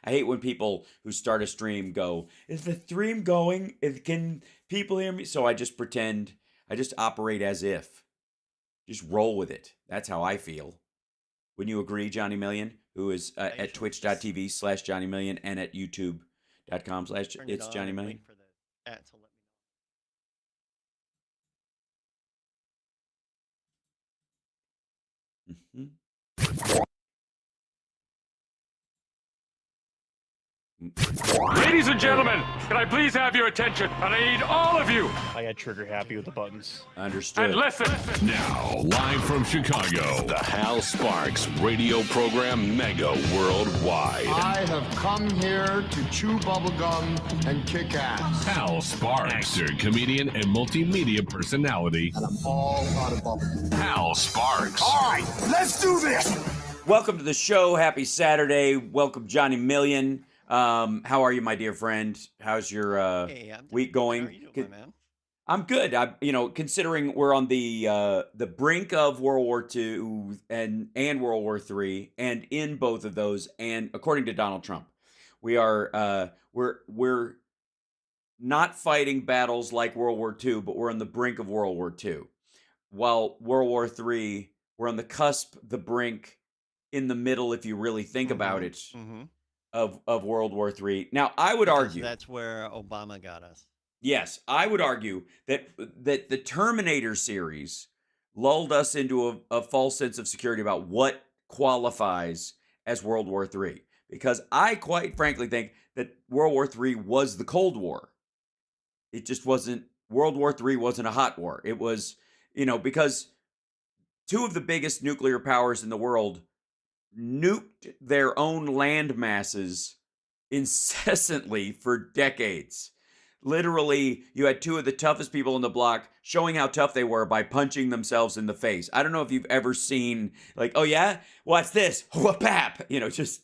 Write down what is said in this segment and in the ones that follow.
I hate when people who start a stream go, "Is the stream going? Can people hear me?" So I just pretend, I just operate as if, just roll with it. That's how I feel. Wouldn't you agree, Johnny Million, who is at twitch.tv/Johnny Million and at youtube.com/it's Johnny Million? For the chat to let me Mm-hmm. Ladies and gentlemen, can I please have your attention? And I need all of you. I got trigger happy with the buttons. Understood. And listen. Now, live from Chicago, the Hal Sparks radio program Mega Worldwide. I have come here to chew bubblegum and kick ass. Hal Sparks, actor, comedian, and multimedia personality. And I'm all out of bubblegum. Hal Sparks. All right, let's do this. Welcome to the show. Happy Saturday. Welcome, Johnny Million. How are you, my dear friend? How's your week going? How are you doing, man? I'm good. Considering we're on the brink of World War II and World War III, and in both of those, and according to Donald Trump, we are we're not fighting battles like World War II, but we're on the brink of World War II. While World War III, we're on the cusp, the brink, in the middle, if you really think about it. Mm-hmm. Of World War III. Now, I would argue that's where Obama got us. Yes, I would argue that the Terminator series lulled us into a false sense of security about what qualifies as World War III. Because I quite frankly think that World War III was the Cold War. It just wasn't, World War III wasn't a hot war. It was, because two of the biggest nuclear powers in the world nuked their own land masses incessantly for decades. Literally, you had two of the toughest people on the block showing how tough they were by punching themselves in the face. I don't know if you've ever seen, like, oh yeah, watch this, whoop-ap, just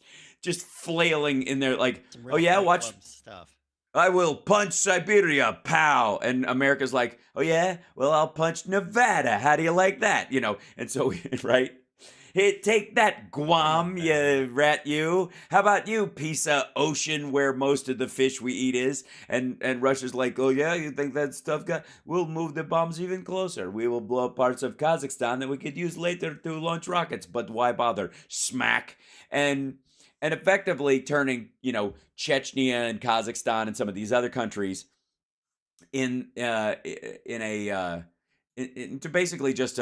flailing in there, like, oh yeah, watch stuff. I will punch Siberia, pow. And America's like, oh yeah, well, I'll punch Nevada. How do you like that? And so, right? Hey, take that, Guam, you rat you. How about you, piece of ocean where most of the fish we eat is? And Russia's like, oh yeah, you think that stuff we'll move the bombs even closer. We will blow up parts of Kazakhstan that we could use later to launch rockets. But why bother? Smack. And effectively turning, Chechnya and Kazakhstan and some of these other countries into basically just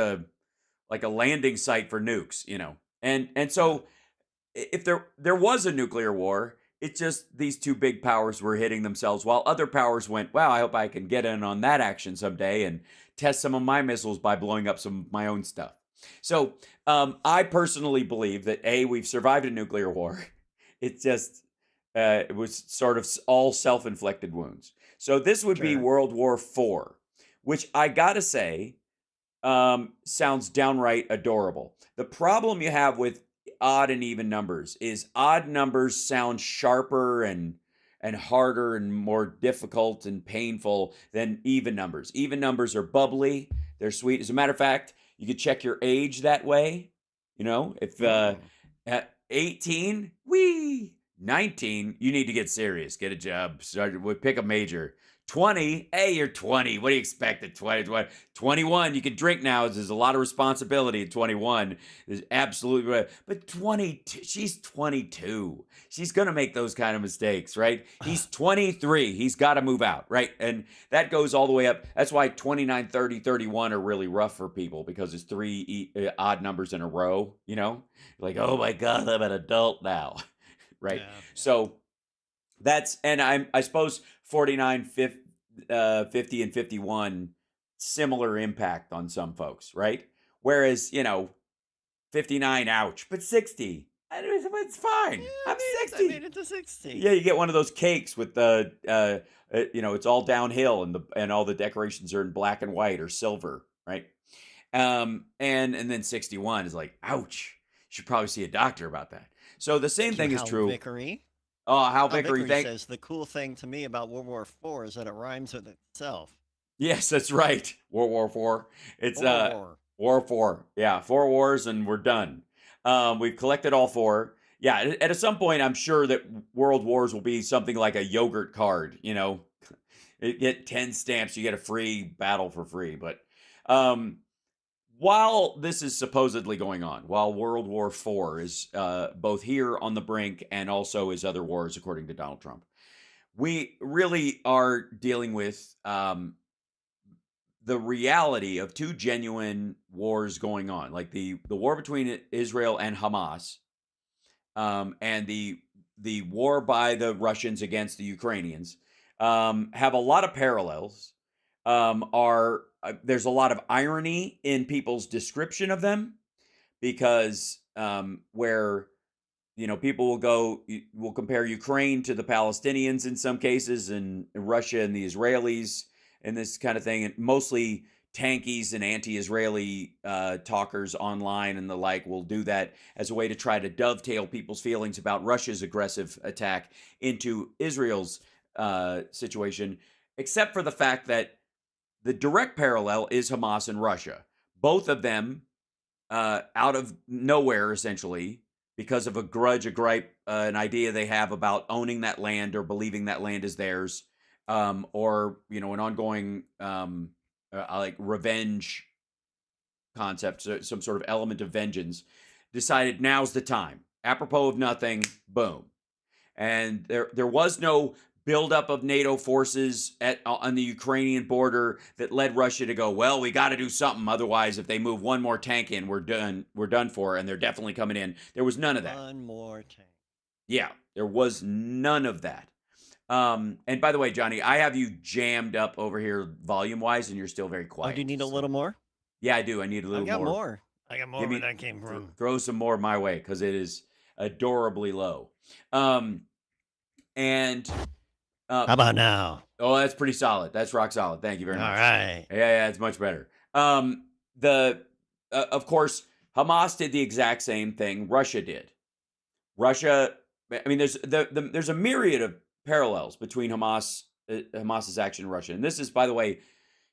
like a landing site for nukes, and so if there was a nuclear war, it's just these two big powers were hitting themselves while other powers went, wow, I hope I can get in on that action someday and test some of my missiles by blowing up some of my own stuff. So I personally believe that we've survived a nuclear war. It just it was sort of all self-inflicted wounds. So this would be World War IV, which I gotta say sounds downright adorable. The problem you have with odd and even numbers is odd numbers sound sharper and harder and more difficult and painful than even numbers. Even numbers are bubbly, they're sweet. As a matter of fact, you could check your age that way. If at 18, 19, you need to get serious, get a job, pick a major. 20, hey, you're 20. What do you expect at 20? 21, you can drink now. There's a lot of responsibility at 21. There's absolutely, but 22, she's 22. She's going to make those kind of mistakes, right? He's 23. He's got to move out, right? And that goes all the way up. That's why 29, 30, 31 are really rough for people because it's three odd numbers in a row, Like, oh my God, I'm an adult now, right? Yeah. So that's, and I suppose 49, 50, and 51, similar impact on some folks, right? Whereas, 59, ouch, but 60, it's fine. I'm 60. I made it to 60. Yeah, you get one of those cakes with the, it's all downhill and all the decorations are in black and white or silver, right? And then 61 is like, ouch, you should probably see a doctor about that. So the same thing is true. Vickery. Oh, Hal Vickery says the cool thing to me about World War IV is that it rhymes with itself. Yes, that's right. World War IV. It's War 4. Yeah, 4 wars and we're done. We've collected all 4. Yeah, at some point, I'm sure that world wars will be something like a yogurt card. You get 10 stamps, you get a free battle for free. But um, while this is supposedly going on, while World War IV is both here on the brink and also is other wars, according to Donald Trump, we really are dealing with the reality of two genuine wars going on, like the war between Israel and Hamas, and the war by the Russians against the Ukrainians, have a lot of parallels. Are There's a lot of irony in people's description of them because where people will compare Ukraine to the Palestinians in some cases, and Russia and the Israelis, and this kind of thing, and mostly tankies and anti-Israeli talkers online and the like will do that as a way to try to dovetail people's feelings about Russia's aggressive attack into Israel's situation, except for the fact that the direct parallel is Hamas and Russia. Both of them, out of nowhere, essentially, because of a grudge, a gripe, an idea they have about owning that land or believing that land is theirs, or an ongoing like revenge concept, so some sort of element of vengeance, decided now's the time. Apropos of nothing, boom. And there was no buildup of NATO forces on the Ukrainian border that led Russia to go, well, we got to do something. Otherwise, if they move one more tank in, we're done for. And they're definitely coming in. There was none of that. One more tank. Yeah, there was none of that. And by the way, Johnny, I have you jammed up over here volume-wise, and you're still very quiet. Oh, do you need a little more? Yeah, I do. I need a little more. I got more. I got more where that came from. Throw some more my way, because it is adorably low. And how about now? Oh, that's pretty solid. That's rock solid. Thank you very much. All right. Yeah, it's much better. Of course, Hamas did the exact same thing Russia did. Russia, I mean, there's a myriad of parallels between Hamas's action in Russia. And this is, by the way,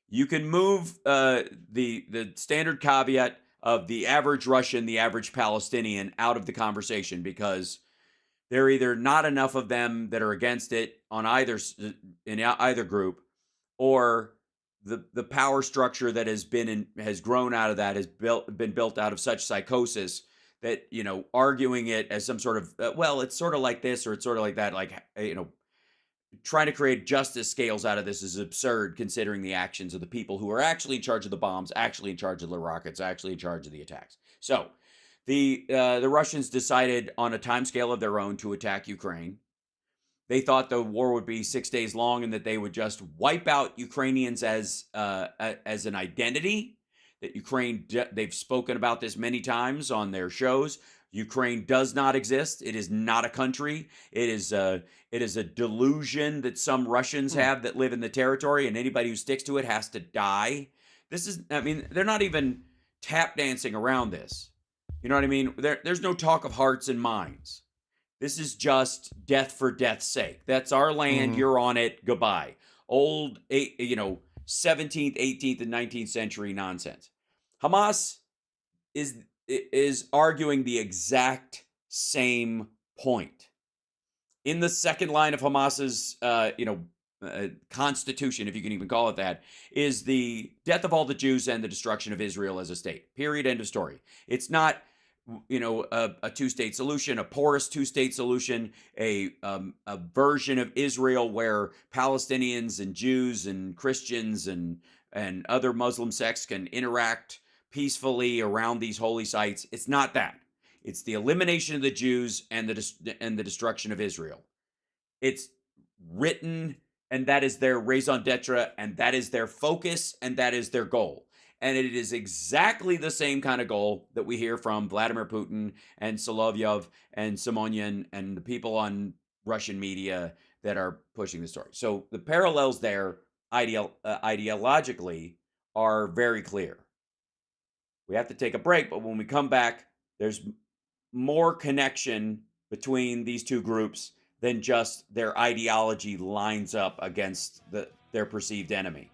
you can move the standard caveat of the average Russian, the average Palestinian out of the conversation, because there are either not enough of them that are against it in either group, or the power structure that has grown out of that has been built out of such psychosis that arguing it as some sort of well, it's sort of like this or it's sort of like that, like trying to create justice scales out of this is absurd, considering the actions of the people who are actually in charge of the bombs, actually in charge of the rockets, actually in charge of the attacks. So the Russians decided on a timescale of their own to attack Ukraine. They thought the war would be 6 days long and that they would just wipe out Ukrainians as an identity. That Ukraine, they've spoken about this many times on their shows. Ukraine does not exist. It is not a country. It is a delusion that some Russians have that live in the territory, and anybody who sticks to it has to die. They're not even tap dancing around this. You know what I mean? There's no talk of hearts and minds. This is just death for death's sake. That's our land. You're on it. Goodbye. Old, 17th, 18th, and 19th century nonsense. Hamas is arguing the exact same point. In the second line of Hamas's, constitution, if you can even call it that, is the death of all the Jews and the destruction of Israel as a state. Period. End of story. It's not, a two-state solution, a porous two-state solution, a version of Israel where Palestinians and Jews and Christians and other Muslim sects can interact peacefully around these holy sites. It's not that. It's the elimination of the Jews and the destruction of Israel. It's written, and that is their raison d'etre, and that is their focus, and that is their goal. And it is exactly the same kind of goal that we hear from Vladimir Putin and Solovyov and Simonyan and the people on Russian media that are pushing the story. So the parallels there ideologically are very clear. We have to take a break, but when we come back, there's more connection between these two groups than just their ideology lines up against their perceived enemy.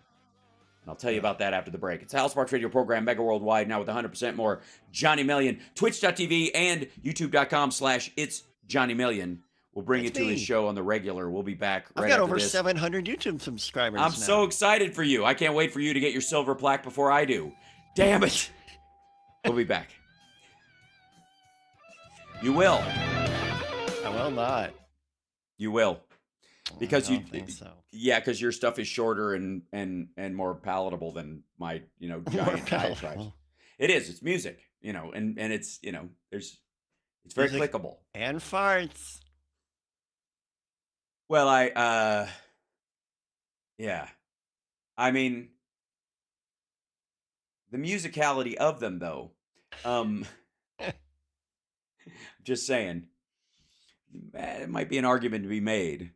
And I'll tell you about that after the break. It's the Hal Sparks radio program, Mega Worldwide, now with 100% more Johnny Million. Twitch.tv and youtube.com/It's Johnny Million. We'll bring you to his show on the regular. We'll be back right I've got after over this. 700 YouTube subscribers I'm now. so excited for you. I can't wait for you to get your silver plaque before I do. Damn it. We'll be back. You will. I will not. You will. Because I don't think so. Yeah, because your stuff is shorter and more palatable than my, giant diatribes. It is. It's music, and it's, it's very Music clickable. And farts. Well, yeah. I mean, the musicality of them, though, just saying, it might be an argument to be made.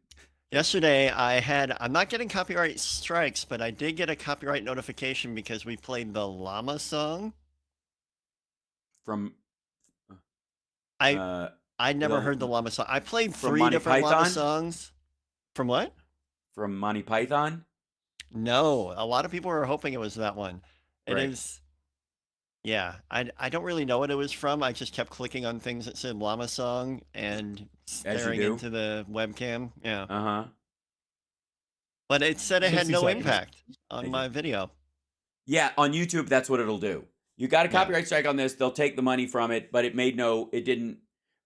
Yesterday, I'm not getting copyright strikes, but I did get a copyright notification because we played the llama song. From I'd never heard the llama song. I played from 3 Monty different llama Python? songs. From what? From Monty Python? No, a lot of people were hoping it was that one. It Right. is. Yeah, I don't really know what it was from. I just kept clicking on things that said llama song and staring do. into the webcam. Yeah. Uh-huh. But it said it had 60 no seconds. impact on Thank you. my video. Yeah, on YouTube, that's what it'll do. You got a Yeah. copyright strike on this, they'll take the money from it, but it didn't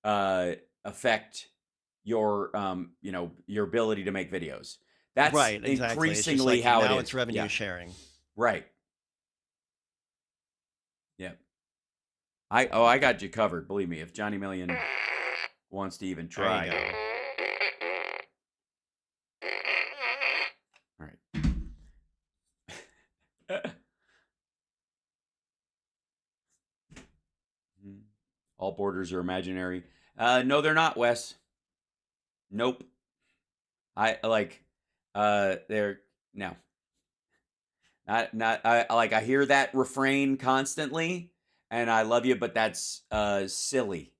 affect your your ability to make videos. That's Right, exactly. It's just increasingly like how now it is. it's revenue Yeah. sharing. Right. Yeah. I got you covered, believe me. If Johnny Million wants to even There try. you go. All right. All borders are imaginary. No, they're not, Wes. Nope. They're no. I hear that refrain constantly, and I love you, but that's silly.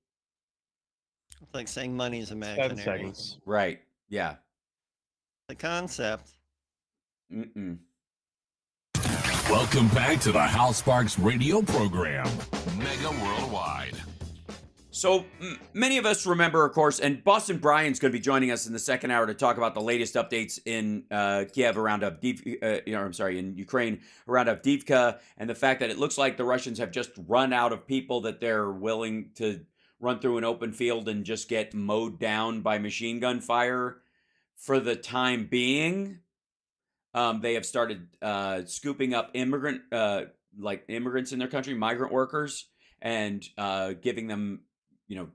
It's like saying money's 7 imaginary. seconds. Right. Yeah. The concept. Mm-mm. Welcome back to the Hal Sparks radio program, Mega Worldwide. So many of us remember, of course, and Boston Brian's going to be joining us in the second hour to talk about the latest updates in Kiev around in Ukraine around Avdiivka, and the fact that it looks like the Russians have just run out of people that they're willing to run through an open field and just get mowed down by machine gun fire for the time being. They have started scooping up immigrants in their country, migrant workers, and giving them,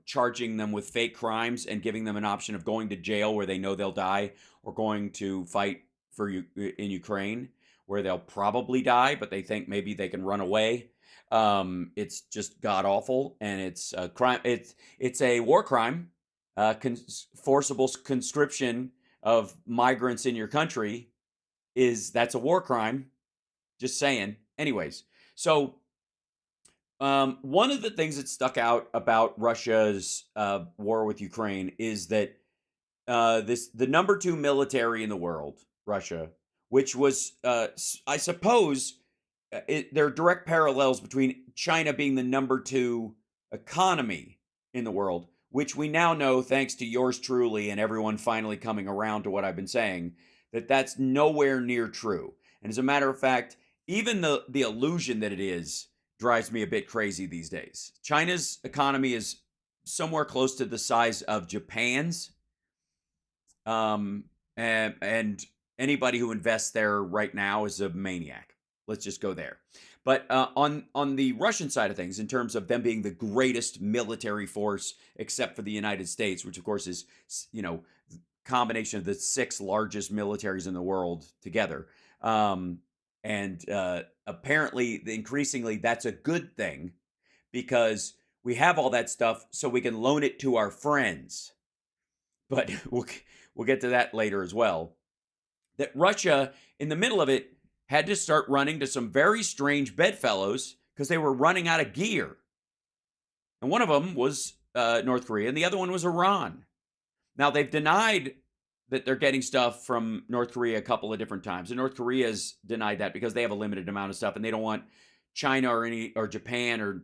charging them with fake crimes and giving them an option of going to jail where they know they'll die, or going to fight in Ukraine where they'll probably die, but they think maybe they can run away. It's just god awful, and it's a crime. It's a war crime, forcible conscription of migrants in your country. That's a war crime. Just saying. Anyways, so one of the things that stuck out about Russia's war with Ukraine is that the number 2 military in the world, Russia, which was, I suppose, there are direct parallels between China being the number 2 economy in the world, which we now know, thanks to yours truly and everyone finally coming around to what I've been saying, that's nowhere near true. And as a matter of fact, even the illusion that it is drives me a bit crazy these days. China's economy is somewhere close to the size of Japan's. And anybody who invests there right now is a maniac. Let's just go there. But on the Russian side of things, in terms of them being the greatest military force, except for the United States, which of course is, combination of the 6 largest militaries in the world together. Apparently, increasingly, that's a good thing, because we have all that stuff so we can loan it to our friends. But we'll get to that later as well. That Russia, in the middle of it, had to start running to some very strange bedfellows because they were running out of gear. And one of them was North Korea, and the other one was Iran. Now, they've denied that they're getting stuff from North Korea a couple of different times. And North Korea's denied that because they have a limited amount of stuff and they don't want China or Japan or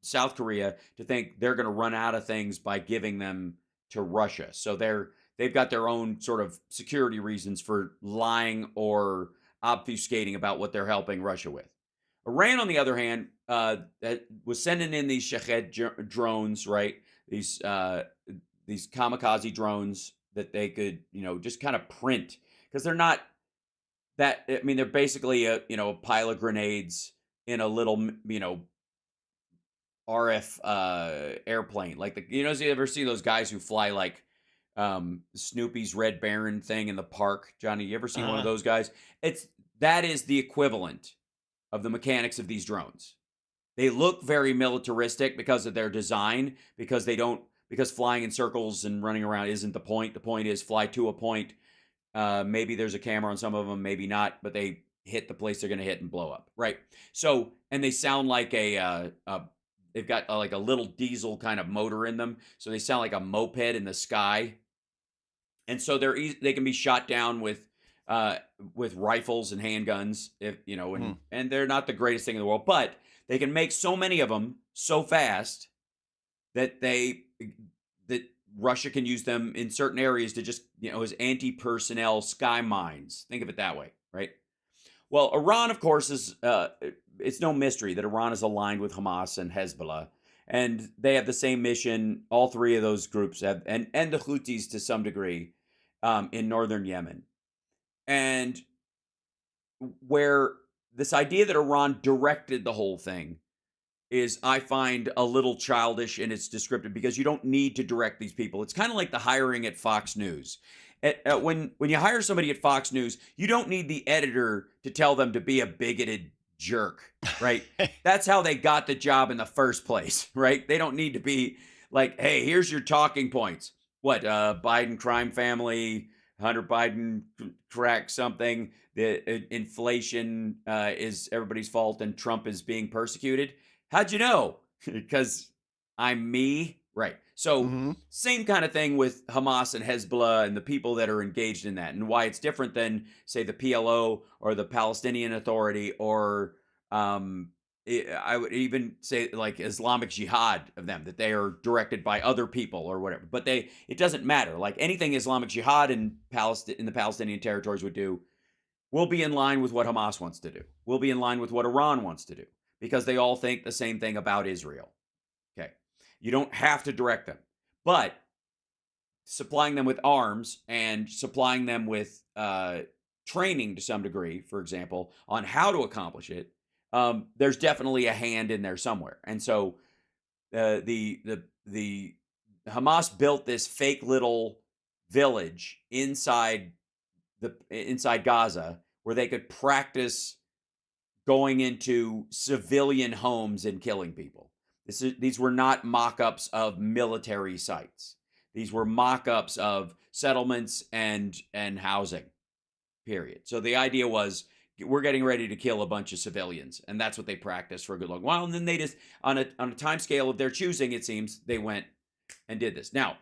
South Korea to think they're going to run out of things by giving them to Russia. So they've got their own sort of security reasons for lying or obfuscating about what they're helping Russia with. Iran, on the other hand, was sending in these Shahed drones, right? These kamikaze drones that they could, just kind of print, because they're not that. I mean, they're basically a pile of grenades in a little, RF airplane. Like you ever see those guys who fly like Snoopy's Red Baron thing in the park? Johnny, you ever seen one of those guys? That is the equivalent of the mechanics of these drones. They look very militaristic because of their design, because flying in circles and running around isn't the point. The point is fly to a point. Maybe there's a camera on some of them, maybe not, but they hit the place they're going to hit and blow up, right? So, and they sound like they've got like a little diesel kind of motor in them, so they sound like a moped in the sky. And so they can be shot down with rifles and handguns, and they're not the greatest thing in the world, but they can make so many of them so fast that Russia can use them in certain areas to just, as anti-personnel sky mines. Think of it that way, right? Well, Iran, of course, is it's no mystery that Iran is aligned with Hamas and Hezbollah, and they have the same mission. All three of those groups have, and the Houthis to some degree, in northern Yemen. And where this idea that Iran directed the whole thing is, I find, a little childish in its descriptive, because you don't need to direct these people. It's kind of like the hiring at Fox News. When you hire somebody at Fox News, you don't need the editor to tell them to be a bigoted jerk, right? That's how they got the job in the first place, right? They don't need to be like, hey, here's your talking points. What, Biden crime family, Hunter Biden cracked something, the inflation is everybody's fault, and Trump is being persecuted. How'd you know? Because I'm me, right? So same kind of thing with Hamas and Hezbollah and the people that are engaged in that, and why it's different than, say, the PLO or the Palestinian Authority, or I would even say like Islamic Jihad of them, that they are directed by other people or whatever. But it doesn't matter. Like anything Islamic Jihad in the Palestinian territories would do will be in line with what Hamas wants to do. Will be in line with what Iran wants to do, because they all think the same thing about Israel. Okay. You don't have to direct them, but supplying them with arms and supplying them with training to some degree, for example, on how to accomplish it, there's definitely a hand in there somewhere. And so the Hamas built this fake little village inside Gaza where they could practice going into civilian homes and killing people. These were not mock-ups of military sites. These were mock-ups of settlements and housing, period. So the idea was, we're getting ready to kill a bunch of civilians, and that's what they practiced for a good long while. And then they just, on a time scale of their choosing, it seems, they went and did this. Now,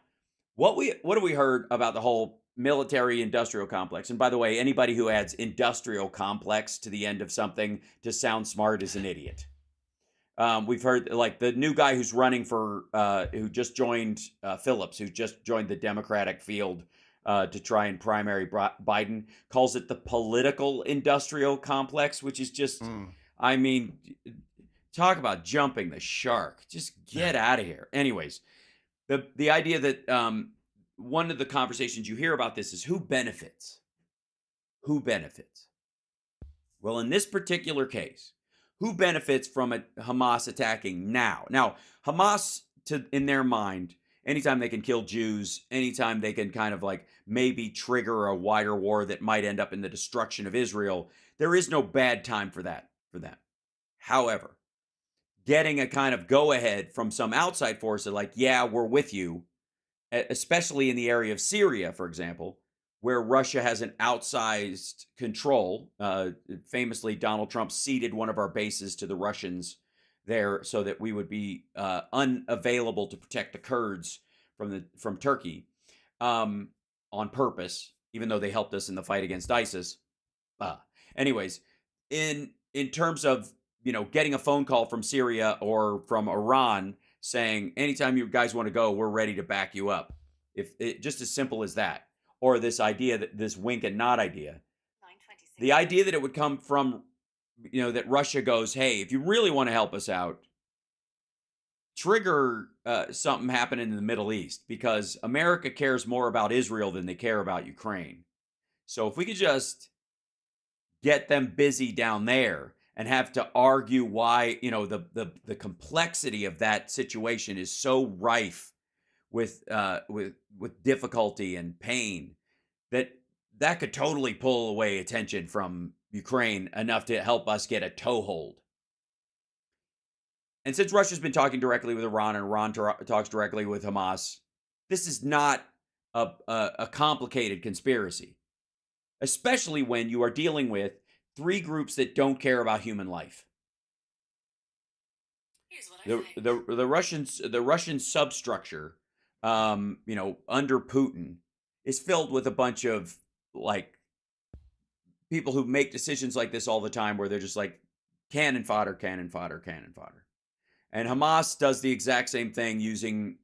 what have we heard about the whole military-industrial complex? And by the way, anybody who adds industrial complex to the end of something to sound smart is an idiot. We've heard, like, the new guy who's running for, who just joined Phillips, who just joined the Democratic field to try and primary Biden, calls it the political industrial complex, which is just, I mean, talk about jumping the shark. Just get out of here. Anyways, the idea that one of the conversations you hear about this is who benefits? Who benefits? Well, in this particular case, who benefits from Hamas attacking now? Now, Hamas, in their mind, anytime they can kill Jews, anytime they can kind of like maybe trigger a wider war that might end up in the destruction of Israel, there is no bad time for that for them. However, getting a kind of go-ahead from some outside force that, like, yeah, we're with you, especially in the area of Syria, for example, where Russia has an outsized control. Famously, Donald Trump ceded one of our bases to the Russians there so that we would be unavailable to protect the Kurds from Turkey on purpose. even though they helped us in the fight against ISIS. Anyways, in terms of, getting a phone call from Syria or from Iran saying, anytime you guys want to go, we're ready to back you up. If it, just as simple as that. Or this idea, that this wink and nod idea. The idea that it would come from, that Russia goes, hey, if you really want to help us out, trigger something happening in the Middle East, because America cares more about Israel than they care about Ukraine. So if we could just get them busy down there and have to argue why, the complexity of that situation is so rife with difficulty and pain, that could totally pull away attention from Ukraine enough to help us get a toehold. And since Russia's been talking directly with Iran and Iran talks directly with Hamas, this is not a complicated conspiracy, especially when you are dealing with three groups that don't care about human life. The Russian substructure, under Putin, is filled with a bunch of people who make decisions like this all the time, where they're just like cannon fodder, cannon fodder, cannon fodder. And Hamas does the exact same thing, using,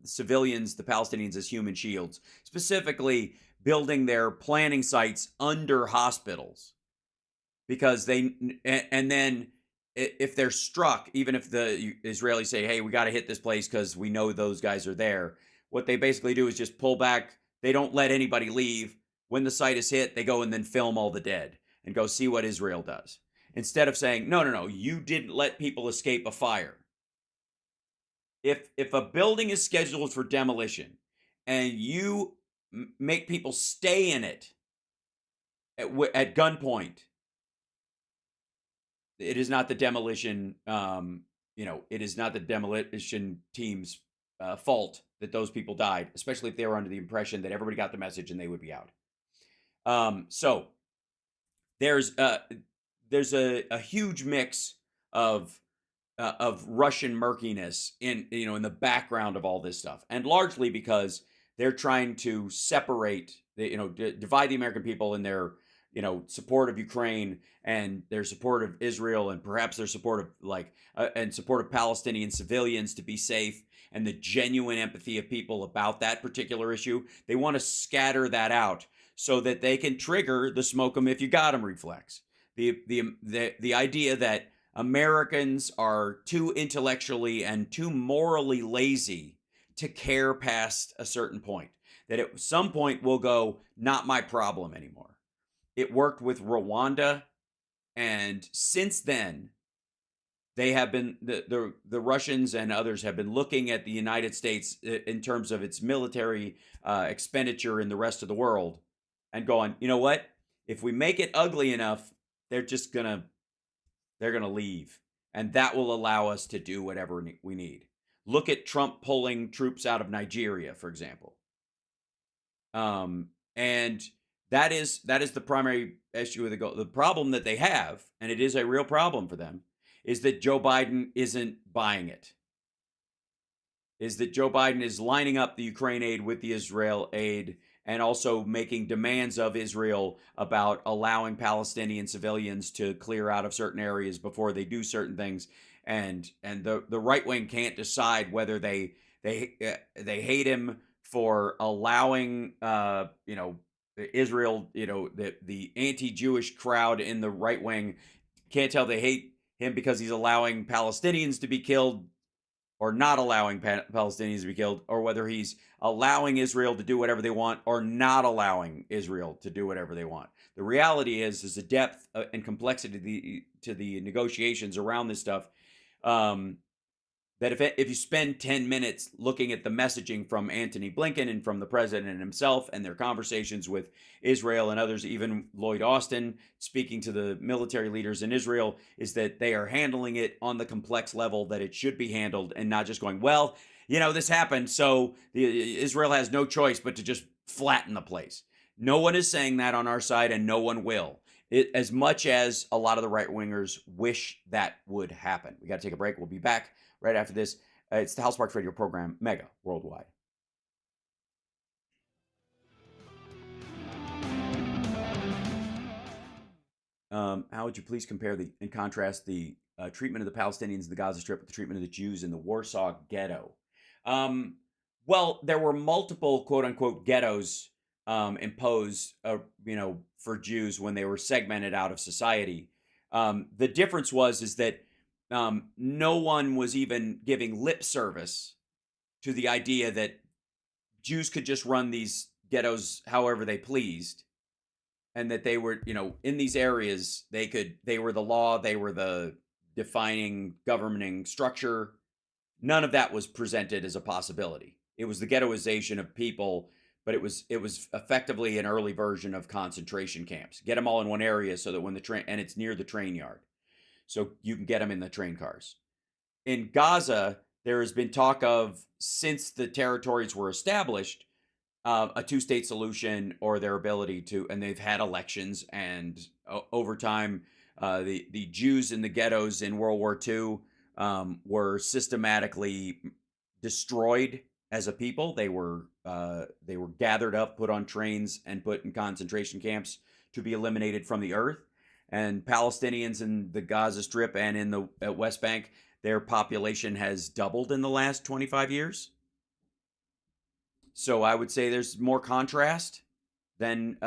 civilians, the Palestinians, as human shields, specifically building their planning sites under hospitals, because and then if they're struck, even if the Israelis say, hey, we got to hit this place because we know those guys are there, what they basically do is just pull back. They don't let anybody leave. When the site is hit, they go and then film all the dead and go see what Israel does. Instead of saying, no, you didn't let people escape a fire. If a building is scheduled for demolition and you make people stay in it at gunpoint, it is not the demolition, it is not the demolition team's fault that those people died, especially if they were under the impression that everybody got the message and they would be out. So there's a huge mix of Russian murkiness in the background of all this stuff, and largely because they're trying to separate, divide the American people in their support of Ukraine and their support of Israel, and perhaps their support of and support of Palestinian civilians to be safe, and the genuine empathy of people about that particular issue. They want to scatter that out so that they can trigger the smoke 'em if you got 'em reflex. The idea that Americans are too intellectually and too morally lazy to care past a certain point, that at some point will go, not my problem anymore. It worked with Rwanda, and since then they have been, the Russians and others have been looking at the United States in terms of its military expenditure in the rest of the world and going, you know what, if we make it ugly enough, they're gonna leave, and that will allow us to do whatever we need. Look at Trump pulling troops out of Nigeria, for example. And that is the primary issue of the problem that they have, and it is a real problem for them, is that Joe Biden isn't buying it. Is that Joe Biden is lining up the Ukraine aid with the Israel aid, and also making demands of Israel about allowing Palestinian civilians to clear out of certain areas before they do certain things. And the right wing can't decide whether they hate him for allowing Israel, the anti-Jewish crowd in the right wing can't tell they hate him because he's allowing Palestinians to be killed or not allowing Palestinians to be killed, or whether he's allowing Israel to do whatever they want or not allowing Israel to do whatever they want. The reality is the depth and complexity to the negotiations around this stuff, that if you spend 10 minutes looking at the messaging from Antony Blinken and from the president himself and their conversations with Israel and others, even Lloyd Austin speaking to the military leaders in Israel, is that they are handling it on the complex level that it should be handled, and not just going, well, this happened, so Israel has no choice but to just flatten the place. No one is saying that on our side, and no one will. As much as a lot of the right-wingers wish that would happen. We got to take a break. We'll be back right after this. It's the Hal Sparks radio program, Mega Worldwide. how would you please compare and contrast the treatment of the Palestinians in the Gaza Strip with the treatment of the Jews in the Warsaw Ghetto? Well, there were multiple quote unquote ghettos imposed, for Jews when they were segmented out of society. The difference is that no one was even giving lip service to the idea that Jews could just run these ghettos however they pleased, and that they were, in these areas, they were the law, they were the defining governing structure. None of that was presented as a possibility. It was the ghettoization of people, but it was effectively an early version of concentration camps. Get them all in one area so that when the train, and it's near the train yard, so you can get them in the train cars. In Gaza, there has been talk of, since the territories were established, a two-state solution, or their ability to, and they've had elections, and over time, the Jews in the ghettos in World War II were systematically destroyed as a people. They were gathered up, put on trains, and put in concentration camps to be eliminated from the earth. And Palestinians in the Gaza Strip and in the West Bank, their population has doubled in the last 25 years. So I would say there's more contrast than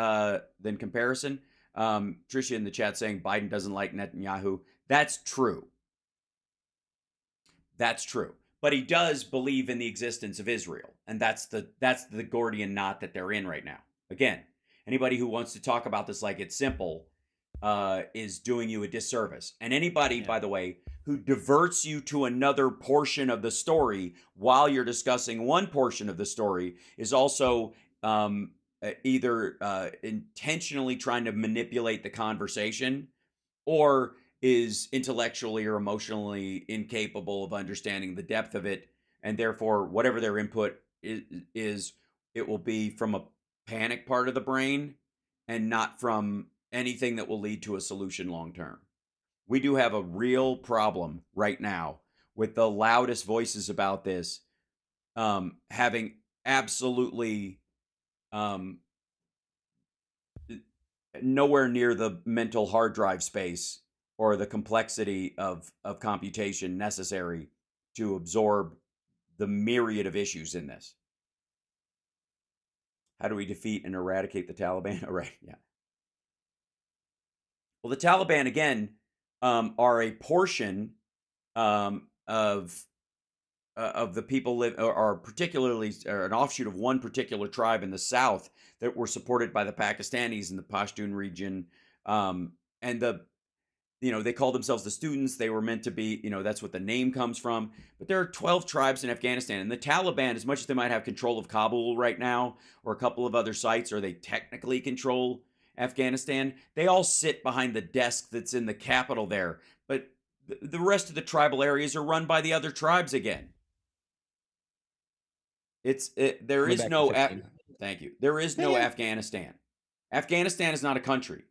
comparison. Tricia in the chat saying Biden doesn't like Netanyahu. That's true. That's true. But he does believe in the existence of Israel, and that's the Gordian knot that they're in right now. Again, anybody who wants to talk about this like it's simple is doing you a disservice. And anybody, by the way, who diverts you to another portion of the story while you're discussing one portion of the story is also either intentionally trying to manipulate the conversation, or is intellectually or emotionally incapable of understanding the depth of it, and therefore whatever their input is, it will be from a panic part of the brain and not from anything that will lead to a solution long term. We do have a real problem right now with the loudest voices about this having absolutely nowhere near the mental hard drive space or the complexity of computation necessary to absorb the myriad of issues in this. How do we defeat and eradicate the Taliban? All right, yeah. Well, the Taliban, again, are a portion of the people are particularly an offshoot of one particular tribe in the south that were supported by the Pakistanis in the Pashtun region, and they called themselves the students. They were meant to be, that's what the name comes from. But there are 12 tribes in Afghanistan, and the Taliban, as much as they might have control of Kabul right now, or a couple of other sites, or they technically control Afghanistan, they all sit behind the desk that's in the capital there. But the rest of the tribal areas are run by the other tribes again. There is no thank you. There is no Afghanistan. Afghanistan is not a country.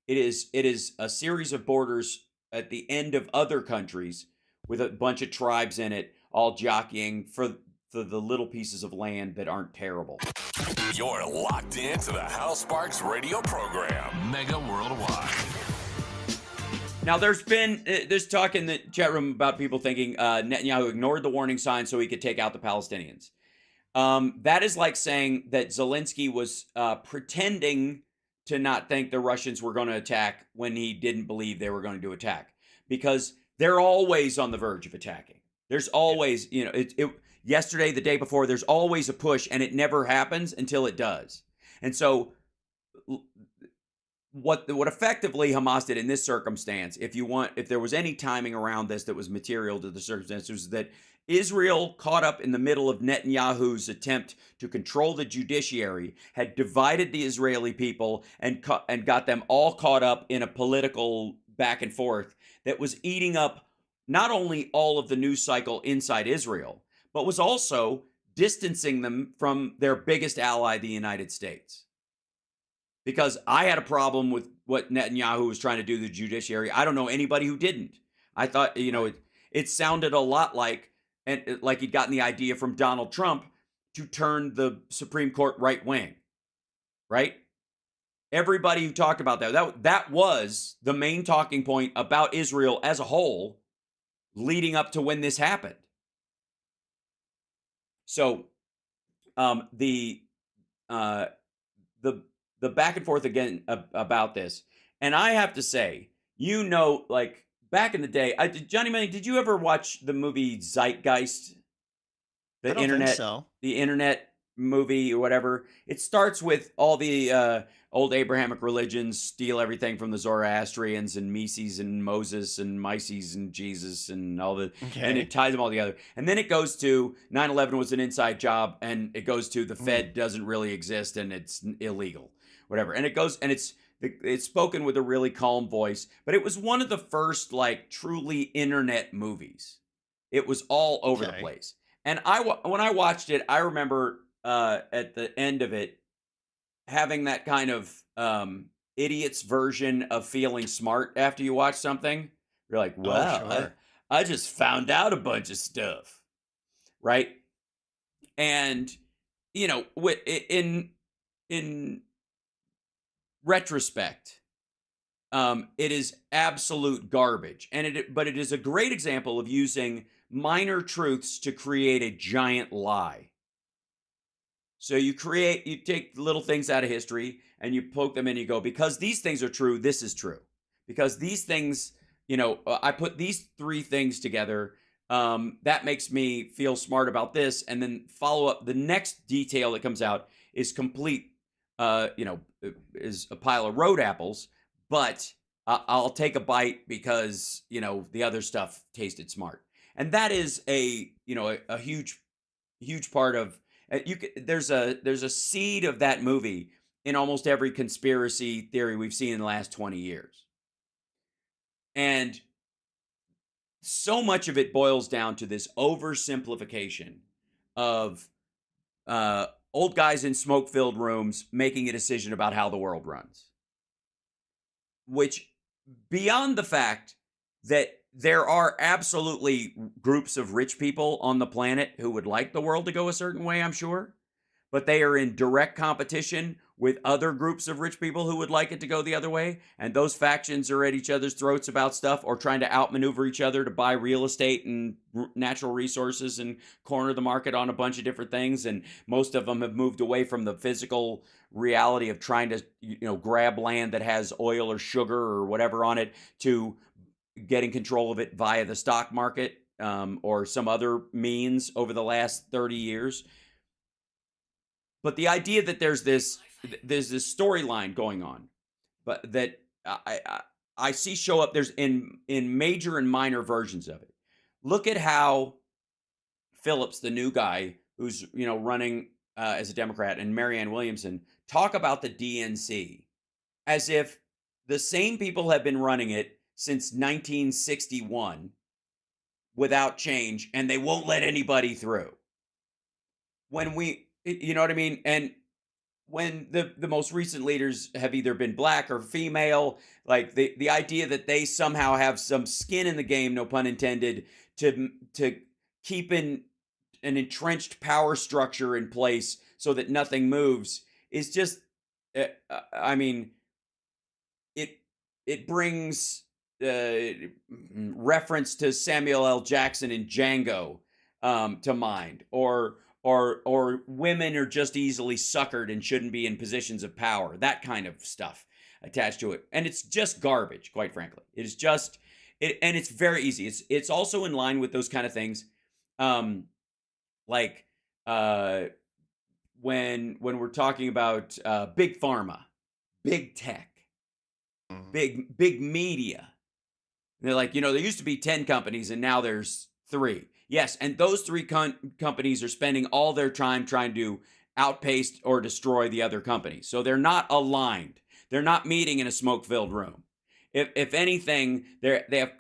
It is a series of borders at the end of other countries with a bunch of tribes in it, all jockeying for the little pieces of land that aren't terrible. You're locked into the Hal Sparks radio program, Mega Worldwide. Now, there's talk in the chat room about people thinking Netanyahu ignored the warning signs so he could take out the Palestinians. That is like saying that Zelensky was pretending to not think the Russians were going to attack when he didn't believe they were going to attack, because they're always on the verge of attacking. There's always, yesterday, the day before, there's always a push, and it never happens until it does. And so what effectively Hamas did in this circumstance, if there was any timing around this that was material to the circumstances, was that Israel, caught up in the middle of Netanyahu's attempt to control the judiciary, had divided the Israeli people and got them all caught up in a political back and forth that was eating up not only all of the news cycle inside Israel, but was also distancing them from their biggest ally, the United States. Because I had a problem with what Netanyahu was trying to do to the judiciary. I don't know anybody who didn't. I thought, it sounded a lot like he'd gotten the idea from Donald Trump to turn the Supreme Court right wing, right? everybody who talked about that was the main talking point about Israel as a whole leading up to when this happened. So the back and forth again about this, and I have to say, like back in the day, Johnny Manning, did you ever watch the movie Zeitgeist? I don't think so. The internet movie or whatever. It starts with all the old Abrahamic religions steal everything from the Zoroastrians and Mises and Moses and Mises and Jesus and all the, and it ties them all together. And then it goes to 9/11 was an inside job, and it goes to the Fed doesn't really exist and it's illegal, whatever. And it goes, and it's spoken with a really calm voice, but it was one of the first like truly internet movies. It was all over the place. And when I watched it, I remember at the end of it having that kind of idiot's version of feeling smart after you watch something. You're like, wow, I just found out a bunch of stuff, right? And in retrospect, it is absolute garbage, but it is a great example of using minor truths to create a giant lie. So you take little things out of history and you poke them in and you go, because these things are true, this is true. Because these things, I put these three things together, that makes me feel smart about this, and then follow up. The next detail that comes out is complete, is a pile of road apples, but I'll take a bite because, the other stuff tasted smart. And that is a huge part of there's a seed of that movie in almost every conspiracy theory we've seen in the last 20 years. And so much of it boils down to this oversimplification of old guys in smoke-filled rooms making a decision about how the world runs. Which, beyond the fact that there are absolutely groups of rich people on the planet who would like the world to go a certain way, I'm sure, but they are in direct competition with other groups of rich people who would like it to go the other way, and those factions are at each other's throats about stuff or trying to outmaneuver each other to buy real estate and natural resources and corner the market on a bunch of different things, and most of them have moved away from the physical reality of trying to grab land that has oil or sugar or whatever on it to getting control of it via the stock market or some other means over the last 30 years. But the idea that there's this storyline going on, but that I see show up there's in major and minor versions of it. Look at how Phillips, the new guy who's running as a Democrat, and Marianne Williamson talk about the DNC as if the same people have been running it since 1961 without change, and they won't let anybody through. When you know what I mean? And when the most recent leaders have either been black or female, like the idea that they somehow have some skin in the game, no pun intended, to keep an entrenched power structure in place so that nothing moves is just, it brings reference to Samuel L. Jackson in Django to mind, or women are just easily suckered and shouldn't be in positions of power, that kind of stuff attached to it. And it's just garbage, quite frankly. It is just and it's very easy. It's also in line with those kind of things, like when we're talking about big pharma, big tech, big media. They're like, there used to be 10 companies and now there's 3. Yes, and those 3 companies are spending all their time trying to outpace or destroy the other companies. So they're not aligned. They're not meeting in a smoke-filled room. If anything, they have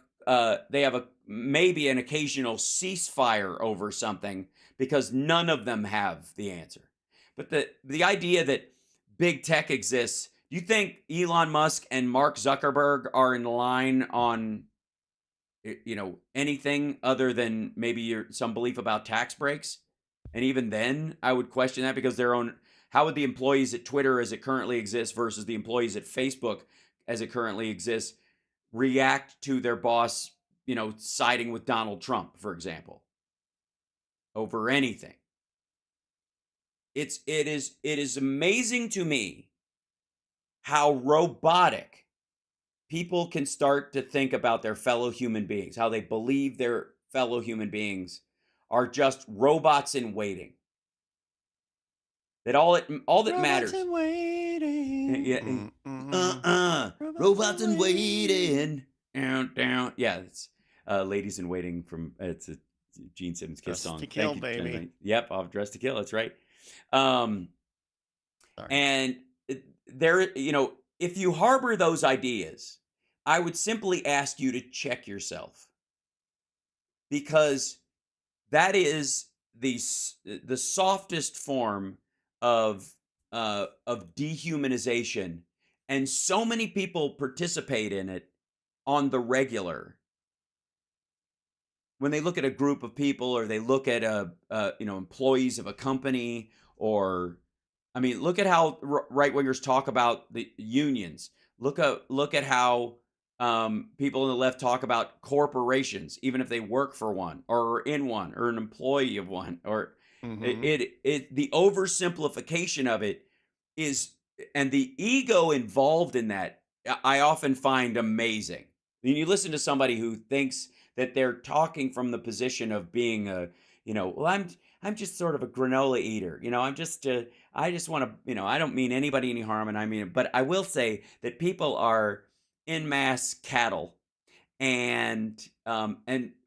maybe an occasional ceasefire over something because none of them have the answer. But the idea that big tech exists, do you think Elon Musk and Mark Zuckerberg are in line on anything other than maybe some belief about tax breaks? And even then, I would question that because their own how would the employees at Twitter as it currently exists versus the employees at Facebook as it currently exists react to their boss, siding with Donald Trump, for example, over anything? It is amazing to me how robotic people can start to think about their fellow human beings, how they believe their fellow human beings are just robots in waiting. That all that Robots matters. in waiting. Yeah. Robots in waiting. Down. Yeah, it's Ladies in Waiting from it's a Gene Simmons Kiss Dressed song. to Kill, Thank you, baby. Jen. Yep, I've Dressed to Kill. That's right. Sorry. And there, if you harbor those ideas, I would simply ask you to check yourself, because that is the softest form of dehumanization, and so many people participate in it on the regular. When they look at a group of people, or they look at employees of a company, or look at how right wingers talk about the unions. Look at how people on the left talk about corporations, even if they work for one, or are in one, or an employee of one, or the oversimplification of it is, and the ego involved in that, I often find amazing. When you listen to somebody who thinks that they're talking from the position of being well, I'm just sort of a granola eater. I just want to, I don't mean anybody any harm, and but I will say that people are en masse cattle, and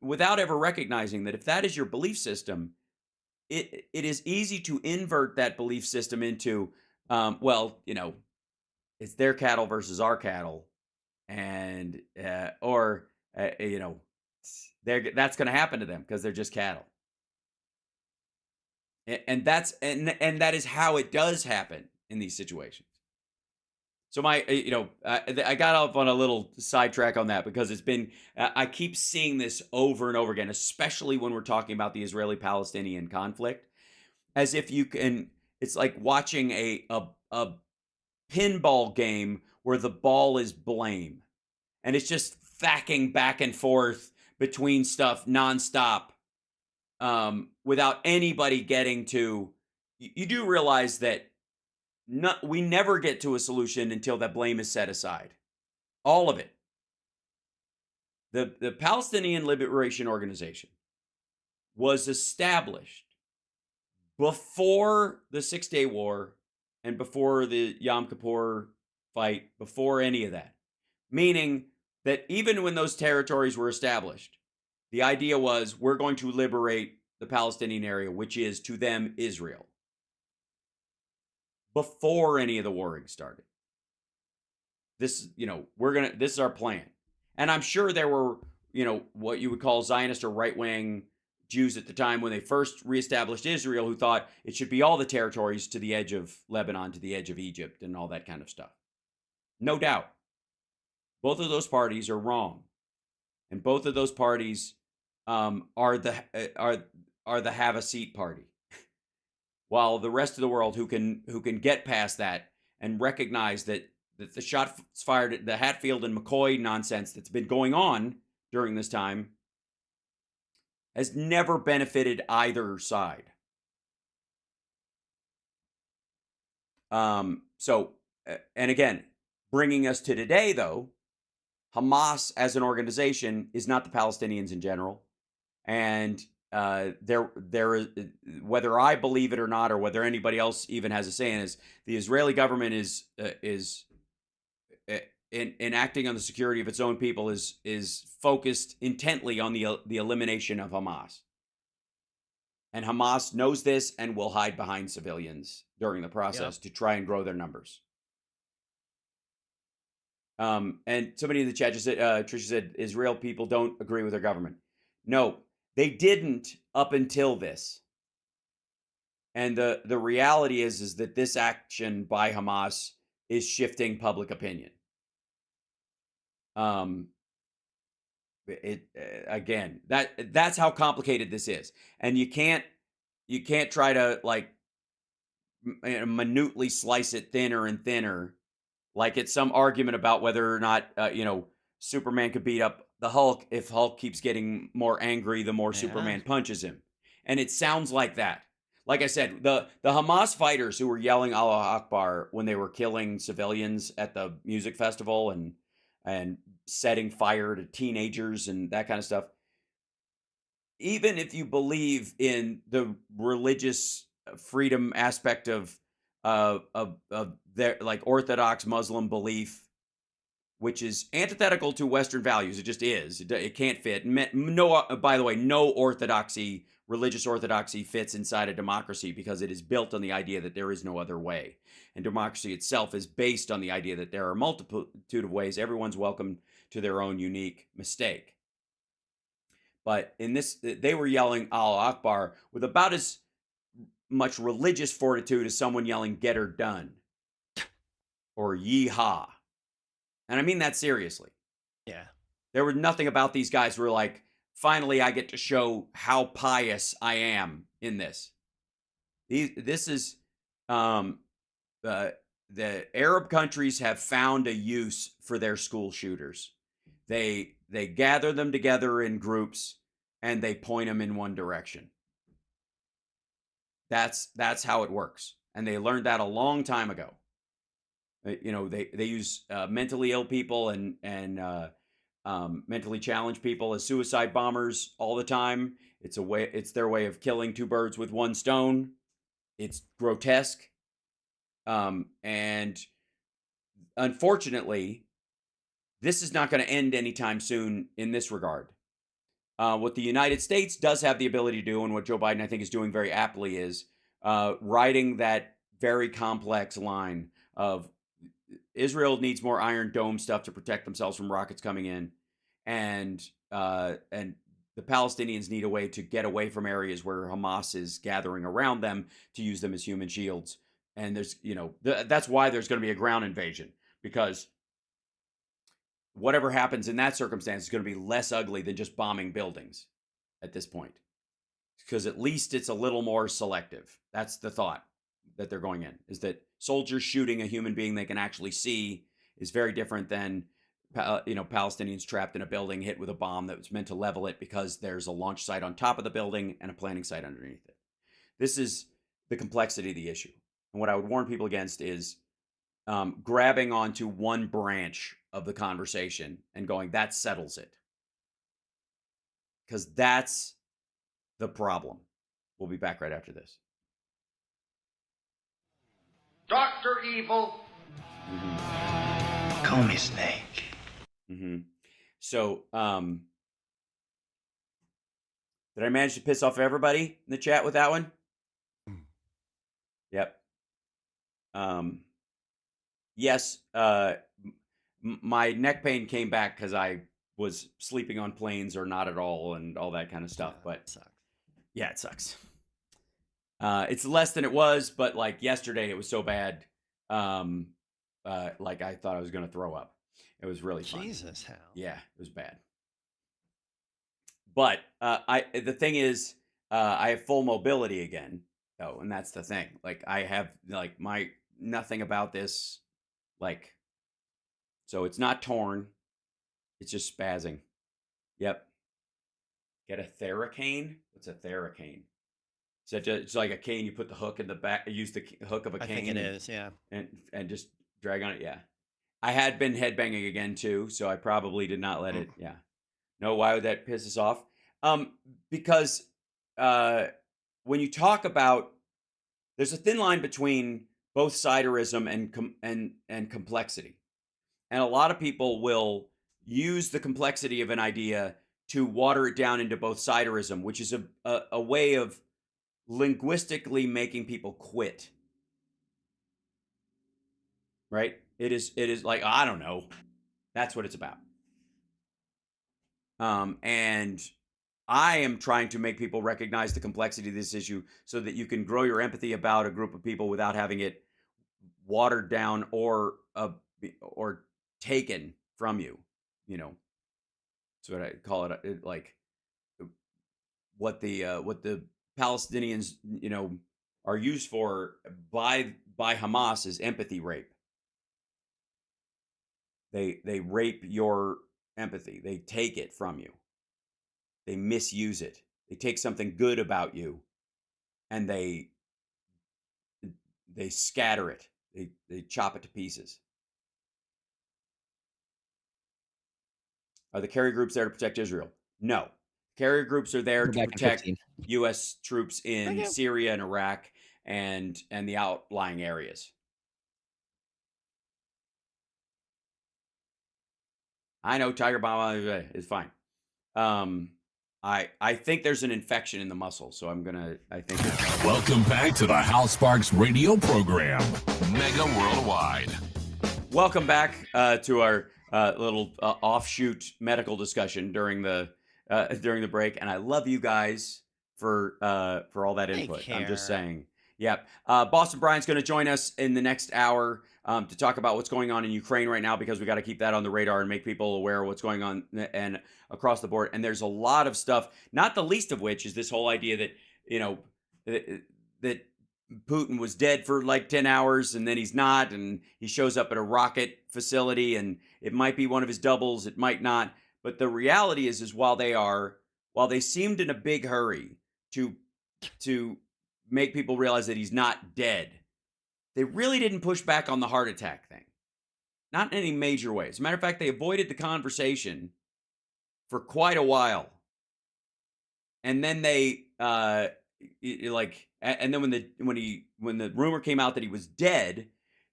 without ever recognizing that if that is your belief system, it is easy to invert that belief system into, it's their cattle versus our cattle, and that's going to happen to them because they're just cattle. And that's and that is how it does happen in these situations. So I got off on a little sidetrack on that because it's been, I keep seeing this over and over again, especially when we're talking about the Israeli-Palestinian conflict, as if you can, it's like watching a pinball game where the ball is blame, and it's just thacking back and forth between stuff nonstop, without anybody getting to. You do realize that we never get to a solution until that blame is set aside. All of it. The Palestinian Liberation Organization was established before the 6-Day War and before the Yom Kippur fight, before any of that. Meaning that even when those territories were established, the idea was, we're going to liberate the Palestinian area, which is to them Israel, before any of the warring started. This, this is our plan. And I'm sure there were, what you would call Zionist or right-wing Jews at the time when they first reestablished Israel, who thought it should be all the territories to the edge of Lebanon, to the edge of Egypt, and all that kind of stuff. No doubt. Both of those parties are wrong. And both of those parties are the have a seat party. While the rest of the world who can get past that and recognize that the shots fired at the Hatfield and McCoy nonsense that's been going on during this time has never benefited either side. So, and again, bringing us to today, though, Hamas as an organization is not the Palestinians in general, and there is, whether I believe it or not, or whether anybody else even has a say in, is the Israeli government is in acting on the security of its own people is focused intently on the elimination of Hamas. And Hamas knows this and will hide behind civilians during the process to try and grow their numbers. And somebody in the chat just said, Trisha said, Israel people don't agree with their government. No, they didn't up until this. And the reality is that this action by Hamas is shifting public opinion. Again, that's how complicated this is, and you can't try to minutely slice it thinner and thinner, like it's some argument about whether or not Superman could beat up the Hulk if Hulk keeps getting more angry the more Superman punches him. And it sounds like that. Like I said, the Hamas fighters who were yelling Allah Akbar when they were killing civilians at the music festival and setting fire to teenagers and that kind of stuff. Even if you believe in the religious freedom aspect of their like Orthodox Muslim belief, which is antithetical to Western values, it just is. It can't fit. No, by the way, no orthodoxy, religious orthodoxy, fits inside a democracy because it is built on the idea that there is no other way, and democracy itself is based on the idea that there are a multitude of ways. Everyone's welcome to their own unique mistake. But in this, they were yelling Allah Akbar with about as much religious fortitude as someone yelling "Get her done" or "Yeehaw." And I mean that seriously. Yeah. There was nothing about these guys who were like, finally, I get to show how pious I am in this. This is, the Arab countries have found a use for their school shooters. They gather them together in groups and they point them in one direction. That's how it works. And they learned that a long time ago. They use mentally ill people and mentally challenged people as suicide bombers all the time. It's their way of killing two birds with one stone. It's grotesque. And unfortunately, this is not going to end anytime soon in this regard. What the United States does have the ability to do, and what Joe Biden, I think, is doing very aptly, is riding that very complex line of Israel needs more Iron Dome stuff to protect themselves from rockets coming in, and the Palestinians need a way to get away from areas where Hamas is gathering around them to use them as human shields. And there's, that's why there's going to be a ground invasion, because whatever happens in that circumstance is going to be less ugly than just bombing buildings at this point, because at least it's a little more selective. That's the thought that they're going in, is that soldiers shooting a human being they can actually see is very different than Palestinians trapped in a building hit with a bomb that was meant to level it because there's a launch site on top of the building and a planning site underneath it. This is the complexity of the issue. And what I would warn people against is grabbing onto one branch of the conversation and going, that settles it. Because that's the problem. We'll be back right after this. Dr. Evil. Call me Snake. So, did I manage to piss off everybody in the chat with that one? Yep. Yes, my neck pain came back because I was sleeping on planes or not at all and all that kind of stuff. Yeah, but it sucks. Yeah, it sucks. It's less than it was, but like yesterday, it was so bad. Like I thought I was going to throw up. It was really fun. Jesus, how? Yeah, it was bad. But the thing is, I have full mobility again, though, and that's the thing. Like I have nothing about this, so it's not torn. It's just spazzing. Yep. Get a Theracane? What's a Theracane? It's like a cane. You put the hook in the back. Use the hook of a cane. I think it is, yeah. And just drag on it. Yeah. I had been headbanging again too, so I probably did not let it. Yeah. No, why would that piss us off? Because when you talk about, there's a thin line between both siderism and complexity, and a lot of people will use the complexity of an idea to water it down into both siderism, which is a way of linguistically making people quit. Right? It is like, I don't know. That's what it's about. And I am trying to make people recognize the complexity of this issue so that you can grow your empathy about a group of people without having it watered down or taken from you. That's what I call it. Like what the Palestinians, are used for by Hamas is empathy rape. They rape your empathy. They take it from you. They misuse it. They take something good about you and they scatter it. They chop it to pieces. Are the carrier groups there to protect Israel? No. Carrier groups are there to protect U.S. troops in Syria and Iraq and the outlying areas. I know Tiger Bomb is fine. I think there's an infection in the muscle, so I think. Welcome back to the Hal Sparks radio program, Mega Worldwide. Welcome back to our little offshoot medical discussion during the break, and I love you guys for all that input. I'm just saying. Yep. Boston Brian's going to join us in the next hour to talk about what's going on in Ukraine right now, because we got to keep that on the radar and make people aware of what's going on and across the board. And there's a lot of stuff, not the least of which is this whole idea that, you know, that Putin was dead for like 10 hours and then he's not, and he shows up at a rocket facility and it might be one of his doubles, it might not. But the reality is while they seemed in a big hurry to make people realize that he's not dead, they really didn't push back on the heart attack thing. Not in any major way. As a matter of fact, they avoided the conversation for quite a while. And then they and then when the rumor came out that he was dead,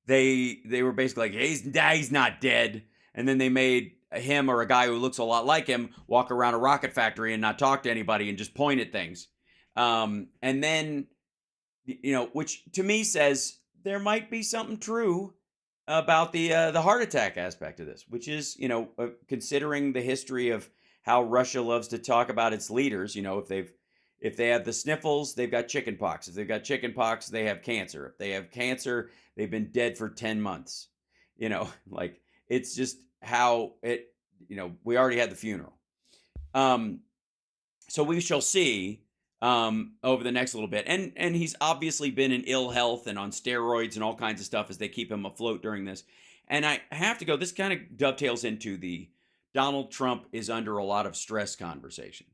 they were basically like, hey, he's not dead. And then they made him, or a guy who looks a lot like him, walk around a rocket factory and not talk to anybody and just point at things. And then, you know, which to me says there might be something true about the heart attack aspect of this, which is, you know, considering the history of how Russia loves to talk about its leaders. You know, if they have the sniffles, they've got chicken pox. If they've got chicken pox, they have cancer. If they have cancer, they've been dead for 10 months. You know, like, it's just how it, you know, we already had the funeral. So we shall see over the next little bit. And he's obviously been in ill health and on steroids and all kinds of stuff as they keep him afloat during this. And I have to go, this kind of dovetails into the Donald Trump is under a lot of stress conversation.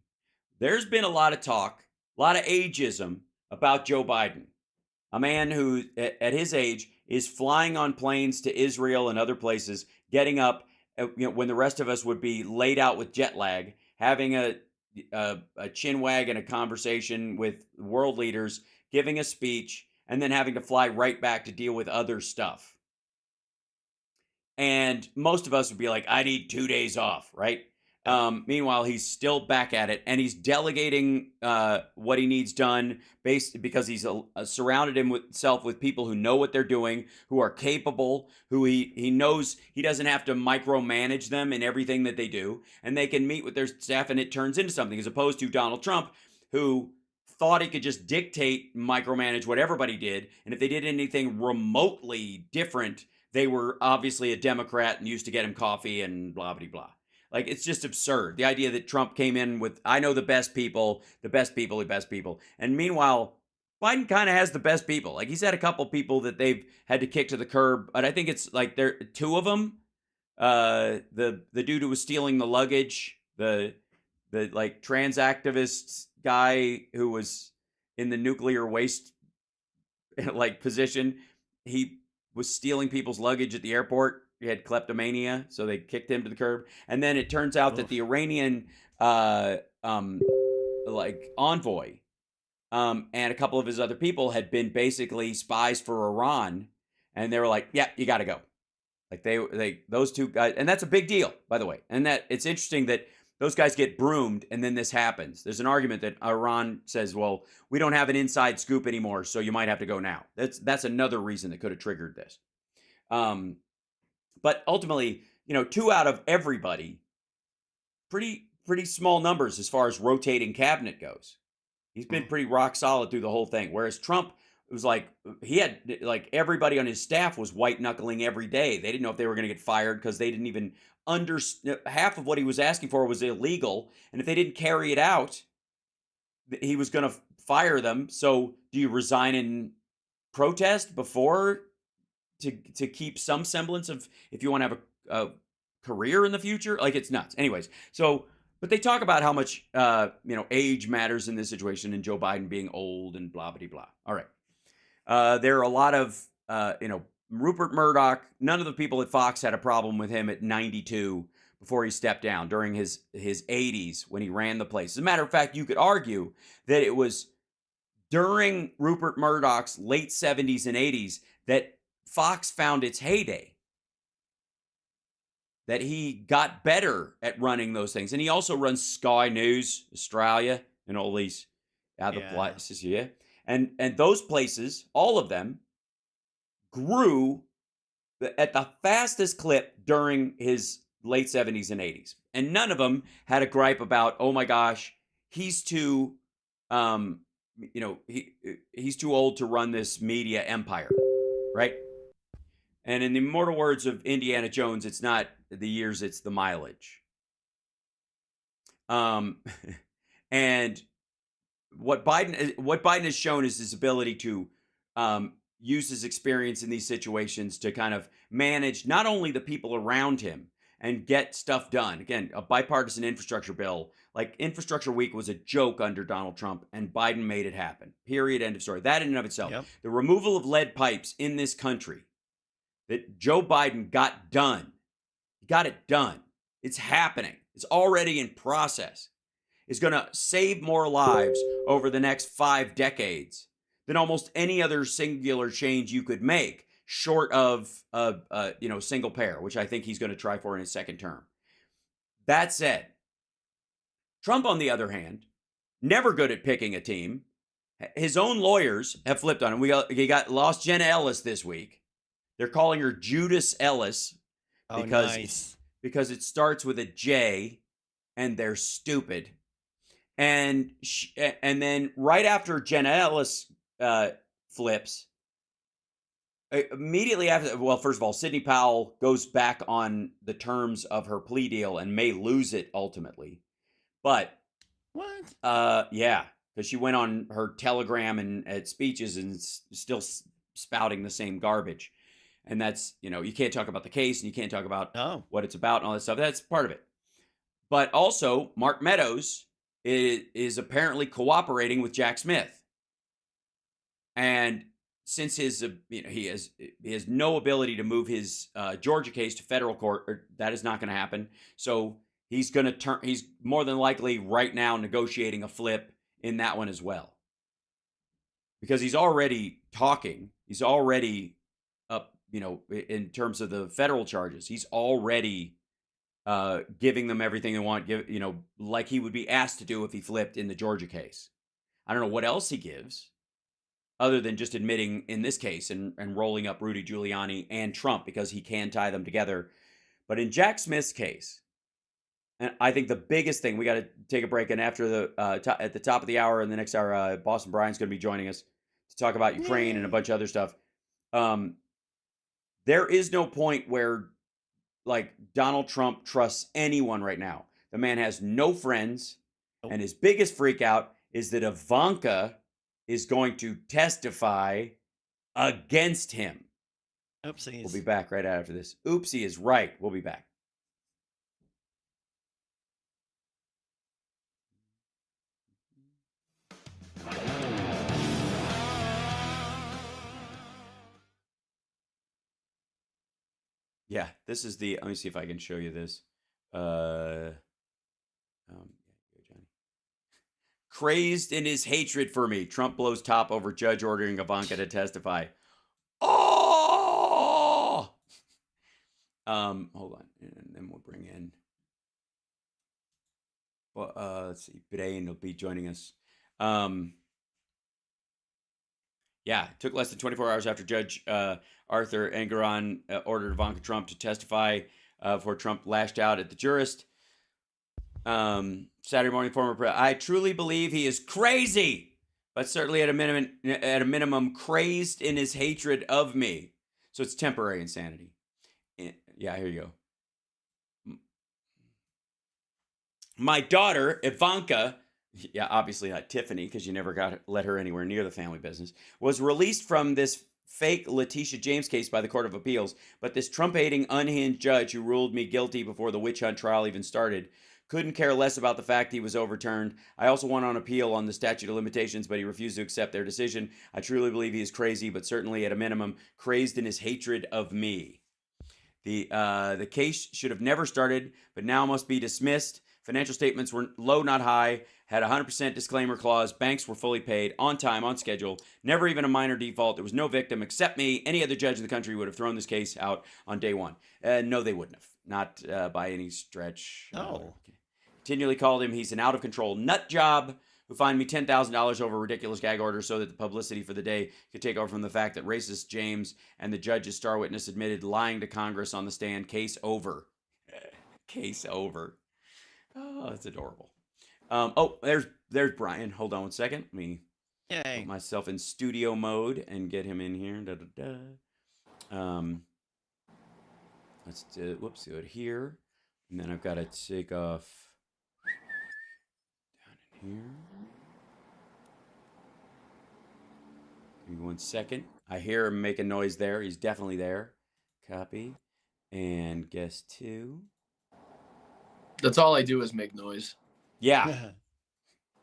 There's been a lot of talk, a lot of ageism about Joe Biden, a man who at his age is flying on planes to Israel and other places, getting up, you know, when the rest of us would be laid out with jet lag, having a chin wag and a conversation with world leaders, giving a speech, and then having to fly right back to deal with other stuff. And most of us would be like, I need 2 days off, right? Meanwhile, he's still back at it, and he's delegating what he needs done because he's surrounded himself with people who know what they're doing, who are capable, who he knows he doesn't have to micromanage them in everything that they do, and they can meet with their staff and it turns into something, as opposed to Donald Trump, who thought he could just dictate, micromanage what everybody did, and if they did anything remotely different, they were obviously a Democrat and used to get him coffee and blah, blah, blah. Like, it's just absurd. The idea that Trump came in with, I know the best people. And meanwhile, Biden kind of has the best people. Like, he's had a couple people that they've had to kick to the curb, but I think it's like there two of them. The dude who was stealing the luggage, the like trans activist guy who was in the nuclear waste like position, he was stealing people's luggage at the airport. He had kleptomania, so they kicked him to the curb. And then it turns out that the Iranian like envoy and a couple of his other people had been basically spies for Iran, and they were like, "Yeah, you got to go." Like those two guys, and that's a big deal, by the way. And that it's interesting that those guys get broomed, and then this happens. There's an argument that Iran says, "Well, we don't have an inside scoop anymore, so you might have to go now." That's another reason that could have triggered this. But ultimately, you know, 2 out of everybody, pretty small numbers as far as rotating cabinet goes. He's been pretty rock solid through the whole thing. Whereas Trump, it was like he had like everybody on his staff was white knuckling every day. They didn't know if they were going to get fired because they didn't even half of what he was asking for was illegal, and if they didn't carry it out, he was going to fire them. So do you resign in protest before to keep some semblance of, if you want to have a career in the future? Like, it's nuts. Anyways, so, but they talk about how much, age matters in this situation, and Joe Biden being old and blah, blah, blah. All right. There are a lot of, Rupert Murdoch. None of the people at Fox had a problem with him at 92 before he stepped down during his 80s when he ran the place. As a matter of fact, you could argue that it was during Rupert Murdoch's late 70s and 80s that Fox found its heyday, that he got better at running those things. And he also runs Sky News Australia and all these other places here. And those places, all of them, grew at the fastest clip during his late 70s and 80s. And none of them had a gripe about, oh my gosh, he's too he's too old to run this media empire, right? And in the immortal words of Indiana Jones, it's not the years, it's the mileage. And what Biden has shown is his ability to use his experience in these situations to kind of manage not only the people around him and get stuff done. Again, a bipartisan infrastructure bill, like Infrastructure Week, was a joke under Donald Trump, and Biden made it happen. Period. End of story. That in and of itself. Yep. The removal of lead pipes in this country that Joe Biden got done. He got it done. It's happening. It's already in process. It's going to save more lives over the next 5 decades than almost any other singular change you could make, short of single payer, which I think he's going to try for in his second term. That said, Trump, on the other hand, never good at picking a team. His own lawyers have flipped on him. We lost Jenna Ellis this week. They're calling her Judas Ellis because it starts with a J, and they're stupid. And then right after Jenna Ellis flips, immediately after, well, first of all, Sidney Powell goes back on the terms of her plea deal and may lose it ultimately. But what? Yeah, because she went on her Telegram and at speeches and still spouting the same garbage. And that's, you can't talk about the case and you can't talk about what it's about and all that stuff. That's part of it. But also, Mark Meadows is apparently cooperating with Jack Smith. And since his, he has no ability to move his Georgia case to federal court, that is not going to happen. So he's more than likely right now negotiating a flip in that one as well. Because he's already talking. He's already up, in terms of the federal charges, he's already giving them everything they want, like he would be asked to do if he flipped in the Georgia case. I don't know what else he gives, other than just admitting in this case and rolling up Rudy Giuliani and Trump, because he can tie them together. But in Jack Smith's case, and I think the biggest thing, we got to take a break, and after at the top of the hour, in the next hour, Boston Brian's going to be joining us to talk about Ukraine and a bunch of other stuff. There is no point where, like, Donald Trump trusts anyone right now. The man has no friends, and his biggest freak out is that Ivanka is going to testify against him. Oopsies. We'll be back right after this. Oopsie is right. We'll be back. Yeah, this is let me see if I can show you this. Crazed in his hatred for me, Trump blows top over judge ordering Ivanka to testify. Oh! Hold on, and then we'll bring in. Well, let's see. Brain will be joining us. Yeah, it took less than 24 hours after Judge Arthur Engoron ordered Ivanka Trump to testify before Trump lashed out at the jurist. Saturday morning, I truly believe he is crazy, but certainly at a minimum, crazed in his hatred of me. So it's temporary insanity. Yeah, here you go. My daughter, Ivanka, yeah, obviously not Tiffany, because you never let her anywhere near the family business, was released from this fake Letitia James case by the Court of Appeals. But this Trump-hating, unhinged judge who ruled me guilty before the witch hunt trial even started couldn't care less about the fact he was overturned. I also went on appeal on the statute of limitations, but he refused to accept their decision. I truly believe he is crazy, but certainly at a minimum, crazed in his hatred of me. The case should have never started, but now must be dismissed. Financial statements were low, not high, had a 100% disclaimer clause, banks were fully paid, on time, on schedule, never even a minor default. There was no victim except me. Any other judge in the country would have thrown this case out on day one. No, they wouldn't have. Not by any stretch. Oh. Continually called him, he's an out-of-control nut job who fined me $10,000 over a ridiculous gag order so that the publicity for the day could take over from the fact that racist James and the judge's star witness admitted lying to Congress on the stand. Case over. Case over. Oh, that's adorable. There's Brian. Hold on one second. Let me put myself in studio mode and get him in here. Let's do it here. And then I've got to take off down in here. Give me 1 second. I hear him making noise there. He's definitely there. Copy. And guest 2. That's all I do is make noise. Yeah.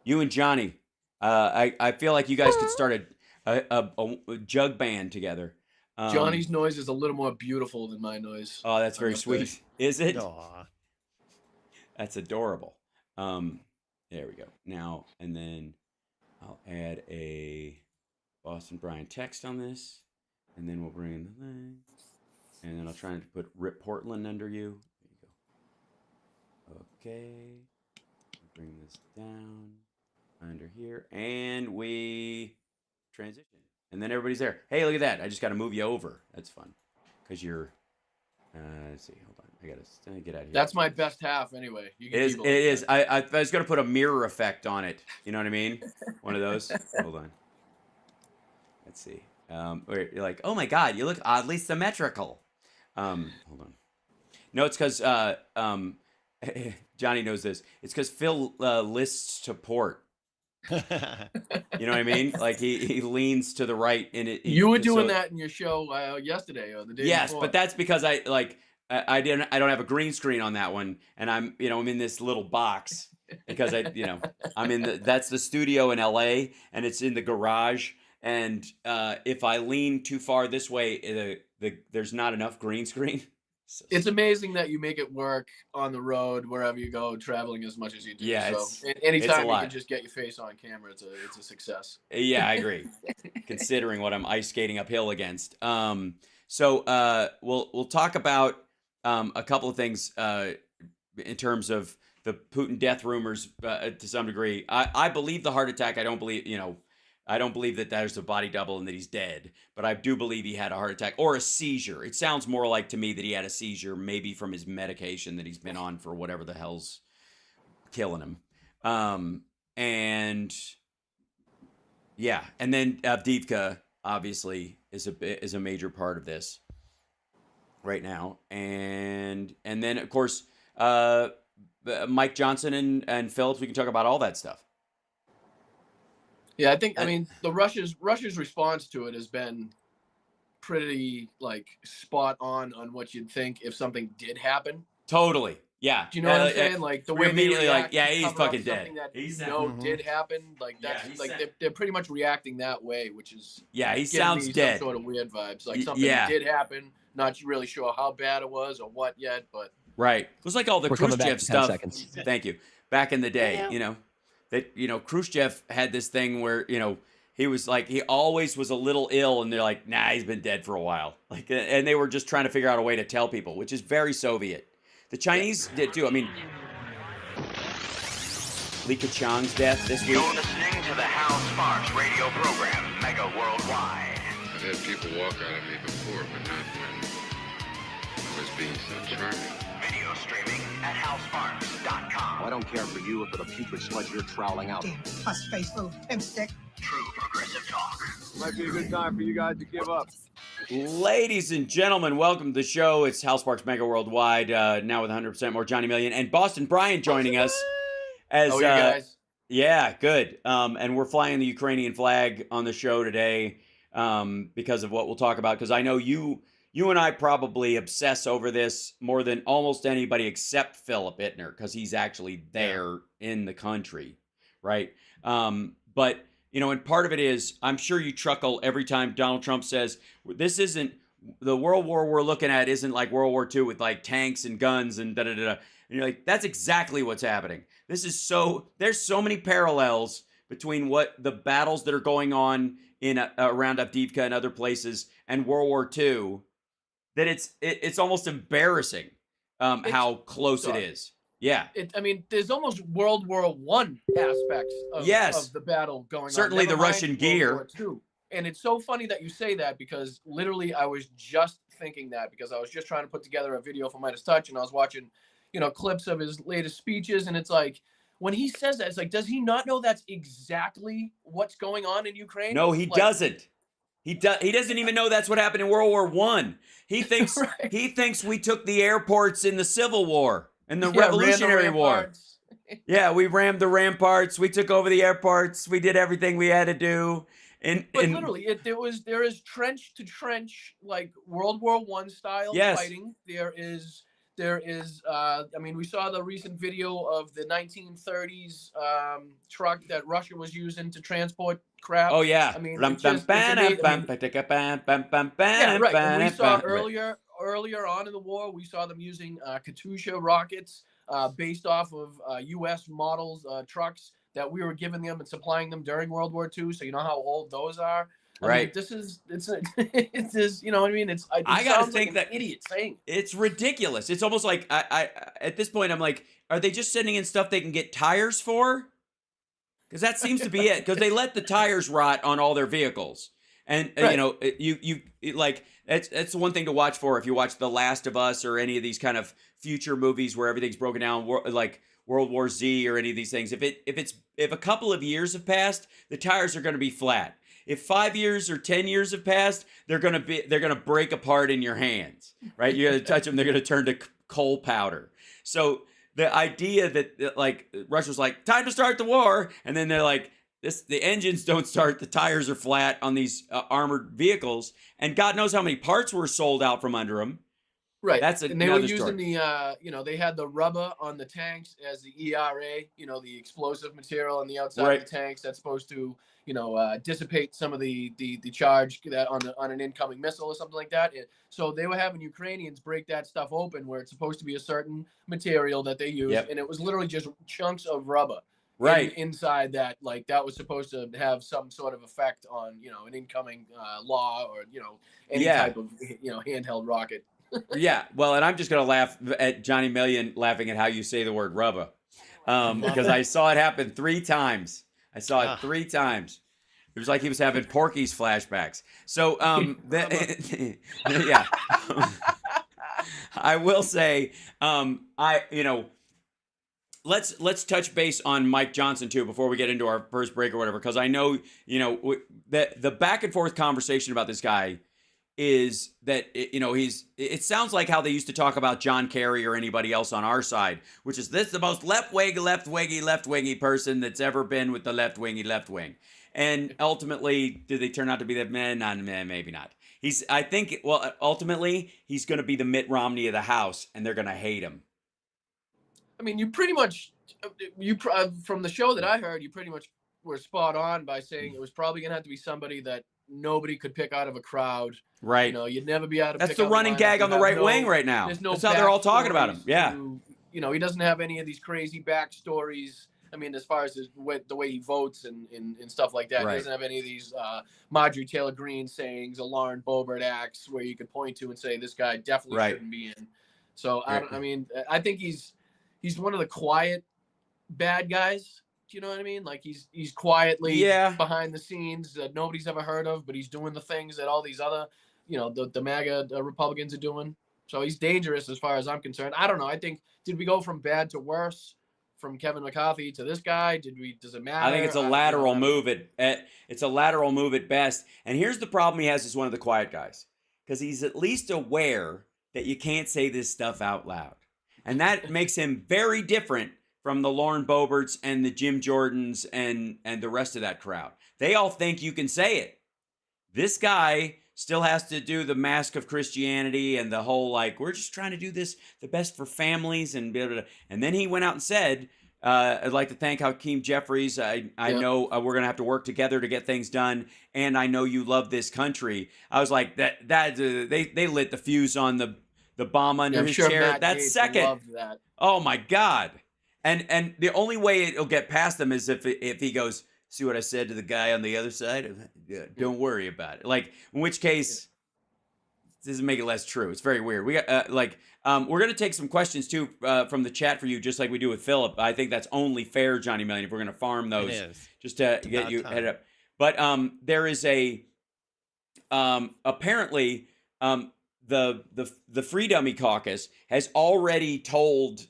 You and Johnny. I feel like you guys could start a jug band together. Johnny's noise is a little more beautiful than my noise. Oh, that's very sweet. Is it? Aww. That's adorable. There we go. Now, and then I'll add a Boston Brian text on this. And then we'll bring in the thing. And then I'll try to put Rip Portland under you. There you go. Okay. Bring this down under here. And we transition. And then everybody's there. Hey, look at that. I just got to move you over. That's fun. Because you're... let's see. Hold on. I got to get out of here. That's my best half anyway. You can it is. I was going to put a mirror effect on it. You know what I mean? One of those. Hold on. Let's see. Where you're like, oh my God, you look oddly symmetrical. Hold on. No, it's because Johnny knows this. It's because Phil lists to port. You know what I mean? Like he leans to the right in it. You were doing that in your show yesterday or the day before. But that's because I don't have a green screen on that one, and I'm in this little box because that's the studio in LA and it's in the garage, and if I lean too far this way, there's not enough green screen. So it's amazing that you make it work on the road wherever you go, traveling as much as you do. Yeah, so anytime you can just get your face on camera, it's a success. Yeah, I agree. Considering what I'm ice skating uphill against. So we'll talk about a couple of things in terms of the Putin death rumors to some degree. I believe the heart attack. I don't believe that there's a body double and that he's dead, but I do believe he had a heart attack or a seizure. It sounds more like to me that he had a seizure, maybe from his medication that he's been on for whatever the hell's killing him. And then Avdiivka obviously is a major part of this right now, and then of course Mike Johnson and Phillips. We can talk about all that stuff. Yeah, I mean, the Russia's response to it has been pretty spot on what you'd think if something did happen. Totally. Yeah. Do you know what I'm saying? Like the way immediately they he's fucking dead. That did happen. Like that's they're pretty much reacting that way, which is he sounds dead. Some sort of weird vibes. Like something did happen. Not really sure how bad it was or what yet, but right. It was like all the Khrushchev stuff. Thank you. Back in the day, that Khrushchev had this thing where he was like he always was a little ill, and they're like, nah, he's been dead for a while. Like, and they were just trying to figure out a way to tell people, which is very Soviet. The Chinese did too. I mean, Li Keqiang's death this week. You're listening to the Hal Sparks radio program, Mega Worldwide. I've had people walk out of me before, but not when I was being so charming. Video streaming at halsparks.com. I don't care for you or for the putrid sludge you're troweling out. Damn puss-faced little pimp stick. True progressive talk. Might be a good time for you guys to give up. Ladies and gentlemen, welcome to the show. It's Hal Sparks Mega Worldwide, now with 100% more Johnny Million and Boston Brian joining us. As you guys? Yeah, good. And we're flying the Ukrainian flag on the show today because of what we'll talk about. Because I know you and I probably obsess over this more than almost anybody except Philip Ittner, because he's actually there in the country, right? But and part of it is, I'm sure you chuckle every time Donald Trump says, this isn't the World War we're looking at, isn't like World War II with like tanks and guns and da da da. And you're like, that's exactly what's happening. There's so many parallels between what the battles that are going on in around Avdiivka and other places and World War II that it's almost embarrassing how close it is. Yeah. I mean, there's almost World War One aspects of the battle going on. Certainly the Russian gear. And it's so funny that you say that, because literally I was just thinking that, because I was just trying to put together a video for Midas Touch, and I was watching, clips of his latest speeches, and it's like, when he says that, it's like, does he not know that's exactly what's going on in Ukraine? No, he doesn't. He doesn't even know that's what happened in World War One. He thinks he thinks we took the airports in the Civil War and the Revolutionary War. Yeah, we rammed the ramparts. We took over the airports. We did everything we had to do. But literally, there is trench to trench, like World War One style fighting. There is I mean, we saw the recent video of the 1930s truck that Russia was using to transport crap. Oh yeah. I mean, yeah, right. And we saw earlier on in the war, we saw them using Katyusha rockets based off of U.S. models trucks that we were giving them and supplying them during World War II. So you know how old those are. I mean, it's you know what I mean? I gotta think like that idiot saying it's ridiculous. It's almost like I at this point I'm like, are they just sending in stuff they can get tires for? Because that seems to be it. Because they let the tires rot on all their vehicles, and you like that's the one thing to watch for if you watch The Last of Us or any of these kind of future movies where everything's broken down, like World War Z or any of these things. If a couple of years have passed, the tires are going to be flat. If 5 years or 10 years have passed, they're gonna break apart in your hands, right? You're gonna touch them, they're gonna turn to coal powder. So the idea that like Russia's like, time to start the war, and then they're like, the engines don't start, the tires are flat on these armored vehicles, and God knows how many parts were sold out from under them. Right. That's and they were using the they had the rubber on the tanks as the ERA, the explosive material on the outside of the tanks that's supposed to dissipate some of the charge that on an incoming missile or something like that. So they were having Ukrainians break that stuff open where it's supposed to be a certain material that they use, and it was literally just chunks of rubber inside that, like that was supposed to have some sort of effect on an incoming law or any type of handheld rocket. Yeah, well, and I'm just gonna laugh at Johnny Million laughing at how you say the word rubber, because I saw it happen 3 times. I saw it 3 times. It was like he was having Porky's flashbacks. So, yeah, I will say, let's touch base on Mike Johnson too before we get into our first break or whatever, because I know that the back and forth conversation about this guy is that it sounds like how they used to talk about John Kerry or anybody else on our side, which is this the most left-wingy person that's ever been with the left wing. And ultimately, do they turn out to be that man? Not man, maybe not. Ultimately, he's going to be the Mitt Romney of the House, and they're going to hate him. I mean, you pretty much, from the show that I heard, you pretty much were spot on by saying it was probably going to have to be somebody that nobody could pick out of a crowd. Right. You'd never be able to That's the running gag on the right wing right now. That's how they're all talking about him. Yeah. He doesn't have any of these crazy backstories. I mean, as far as the way he votes and stuff like that. He doesn't have any of these Marjorie Taylor Greene sayings, a Lauren Boebert acts where you could point to and say, this guy definitely shouldn't be in. So, I think he's one of the quiet bad guys. Do you know what I mean? Like he's quietly behind the scenes that nobody's ever heard of, but he's doing the things that all these other, the MAGA Republicans are doing. So he's dangerous as far as I'm concerned. I don't know. I think, did we go from bad to worse from Kevin McCarthy to this guy? Does it matter? I think it's a lateral move it's a lateral move at best. And here's the problem he has as one of the quiet guys, because he's at least aware that you can't say this stuff out loud. And that makes him very different from the Lauren Boeberts and the Jim Jordans and the rest of that crowd. They all think you can say it. This guy still has to do the mask of Christianity and the whole, like, we're just trying to do this the best for families and blah, blah, blah. And then he went out and said, I'd like to thank Hakeem Jeffries. I know we're going to have to work together to get things done. And I know you love this country. I was like, they lit the fuse on the bomb under his chair. Matt That Gaetz second. loved that. Oh my God. And the only way it'll get past them is if he goes, see what I said to the guy on the other side? Yeah, don't worry about it. Like, in which case, this doesn't make it less true. It's very weird. We got we're gonna take some questions too from the chat for you, just like we do with Philip. I think that's only fair, Johnny Million, if we're gonna farm those, just to get you headed up. But there is a apparently the Free Dummy Caucus has already told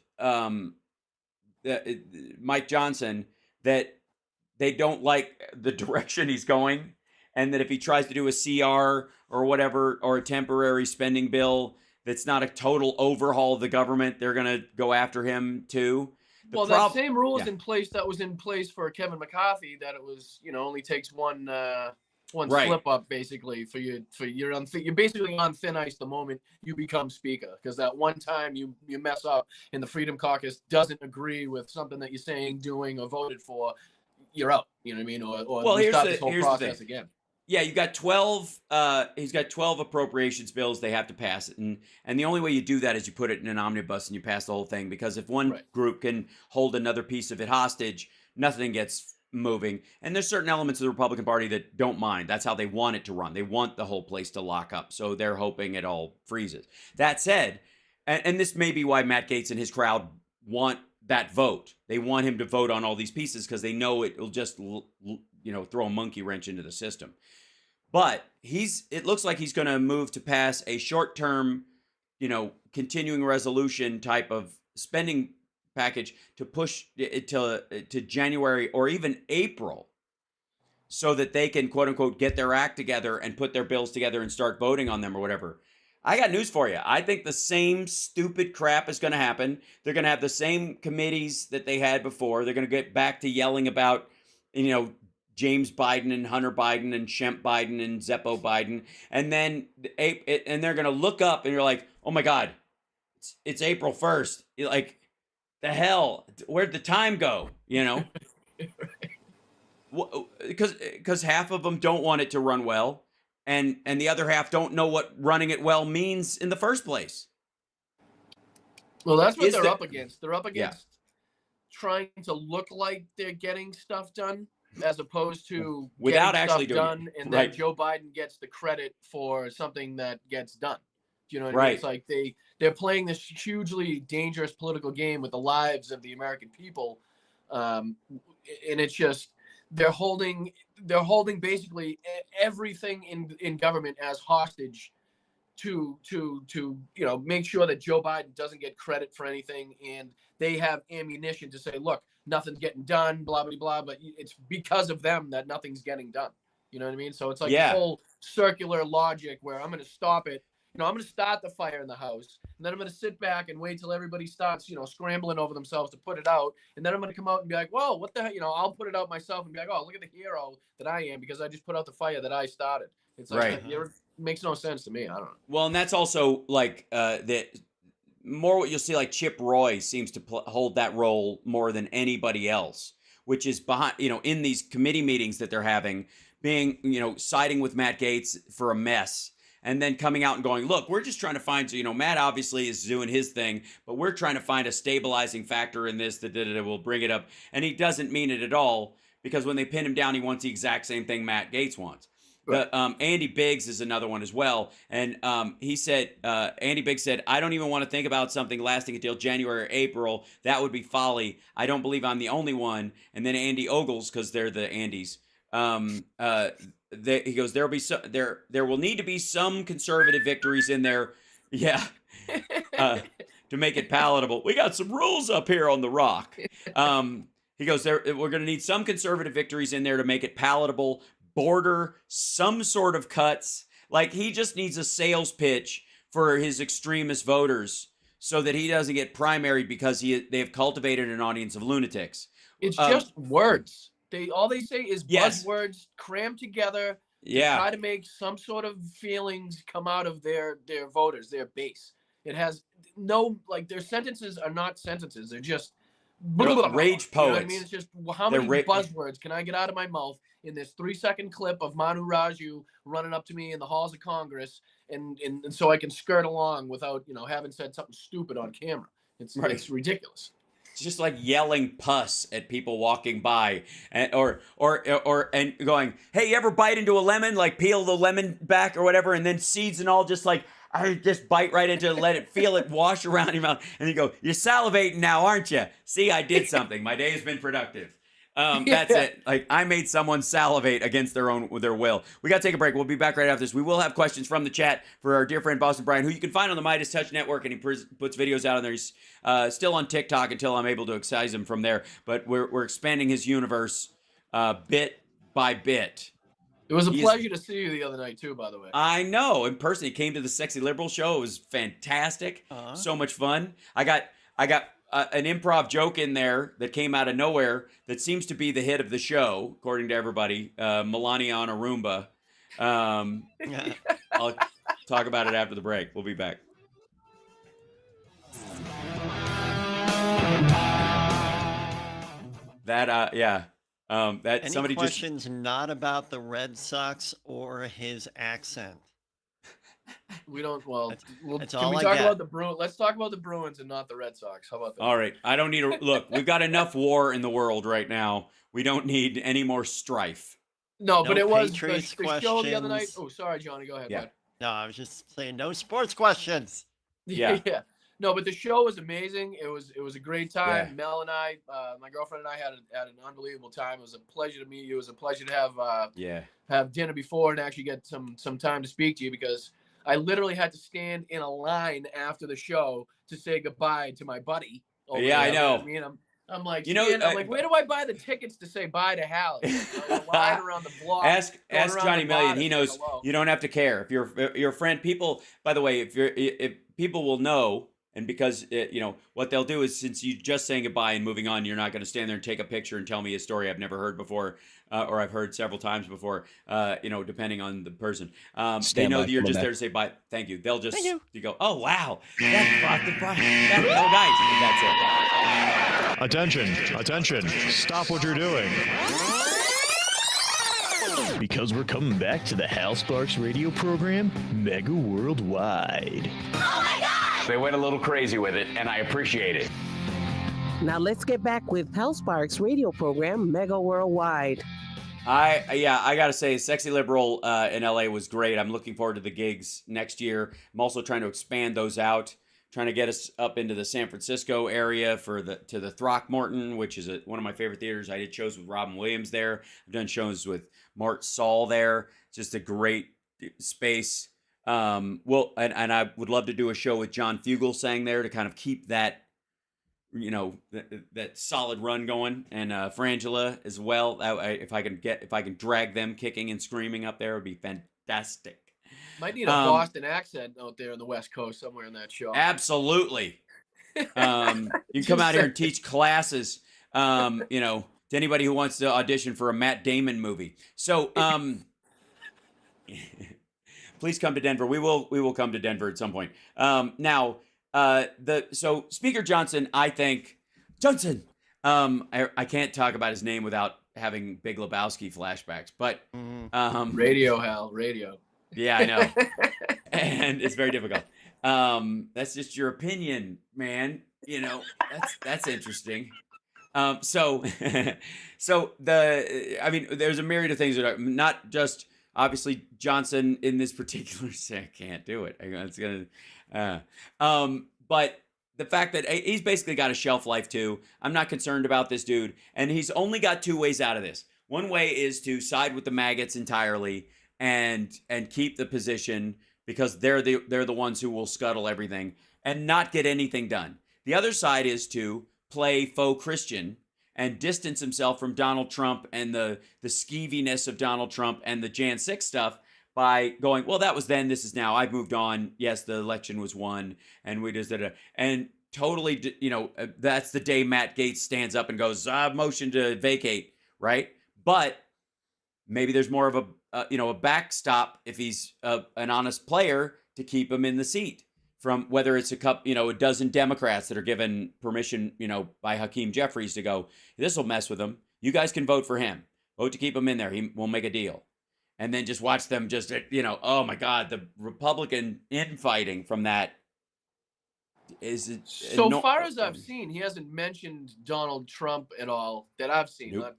Mike Johnson that they don't like the direction he's going, and that if he tries to do a CR or whatever, or a temporary spending bill that's not a total overhaul of the government, they're going to go after him too. That same rule is in place that was in place for Kevin McCarthy, that it was, only takes one slip up basically for you're basically on thin ice the moment you become speaker, because that one time you mess up and the Freedom Caucus doesn't agree with something that you're saying, doing, or voted for, you're out. You know what I mean? Or you start this whole process again. Yeah, you got 12. He's got 12 appropriations bills. They have to pass it, and the only way you do that is you put it in an omnibus and you pass the whole thing. Because if one group can hold another piece of it hostage, nothing gets moving. And there's certain elements of the Republican Party that don't mind. That's how they want it to run. They want the whole place to lock up, so they're hoping it all freezes. That said, and this may be why Matt Gaetz and his crowd want that vote. They want him to vote on all these pieces because they know it will just throw a monkey wrench into the system. But it looks like he's going to move to pass a short-term, continuing resolution type of spending package to push it to January or even April, so that they can, quote unquote, get their act together and put their bills together and start voting on them or whatever. I got news for you. I think the same stupid crap is going to happen. They're going to have the same committees that they had before. They're going to get back to yelling about, James Biden and Hunter Biden and Shemp Biden and Zeppo Biden. And then they're going to look up and you're like, oh my God, it's April 1st. You're like, the hell? Where'd the time go? Because half of them don't want it to run well. And the other half don't know what running it well means in the first place. Well, that's what they're up against. They're up against trying to look like they're getting stuff done, as opposed to without getting actually stuff doing done, it. and then Joe Biden gets the credit for something that gets done. Do you know what I mean? It's like they're playing this hugely dangerous political game with the lives of the American people, and it's just they're holding basically everything in government as hostage to make sure that Joe Biden doesn't get credit for anything, and they have ammunition to say, look, nothing's getting done, blah blah blah, but it's because of them that nothing's getting done. You know what I mean? So it's like this whole circular logic where I'm going to stop it. I'm going to start the fire in the house, and then I'm going to sit back and wait till everybody starts, scrambling over themselves to put it out. And then I'm going to come out and be like, whoa, what the heck? I'll put it out myself and be like, oh, look at the hero that I am because I just put out the fire that I started. It's like, it makes no sense to me. I don't know. Well, and that's also like more what you'll see, like Chip Roy seems to hold that role more than anybody else, which is behind, in these committee meetings that they're having, being, siding with Matt Gaetz for a mess. And then coming out and going, look, we're just trying to find, Matt obviously is doing his thing, but we're trying to find a stabilizing factor in this that will bring it up. And he doesn't mean it at all, because when they pin him down, he wants the exact same thing Matt Gaetz wants. Right. Andy Biggs is another one as well. And he said, Andy Biggs said, I don't even want to think about something lasting until January or April. That would be folly. I don't believe I'm the only one. And then Andy Ogles, because they're the Andys, he goes, there will need to be some conservative victories in there, to make it palatable. We got some rules up here on the rock. He goes, we're going to need some conservative victories in there to make it palatable, border some sort of cuts. Like, he just needs a sales pitch for his extremist voters so that he doesn't get primaried because they have cultivated an audience of lunatics. It's just words. All they say is Yes. buzzwords crammed together to Yeah. try to make some sort of feelings come out of their voters, their base. It has no, like, their sentences are not sentences. They're just rage poets. You know what I mean? It's just, how many buzzwords can I get out of my mouth in this 3-second clip of Manu Raju running up to me in the halls of Congress, and so I can skirt along without, you know, having said something stupid on camera. It's ridiculous. It's just like yelling pus at people walking by, and or going, "Hey, you ever bite into a lemon? Like peel the lemon back or whatever, and then seeds and all just like I just bite right into it, let it feel it wash around your mouth, and you go, you're salivating now, aren't you? See, I did something. My day has been productive." That's it. Like, I made someone salivate against their will. We got to take a break. We'll be back right after this. We will have questions from the chat for our dear friend Boston Brian, who you can find on the Midas Touch Network, and he puts videos out on there. He's still on TikTok until I'm able to excise him from there. But we're expanding his universe bit by bit. It was a pleasure to see you the other night too, by the way. I know. In person, he came to the Sexy Liberal show. It was fantastic. So much fun. I got an improv joke in there that came out of nowhere that seems to be the hit of the show, according to everybody. Melania on a Roomba. I'll talk about it after the break. We'll be back. That, yeah. That Any somebody questions not about the Red Sox or his accent? We don't. Well, that's can all we I talk got. about the Bruins? Let's talk about the Bruins and not the Red Sox. How about that? All right. I don't need a look. We've got enough war in the world right now. We don't need any more strife. No, but it was the show the other night. questions. Oh, sorry, Johnny. Go ahead. Yeah. bud. No, I was just saying no sports questions. Yeah. Yeah. No, but the show was amazing. It was a great time. Yeah. Mel and I, my girlfriend and I had an unbelievable time. It was a pleasure to meet you. It was a pleasure to have dinner before and actually get some time to speak to you, because I literally had to stand in a line after the show to say goodbye to my buddy. Yeah, I know. I mean, I'm like, You know, I'm like, where do I buy the tickets to say bye to Hallie? Line around the block. Ask going around Johnny the Million. block He to say knows. hello. You don't have to care if you're a friend. People, by the way, if people will know, and because what they'll do is, since you just saying goodbye and moving on, you're not going to stand there and take a picture and tell me a story I've never heard before, or I've heard several times before. Depending on the person, they know that you're just there to say bye. Thank you. They'll just you go, oh wow, that's Boston Brian. That's so nice. And that's it. Attention. Stop what you're doing. Because we're coming back to the Hal Sparks radio program, Mega Worldwide. They went a little crazy with it, and I appreciate it. Now let's get back with Hal Sparks radio program, Mega Worldwide. I gotta say, Sexy Liberal in LA was great. I'm looking forward to the gigs next year. I'm also trying to expand those out, trying to get us up into the San Francisco area to the Throckmorton, which is one of my favorite theaters. I did shows with Robin Williams there. I've done shows with Mart Saul there. Just a great space. And I would love to do a show with John Fugelsang there to kind of keep that, that solid run going, and Frangela as well. If I can drag them kicking and screaming up there, it would be fantastic. Might need a Boston accent out there on the West Coast somewhere in that show. Absolutely. You can come out here and teach classes, to anybody who wants to audition for a Matt Damon movie. So, please come to Denver. We will come to Denver at some point. So Speaker Johnson, I think I can't talk about his name without having Big Lebowski flashbacks, but radio, Hal, radio. Yeah, I know. And it's very difficult. That's just your opinion, man. That's interesting. There's a myriad of things that are not just obviously Johnson in this particular. I can't do it. It's gonna. But the fact that he's basically got a shelf life too. I'm not concerned about this dude, and he's only got two ways out of this. One way is to side with the maggots entirely and keep the position, because they're the ones who will scuttle everything and not get anything done. The other side is to play faux Christian and distance himself from Donald Trump and the skeeviness of Donald Trump and the Jan 6 stuff by going, well, that was then, this is now. I've moved on. Yes, the election was won, and we just did it. And totally, that's the day Matt Gaetz stands up and goes, motion to vacate, right? But maybe there's more of a backstop if he's an honest player to keep him in the seat. From whether it's a dozen Democrats that are given permission, by Hakeem Jeffries to go, this will mess with him. You guys can vote for him. Vote to keep him in there. We'll make a deal. And then just watch them just, oh my God, the Republican infighting from that is. So far as I've seen, he hasn't mentioned Donald Trump at all that I've seen. Nope.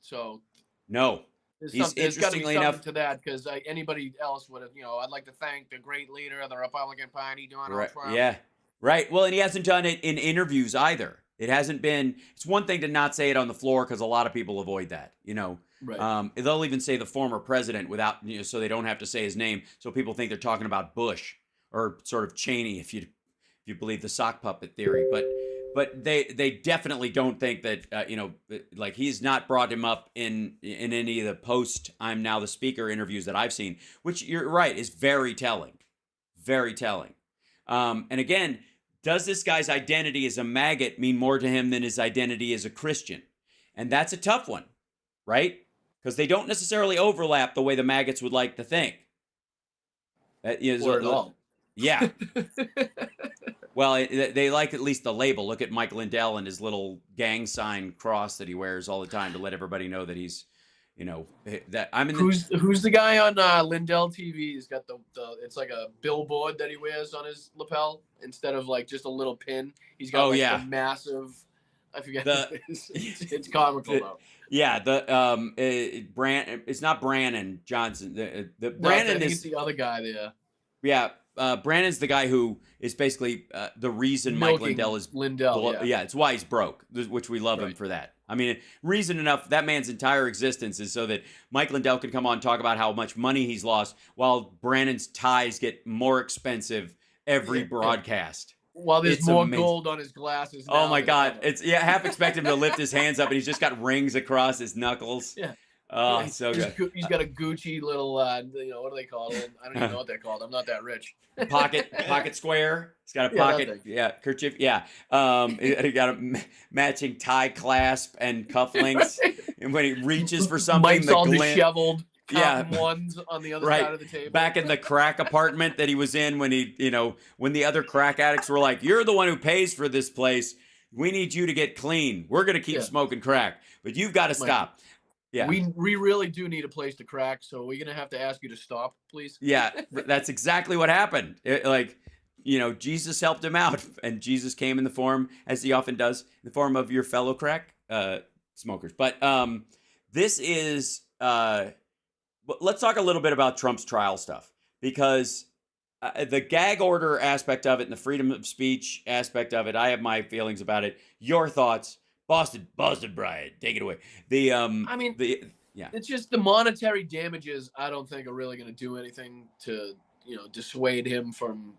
So. No. There's interestingly enough to that, because anybody else would have, I'd like to thank the great leader of the Republican Party, Donald Trump. Yeah, right. Well, and he hasn't done it in interviews either. It hasn't been. It's one thing to not say it on the floor because a lot of people avoid that. Right. They'll even say the former president without, so they don't have to say his name, so people think they're talking about Bush or sort of Cheney, if you believe the sock puppet theory, But they definitely don't think that, like he's not brought him up in any of the post I'm now the speaker interviews that I've seen, which you're right, is very telling. Very telling. And again, does this guy's identity as a maggot mean more to him than his identity as a Christian? And that's a tough one, right? Because they don't necessarily overlap the way the maggots would like to think. Or at all. Yeah. Well, they like at least the label. Look at Mike Lindell and his little gang sign cross that he wears all the time to let everybody know that he's, that I'm in. Who's the guy on Lindell TV? He's got the it's like a billboard that he wears on his lapel instead of like just a little pin. He's got the massive. I forget. It's comical though. Yeah, it's not Brannon Johnson. The Brannon is the other guy there. Yeah. Brannon's the guy who is basically the reason Mike Lindell is Lindell. Yeah, it's why he's broke, which we love him for that. I mean, reason enough, that man's entire existence is so that Mike Lindell can come on and talk about how much money he's lost while Brannon's ties get more expensive every broadcast. While there's more gold on his glasses. Oh my God. Half expect him to lift his hands up and he's just got rings across his knuckles. Yeah. Oh, so good. He's got a Gucci little, what do they call it? I don't even know what they're called. I'm not that rich. Pocket square. He's got a pocket, kerchief. Yeah. He got a matching tie clasp and cufflinks. And when he reaches for something, Mike's all disheveled. Yeah, ones on the other side of the table. Back in the crack apartment that he was in when when the other crack addicts were like, "You're the one who pays for this place. We need you to get clean. We're gonna keep smoking crack, but you've got to stop." Yeah, we really do need a place to crack, so we're gonna have to ask you to stop, please. Yeah, that's exactly what happened. Jesus helped him out, and Jesus came in the form, as he often does, in the form of your fellow crack smokers. But this is. Let's talk a little bit about Trump's trial stuff, because the gag order aspect of it and the freedom of speech aspect of it, I have my feelings about it. Your thoughts? Boston Brian, take it away. It's just the monetary damages. I don't think are really going to do anything to dissuade him from.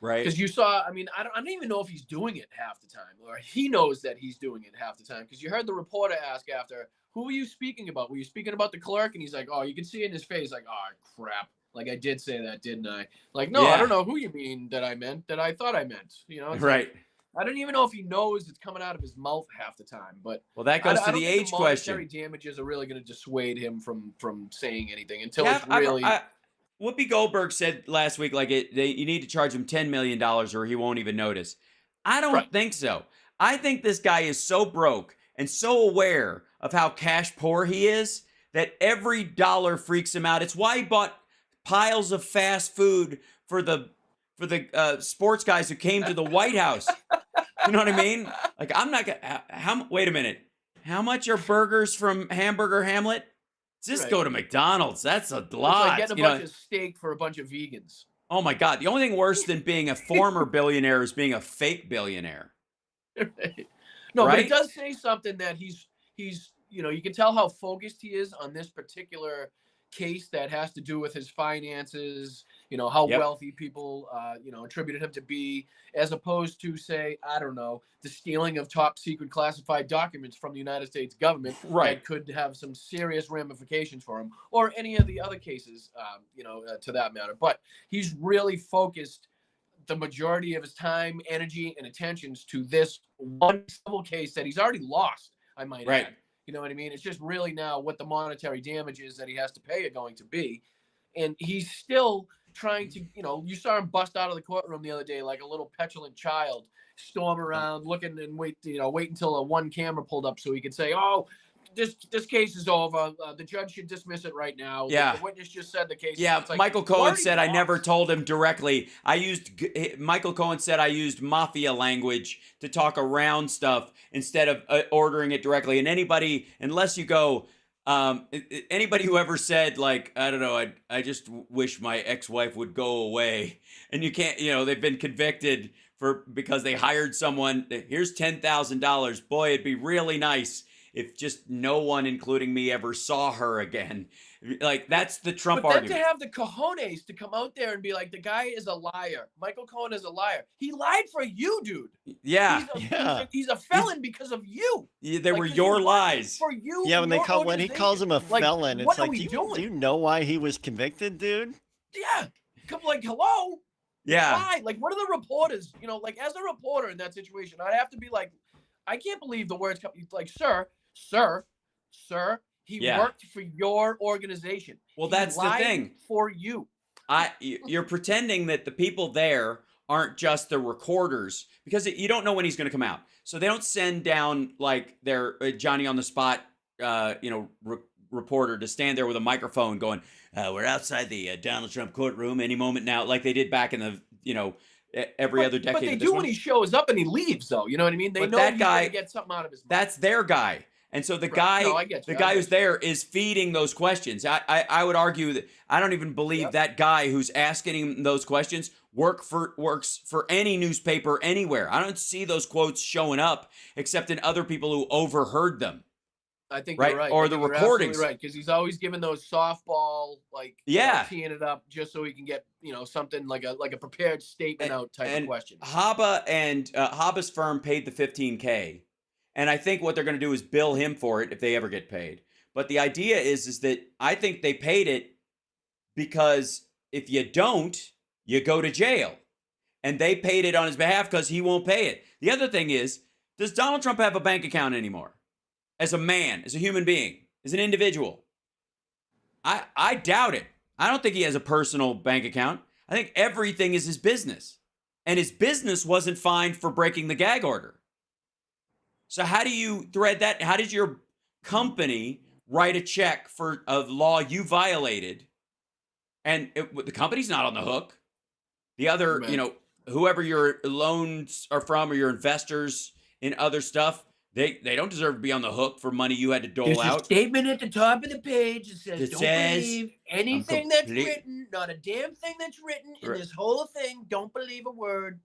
Right. Because you saw, I don't even know if he's doing it half the time, or he knows that he's doing it half the time. Because you heard the reporter ask after, "Who were you speaking about? Were you speaking about the clerk?" And he's like, "Oh, you can see it in his face, like, oh crap, like I did say that, didn't I? Like, no, I don't know who you mean that I meant that I thought I meant. It's right." Like, I don't even know if he knows it's coming out of his mouth half the time, but that goes to the age question. Monetary damages are really going to dissuade him from saying anything until it's really. Whoopi Goldberg said last week, like you need to charge him $10 million or he won't even notice. I don't think so. I think this guy is so broke and so aware of how cash poor he is that every dollar freaks him out. It's why he bought piles of fast food for the sports guys who came to the White House. You know what I mean? Like, I'm not gonna. Wait a minute. How much are burgers from Hamburger Hamlet? Just go to McDonald's. That's a lot. It's like getting a bunch of steak for a bunch of vegans. Oh my God! The only thing worse than being a former billionaire is being a fake billionaire. No, but it does say something that he's you can tell how focused he is on this particular case that has to do with his finances, how wealthy people, attributed him to be, as opposed to, say, I don't know, the stealing of top secret classified documents from the United States government that could have some serious ramifications for him, or any of the other cases, to that matter. But he's really focused the majority of his time, energy, and attentions to this one civil case that he's already lost, I might add. You know what I mean? It's just really now what the monetary damages that he has to pay are going to be. And he's still trying to, you saw him bust out of the courtroom the other day like a little petulant child, storm around, looking and wait until one camera pulled up so he could say, oh, this case is over. The judge should dismiss it right now. Yeah. The witness just said the case. Yeah, like, Michael Cohen said I never told him directly. Michael Cohen said I used mafia language to talk around stuff instead of ordering it directly. And anybody, unless you go, anybody who ever said, like, I don't know, I just wish my ex-wife would go away. And you can't, they've been convicted because they hired someone. Here's $10,000. Boy, it'd be really nice if just no one, including me, ever saw her again. Like, that's the Trump argument. But then to have the cojones to come out there and be like, the guy is a liar. Michael Cohen is a liar. He lied for you, dude. Yeah. He's a felon because of you. Yeah, they were your lies. For you. Yeah, when he calls him a felon, it's like, do you know why he was convicted, dude? Yeah. Hello? Yeah. Why? Like, what are the reporters? As a reporter in that situation, I'd have to be like, I can't believe the words come. Like, sir, he worked for your organization. Well, that's the thing. For you. You're pretending that the people there aren't just the recorders, because you don't know when he's going to come out. So they don't send down like their Johnny on the spot, reporter to stand there with a microphone going, we're outside the Donald Trump courtroom any moment now, like they did back in the, every other decade. But they do when he shows up and he leaves, though. You know what I mean? They know he's going to get something out of his mouth. That's their guy. And so the guy, who's there is feeding those questions. I would argue that I don't even believe that guy who's asking him those questions works for any newspaper anywhere. I don't see those quotes showing up except in other people who overheard them. I think you're right. Or the recordings. Right, because he's always giving those softball, teeing it up just so he can get, something like a prepared statement out type of question. Haba's firm paid the $15K. And I think what they're going to do is bill him for it if they ever get paid. But the idea is that I think they paid it because if you don't, you go to jail. And they paid it on his behalf because he won't pay it. The other thing is, does Donald Trump have a bank account anymore? As a man, as a human being, as an individual? I doubt it. I don't think he has a personal bank account. I think everything is his business. And his business wasn't fined for breaking the gag order. So how do you thread that? How did your company write a check for a law you violated? And the company's not on the hook. The other, whoever your loans are from or your investors in other stuff, they don't deserve to be on the hook for money you had to dole out. There's a statement at the top of the page that says, don't believe anything that's written, not a damn thing that's written in this whole thing. Don't believe a word.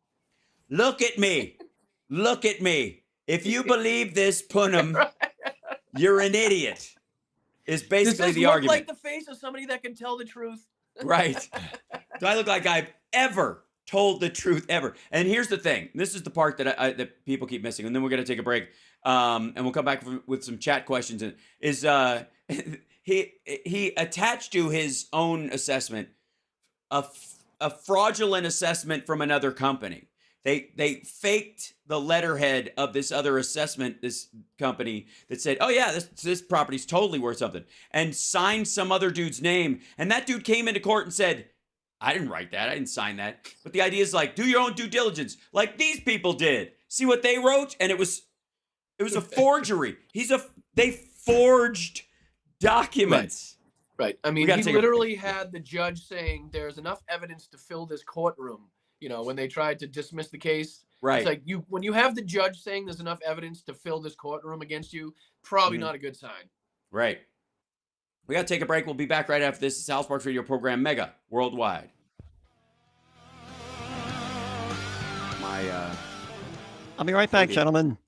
Look at me. Look at me. If you believe this, Punham, you're an idiot, is basically the argument. Does this look like the face of somebody that can tell the truth? Right. Do I look like I've ever told the truth ever? And here's the thing. This is the part that that people keep missing. And then we're going to take a break. And we'll come back with some chat questions. He attached to his own assessment a fraudulent assessment from another company. They faked the letterhead of this other assessment, this company that said, oh yeah, this property's totally worth something, and signed some other dude's name. And that dude came into court and said, I didn't write that. I didn't sign that. But the idea is like, do your own due diligence, like these people did. See what they wrote? And it was a forgery. They forged documents. Right. I mean, he literally had the judge saying there's enough evidence to fill this courtroom. When they tried to dismiss the case, right? It's like when you have the judge saying there's enough evidence to fill this courtroom against you, probably not a good sign. Right. We got to take a break. We'll be back right after this. It's Hal Sparks Radio program, Mega Worldwide. I'll be right back, gentlemen.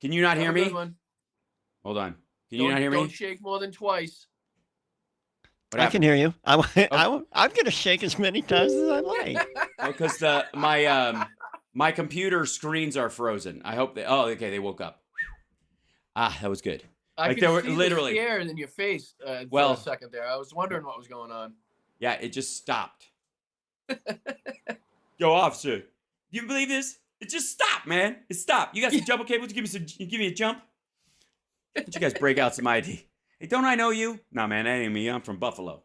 Can you not hear me? Hold on. Can you not hear me? Don't shake more than twice. I can hear you. I'm going to shake as many times as I like. Because my computer screens are frozen. I hope they. Oh, okay, they woke up. That was good. I could see literally the scare in your face for a second there. I was wondering what was going on. Yeah, it just stopped. Yo, officer, do you believe this? It just stopped, man. It stopped. You got some jumbo cables? Give me a jump. Why don't you guys break out some ID? Hey, don't I know you? No, man, that ain't me. I'm from Buffalo.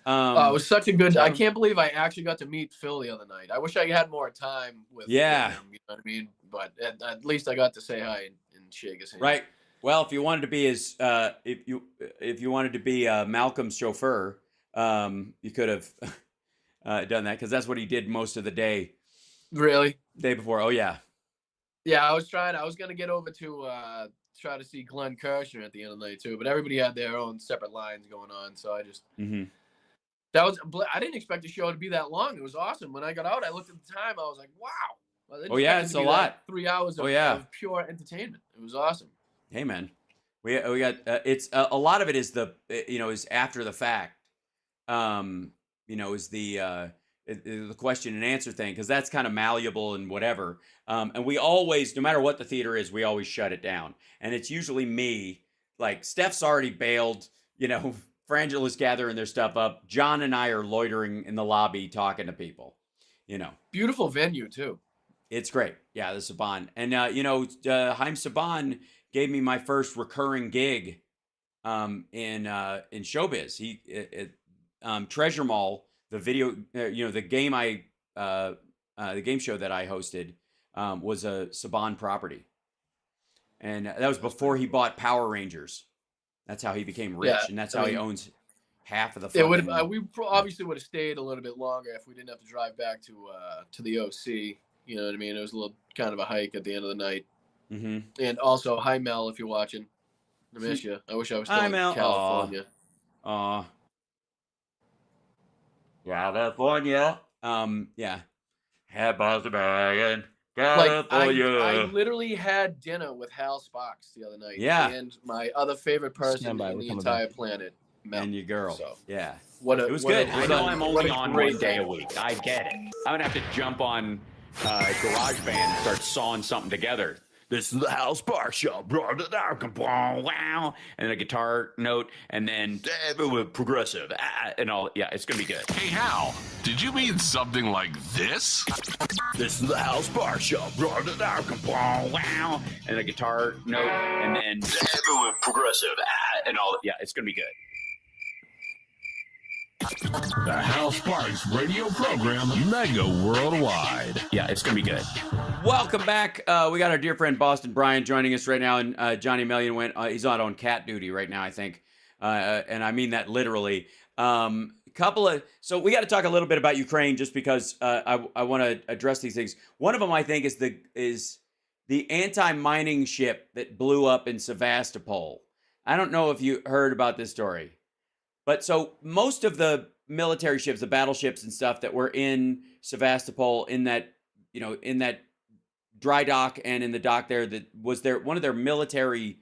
It was such a good. I can't believe I actually got to meet Phil the other night. I wish I had more time with him. You know what I mean? But at least I got to say hi and shake his hand. Right. Well, if you wanted to be his, if you wanted to be Malcolm's chauffeur, you could have done that because that's what he did most of the day. Really? Day before. Oh yeah. Yeah, I was gonna get over to try to see Glenn Kirshner at the end of the night too, but everybody had their own separate lines going on, so I just. I didn't expect the show to be that long. It was awesome. When I got out, I looked at the time. I was like, wow. Oh yeah, it's a lot. 3 hours of pure entertainment. It was awesome. Hey man, we got it's a lot of it is is after the fact. Is the question and answer thing because that's kind of malleable and whatever. And we always, no matter what the theater is, we always shut it down. And it's usually me. Like Steph's already bailed. Frangela's gathering their stuff up. John and I are loitering in the lobby talking to people. Beautiful venue too. It's great. Yeah, the Saban. And Haim Saban gave me my first recurring gig in showbiz. He Treasure Mall, the video, the game the game show that I hosted was a Saban property. And that was before he bought Power Rangers. That's how he became rich, and that's how he owns half of the. It would we obviously would have stayed a little bit longer if we didn't have to drive back to the OC. You know what I mean? It was a little kind of a hike at the end of the night. Mm-hmm. And also, hi Mel, if you're watching, I miss you. I wish I was still in California. Aw. California. Yeah. Had balls bagging. I literally had dinner with Hal Sparks the other night. Yeah. And my other favorite person on the entire planet. Mel. And your girl. So, yeah. It was good. I know I'm only on 1 day a week. I get it. I'm going to have to jump on GarageBand and start sawing something together. This is the Hal Sparks Show. Wow. And a guitar note, and then progressive, and all. Yeah, it's going to be good. Hey, Hal, did you mean something like this? This is the Hal Sparks Show. Wow. And a guitar note, and then progressive, and all. Yeah, it's going to be good. The Hal Sparks radio program, Mega Worldwide. Yeah, it's going to be good. Welcome back. We got our dear friend Boston Brian joining us right now, and Johnny Mellion he's out on cat duty right now, I think, and I mean that literally. So we got to talk a little bit about Ukraine, just because I want to address these things. One of them, I think, is the anti-mining ship that blew up in Sevastopol. I don't know if you heard about this story. But so most of the military ships, the battleships and stuff that were in Sevastopol, in that dry dock and in the dock there, that was one of their military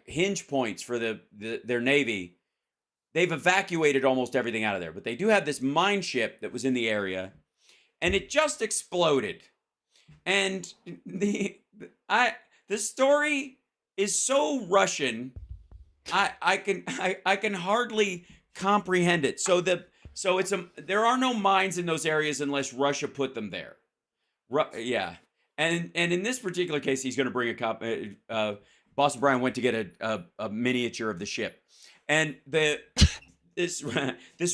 hinge points for their navy. They've evacuated almost everything out of there, but they do have this mine ship that was in the area, and it just exploded. And the story is so Russian. I can hardly comprehend it. So there are no mines in those areas unless Russia put them there. Yeah, and in this particular case, he's going to bring a copy. Boston Brian went to get a miniature of the ship, and this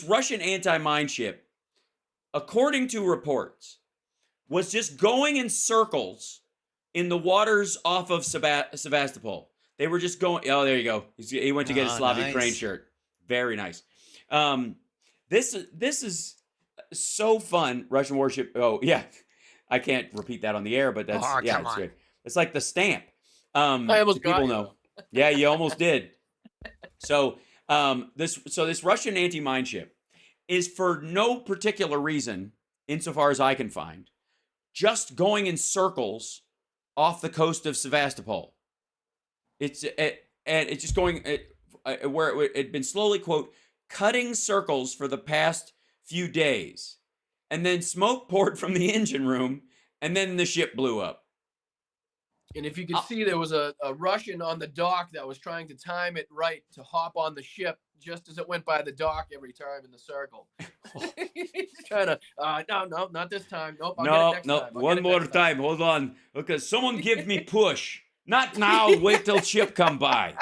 Russian anti-mine ship, according to reports, was just going in circles in the waters off of Sevastopol. They were just going. Oh, there you go. He went to get a Slavic Crane shirt. Very nice. This is so fun. Russian warship. Oh yeah, I can't repeat that on the air, but that's it's good. It's like the stamp. I almost got people you. know. Yeah, you almost did. So this Russian anti-mine ship is for no particular reason, insofar as I can find, just going in circles off the coast of Sevastopol. It's just going where it had been slowly, quote, cutting circles for the past few days. And then smoke poured from the engine room, and then the ship blew up. And if you could see, there was a Russian on the dock that was trying to time it right to hop on the ship just as it went by the dock every time in the circle. He's trying to, no, not this time. Nope, I'll get it next time. One more time. Hold on. Okay, someone give me push. Not now. Wait till ship come by.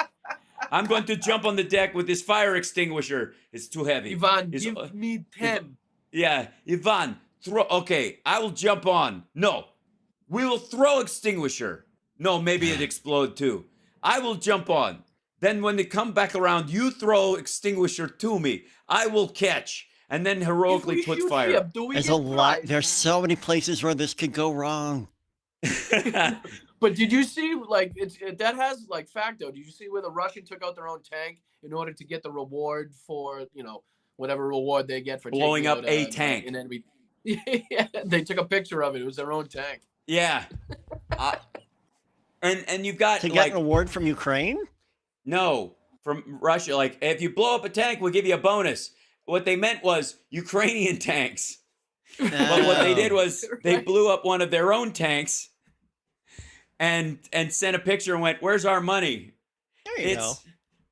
I'm going to jump on the deck with this fire extinguisher. It's too heavy. Ivan, give me 10. Ivan, throw. Okay, I will jump on. No, we will throw extinguisher. No, maybe it explode too. I will jump on. Then when they come back around, you throw extinguisher to me. I will catch and then heroically put fire. Ship, There's a lot. There's so many places where this could go wrong. But did you see, like, that has, like, facto. Did you see where the Russian took out their own tank in order to get the reward for, whatever reward they get for blowing up a tank? And then they took a picture of it. It was their own tank. Yeah. And you've got, to get an award from Ukraine? No, from Russia. Like, if you blow up a tank, we'll give you a bonus. What they meant was Ukrainian tanks. But what they did was they blew up one of their own tanks and sent a picture and went, "Where's our money?" There you go.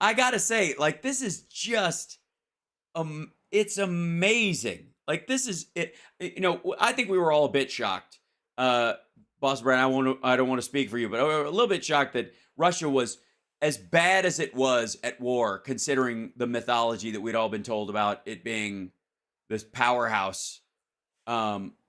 I gotta say, like, this is just, it's amazing. Like, this is it. I think we were all a bit shocked. Boss Brad, I don't want to speak for you, but we're a little bit shocked that Russia was as bad as it was at war, considering the mythology that we'd all been told about it being this powerhouse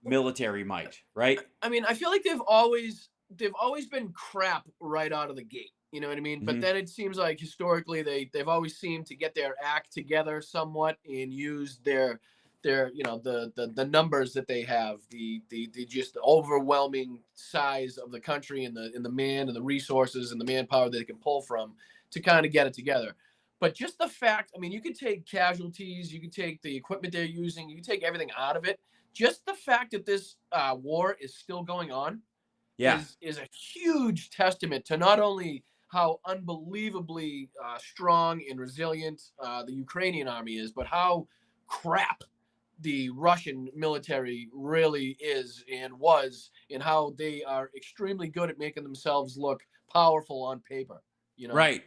military might, right? I mean, I feel like they've always been crap right out of the gate. You know what I mean? But then it seems like historically they've always seemed to get their act together somewhat and use their the numbers that they have, the just overwhelming size of the country and the man and the resources and the manpower that they can pull from to kind of get it together. But just the fact, I mean, you could take casualties, you could take the equipment they're using, you could take everything out of it. Just the fact that this war is still going on is a huge testament to not only how unbelievably strong and resilient the Ukrainian army is, but how crap the Russian military really is and was, and how they are extremely good at making themselves look powerful on paper. Right.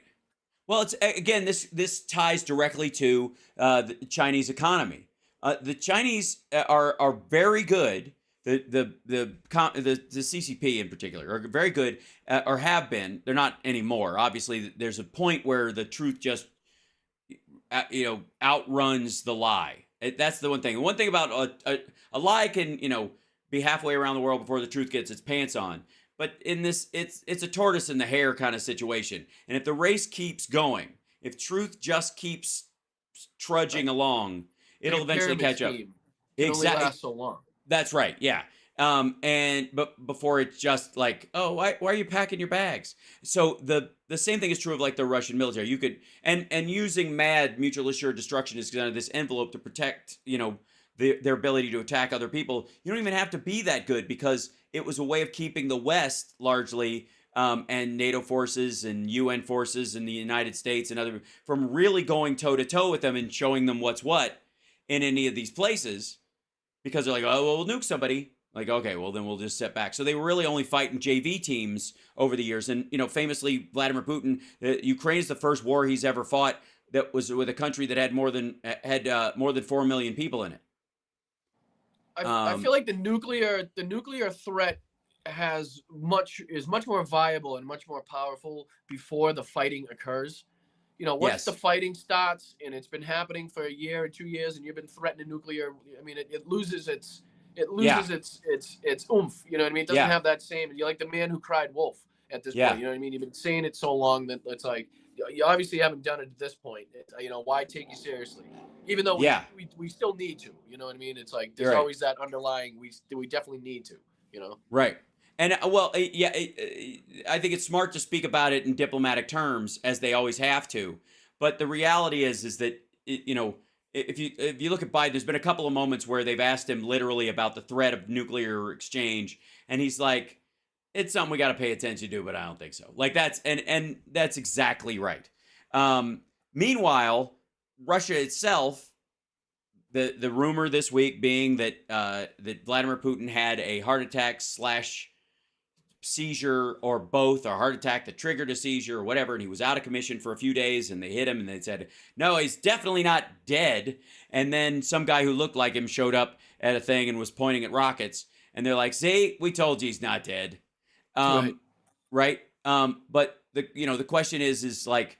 Well, it's again, this ties directly to the Chinese economy. The Chinese are very good. The CCP in particular are very good, or have been. They're not anymore. Obviously, there's a point where the truth just outruns the lie. That's the one thing. One thing about a lie can be halfway around the world before the truth gets its pants on. But in this, it's a tortoise and the hare kind of situation. And if the race keeps going, if truth just keeps trudging along, it'll eventually catch up. Exactly. Last so long. That's right. Yeah. But before it's just like, oh, why are you packing your bags? So the same thing is true of like the Russian military. You could and using MAD, mutual assured destruction, is kind of this envelope to protect their ability to attack other people. You don't even have to be that good, because it was a way of keeping the West largely and NATO forces and UN forces and the United States and other from really going toe to toe with them and showing them what's what in any of these places, because they're like, oh, well, we'll nuke somebody. Like, okay, well, then we'll just set back. So they were really only fighting JV teams over the years. And, famously, Vladimir Putin, Ukraine is the first war he's ever fought that was with a country that had more than 4 million people in it. I feel like the nuclear threat is much more viable and much more powerful before the fighting occurs. Once the fighting starts and it's been happening for a year or 2 years and you've been threatening nuclear, I mean, it loses its oomph. You know what I mean? It doesn't have that same. You're like the man who cried wolf at this point. You know what I mean? You've been saying it so long that it's like you obviously haven't done it at this point. Why take you seriously? Even though we still need to. You know what I mean? It's like there's always that underlying. We definitely need to. Right. And I think it's smart to speak about it in diplomatic terms, as they always have to. But the reality is that if you look at Biden, there's been a couple of moments where they've asked him literally about the threat of nuclear exchange, and he's like, "It's something we got to pay attention to, but I don't think so." Like that's exactly right. Meanwhile, Russia itself, the rumor this week being that that Vladimir Putin had a heart attack / seizure or both, or heart attack that triggered a seizure or whatever, and he was out of commission for a few days, and they hit him and they said, no, he's definitely not dead. And then some guy who looked like him showed up at a thing and was pointing at rockets, and they're like, see, we told you he's not dead. Right. But the question is like,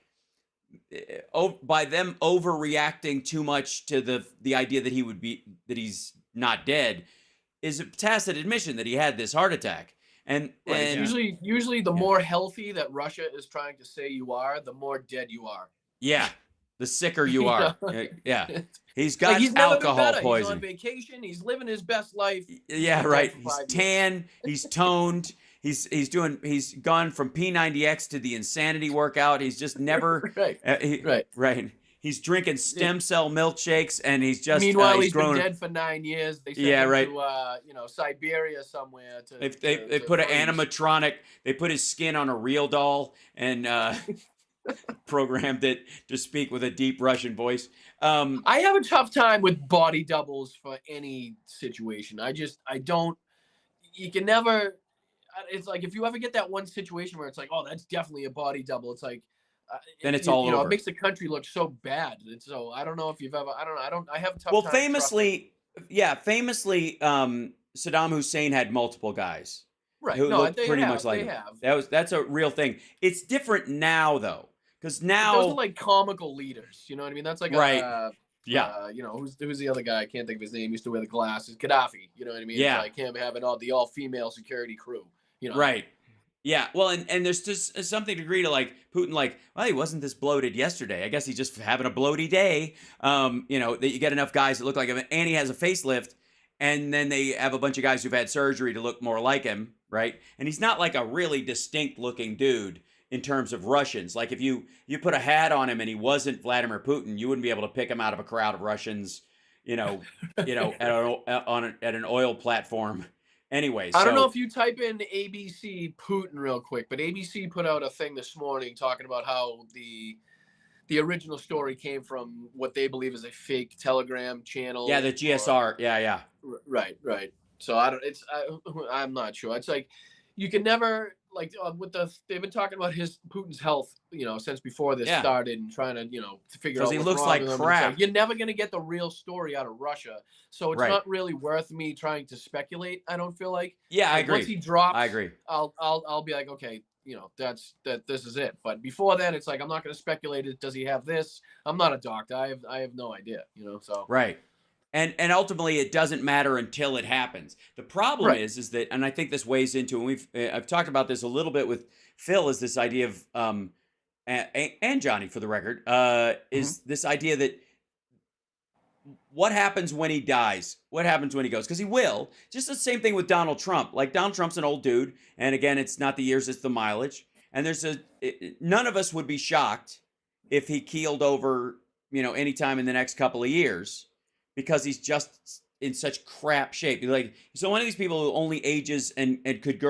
by them overreacting too much to the idea that he's not dead is a tacit admission that he had this heart attack. And usually the more healthy that Russia is trying to say you are, the more dead you are. Yeah, the sicker you are. Yeah, he's got he's never been alcohol better. poison. He's on vacation. He's living his best life. Yeah, right. He's tan. He's toned. He's gone from P90X to the insanity workout. He's just never right. He's drinking stem cell milkshakes, and he's just meanwhile he's been dead for 9 years. They sent him to Siberia somewhere. They put an animatronic. They put his skin on a real doll and programmed it to speak with a deep Russian voice. I have a tough time with body doubles for any situation. I don't. You can never. It's like if you ever get that one situation where it's like, oh, that's definitely a body double. It's like. Then it's all over. It makes the country look so bad. And so I don't know if you've ever. I have a tough time. Well, famously, Saddam Hussein had multiple guys. Right. Who looked pretty much like him. That's a real thing. It's different now though, because now those are like comical leaders. You know what I mean? That's like who's the other guy? I can't think of his name. He used to wear the glasses. Gaddafi. You know what I mean? Yeah. It's like him having the all-female security crew. You know. Right. Yeah, well, and there's just something degree to like Putin, like, well, he wasn't this bloated yesterday. I guess he's just having a bloaty day. That you get enough guys that look like him, and he has a facelift, and then they have a bunch of guys who've had surgery to look more like him, right? And he's not like a really distinct looking dude in terms of Russians. Like if you put a hat on him and he wasn't Vladimir Putin, you wouldn't be able to pick him out of a crowd of Russians, at an oil platform. Anyway, I don't know if you type in ABC Putin real quick, but ABC put out a thing this morning talking about how the original story came from what they believe is a fake Telegram channel. Yeah, the GSR. Yeah. Right. So I'm not sure. It's like you can never they've been talking about Putin's health, since before this started, and trying to figure out he what's looks wrong like with him. crap. Like, you're never gonna get the real story out of Russia, so it's not really worth me trying to speculate. I don't feel like. Yeah, I agree. Once he drops, I agree. I'll be like, okay, this is it. But before then, it's like I'm not gonna speculate. Does he have this? I'm not a doctor. I have no idea. So right. And ultimately, it doesn't matter until it happens. The problem is that, and I think this weighs into, and I've talked about this a little bit with Phil, is this idea of, and Johnny for the record, is this idea that what happens when he dies? What happens when he goes? Because he will. Just the same thing with Donald Trump. Like Donald Trump's an old dude, and again, it's not the years, it's the mileage. And none of us would be shocked if he keeled over, anytime in the next couple of years. Because he's just in such crap shape. Like, so one of these people who only ages and could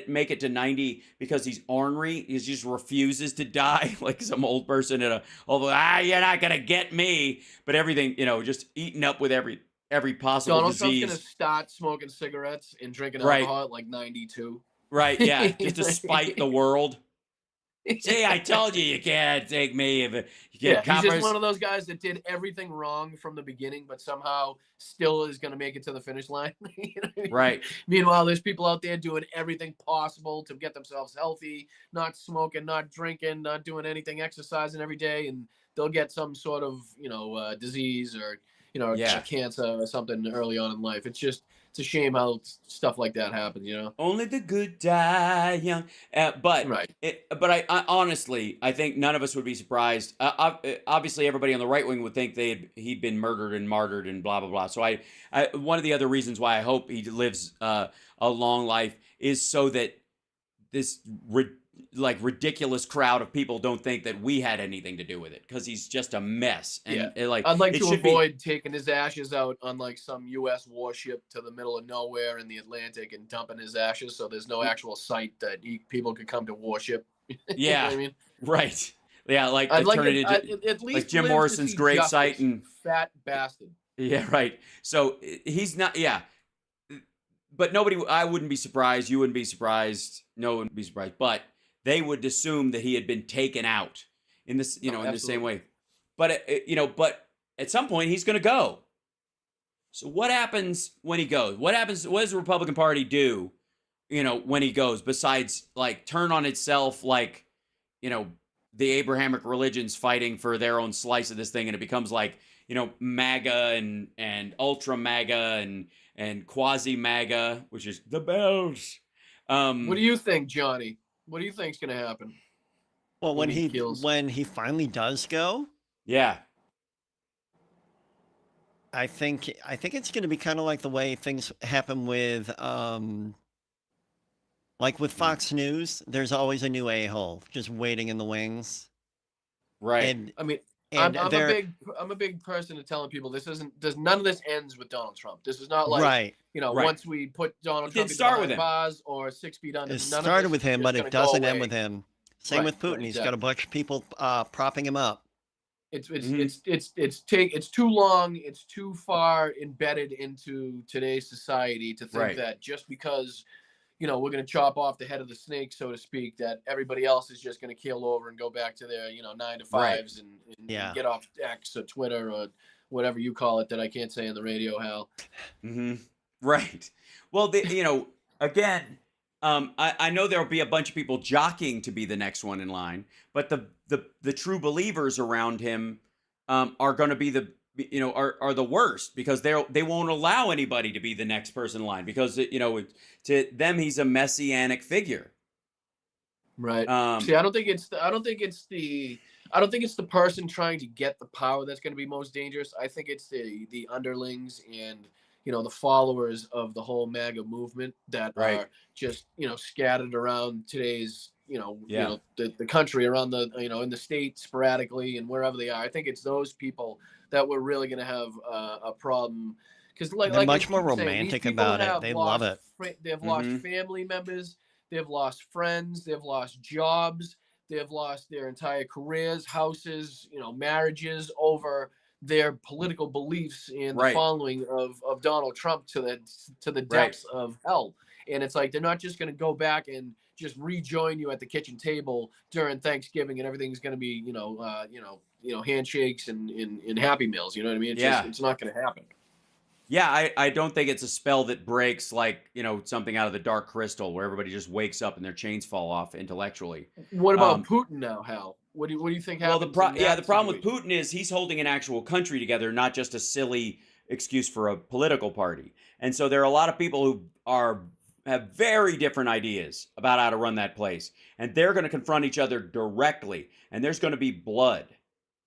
make it to 90 because he's ornery. He just refuses to die, like some old person you're not gonna get me. But everything, just eaten up with every possible Donald disease. Trump's gonna start smoking cigarettes and drinking alcohol at like 92. Right? Yeah, just to spite the world. See, I told you can't take me. If you get he's just one of those guys that did everything wrong from the beginning, but somehow still is going to make it to the finish line. Right. Meanwhile, there's people out there doing everything possible to get themselves healthy, not smoking, not drinking, not doing anything, exercising every day, and they'll get some sort of disease or cancer or something early on in life. It's a shame how stuff like that happens, Only the good die young. But I honestly, I think none of us would be surprised. Obviously, everybody on the right wing would think he'd been murdered and martyred and blah blah blah. So I one of the other reasons why I hope he lives a long life is so that this ridiculous crowd of people don't think that we had anything to do with it, because he's just a mess. And I'd like to avoid taking his ashes out on like some U.S. warship to the middle of nowhere in the Atlantic and dumping his ashes, so there's no actual site that people could come to worship. Yeah, I mean, right. Yeah, like I'd like turn it into at least like Jim live to Morrison's see gravesite justice, and fat bastard. yeah, right. So he's not. Yeah, but nobody. I wouldn't be surprised. You wouldn't be surprised. No one would be surprised. But they would assume that he had been taken out in this, in the same way. But but at some point he's going to go. So what happens when he goes? What happens? What does the Republican Party do? When he goes, besides like turn on itself, like the Abrahamic religions fighting for their own slice of this thing, and it becomes like MAGA and ultra MAGA and quasi MAGA, which is the bells. What do you think, Johnny? What do you think's going to happen? Well, when he finally does go, yeah, I think it's going to be kind of like the way things happen with like with Fox News. There's always a new a-hole just waiting in the wings. Right. And I mean, and I'm a big person to telling people none of this ends with Donald Trump. This is not like right. Once we put Donald Trump in bars or 6 feet under. It started with him, but it doesn't end with him. Same with Putin. He's got a bunch of people propping him up. It's too long. It's too far embedded into today's society to think that just because we're going to chop off the head of the snake, so to speak, that everybody else is just going to keel over and go back to their 9 to 5s and get off X or Twitter or whatever you call it that I can't say on the radio, Hal. Right. Well, again, I know there'll be a bunch of people jockeying to be the next one in line, but the true believers around him are going to be are the worst, because they won't allow anybody to be the next person in line, because to them he's a messianic figure. Right. See, I don't think it's the person trying to get the power that's going to be most dangerous. I think it's the underlings and the followers of the whole MAGA movement that are just scattered around today's the country, around the in the state sporadically and wherever they are. I think it's those people that we're really going to have a problem, because they're much more romantic about it. They love it. They've lost family members. They've lost friends. They've lost jobs. They've lost their entire careers, houses, marriages over their political beliefs and the following of Donald Trump to the depths of hell. And it's like they're not just going to go back and just rejoin you at the kitchen table during Thanksgiving and everything's going to be handshakes and Happy Meals. You know what I mean? It's not going to happen. Yeah, I don't think it's a spell that breaks like something out of the Dark Crystal where everybody just wakes up and their chains fall off intellectually. What about Putin now, Hal? What do you think happens? Well, the problem with Putin is he's holding an actual country together, not just a silly excuse for a political party. And so there are a lot of people who have very different ideas about how to run that place, and they're going to confront each other directly, and there's going to be blood.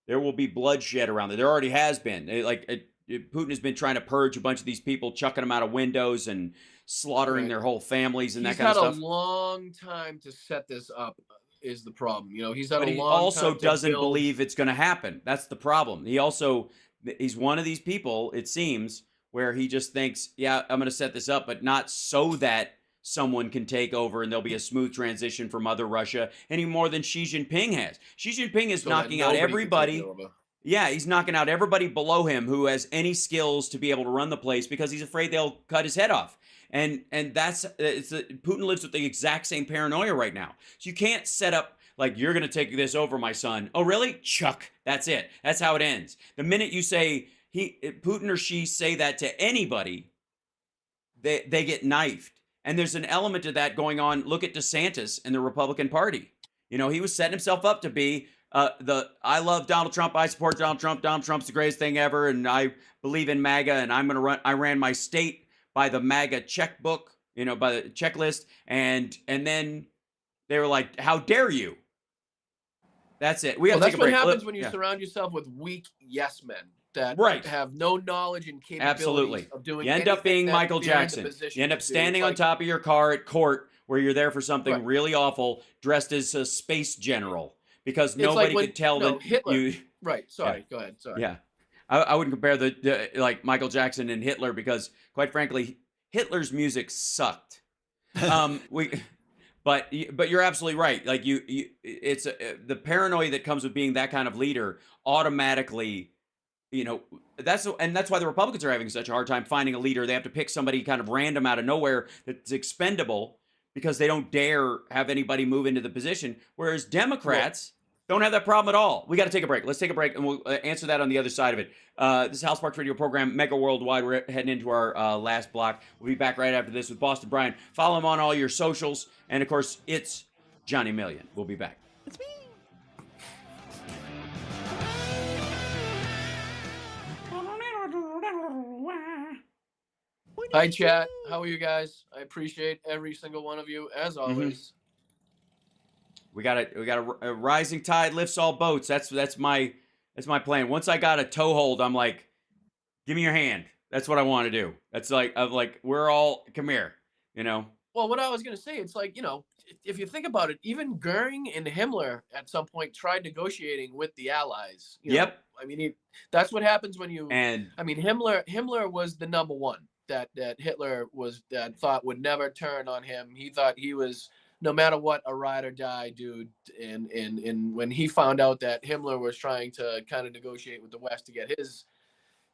There will be bloodshed around there. There already has been. Putin has been trying to purge a bunch of these people, chucking them out of windows and slaughtering their whole families and that kind of stuff. He's had a long time to set this up. Is the problem. He's had but a he long also time doesn't believe it's going to happen. That's the problem. He's one of these people, it seems, where he just thinks, yeah, I'm going to set this up, but not so that someone can take over and there'll be a smooth transition from Mother Russia any more than Xi Jinping has. Xi Jinping is knocking out everybody. Yeah, he's knocking out everybody below him who has any skills to be able to run the place because he's afraid they'll cut his head off. And Putin lives with the exact same paranoia right now. So you can't set up like, you're going to take this over, my son. Oh, really? Chuck. That's it. That's how it ends. The minute you say Putin or Xi say that to anybody, they get knifed. And there's an element of that going on. Look at DeSantis and the Republican Party. He was setting himself up to be I love Donald Trump. I support Donald Trump. Donald Trump's the greatest thing ever. And I believe in MAGA. And I ran my state by the MAGA checkbook, by the checklist. And then they were like, how dare you? That's it. We got to take a break. That's what happens when you surround yourself with weak yes men that have no knowledge and capabilities of doing anything. You end up being Michael Jackson. You end up standing on top of your car at court where you're there for something really awful, dressed as a space general, because nobody could tell that Hitler. you. Right. Sorry. Go ahead. Sorry. Yeah. I wouldn't compare the like Michael Jackson and Hitler because, quite frankly, Hitler's music sucked. But you're absolutely right. Like it's the paranoia that comes with being that kind of leader automatically. That's why the Republicans are having such a hard time finding a leader. They have to pick somebody kind of random out of nowhere that's expendable because they don't dare have anybody move into the position. Whereas Democrats don't have that problem at all. We got to take a break. Let's take a break, and we'll answer that on the other side of it. This is House Sparks Radio program, Mega Worldwide. We're heading into our last block. We'll be back right after this with Boston Brian. Follow him on all your socials. And, of course, it's Johnny Million. We'll be back. It's me. Hi, chat. How are you guys? I appreciate every single one of you, as always. We got a rising tide lifts all boats. That's my plan. Once I got a toehold, I'm like, give me your hand. That's what I want to do. That's like we're all, come here, Well, what I was going to say, it's like, if you think about it, even Goering and Himmler at some point tried negotiating with the Allies. Yep. I mean, that's what happens when you. And I mean, Himmler was the number one that Hitler thought would never turn on him. He thought he was, no matter what, a ride or die dude. And when he found out that Himmler was trying to kind of negotiate with the West to get his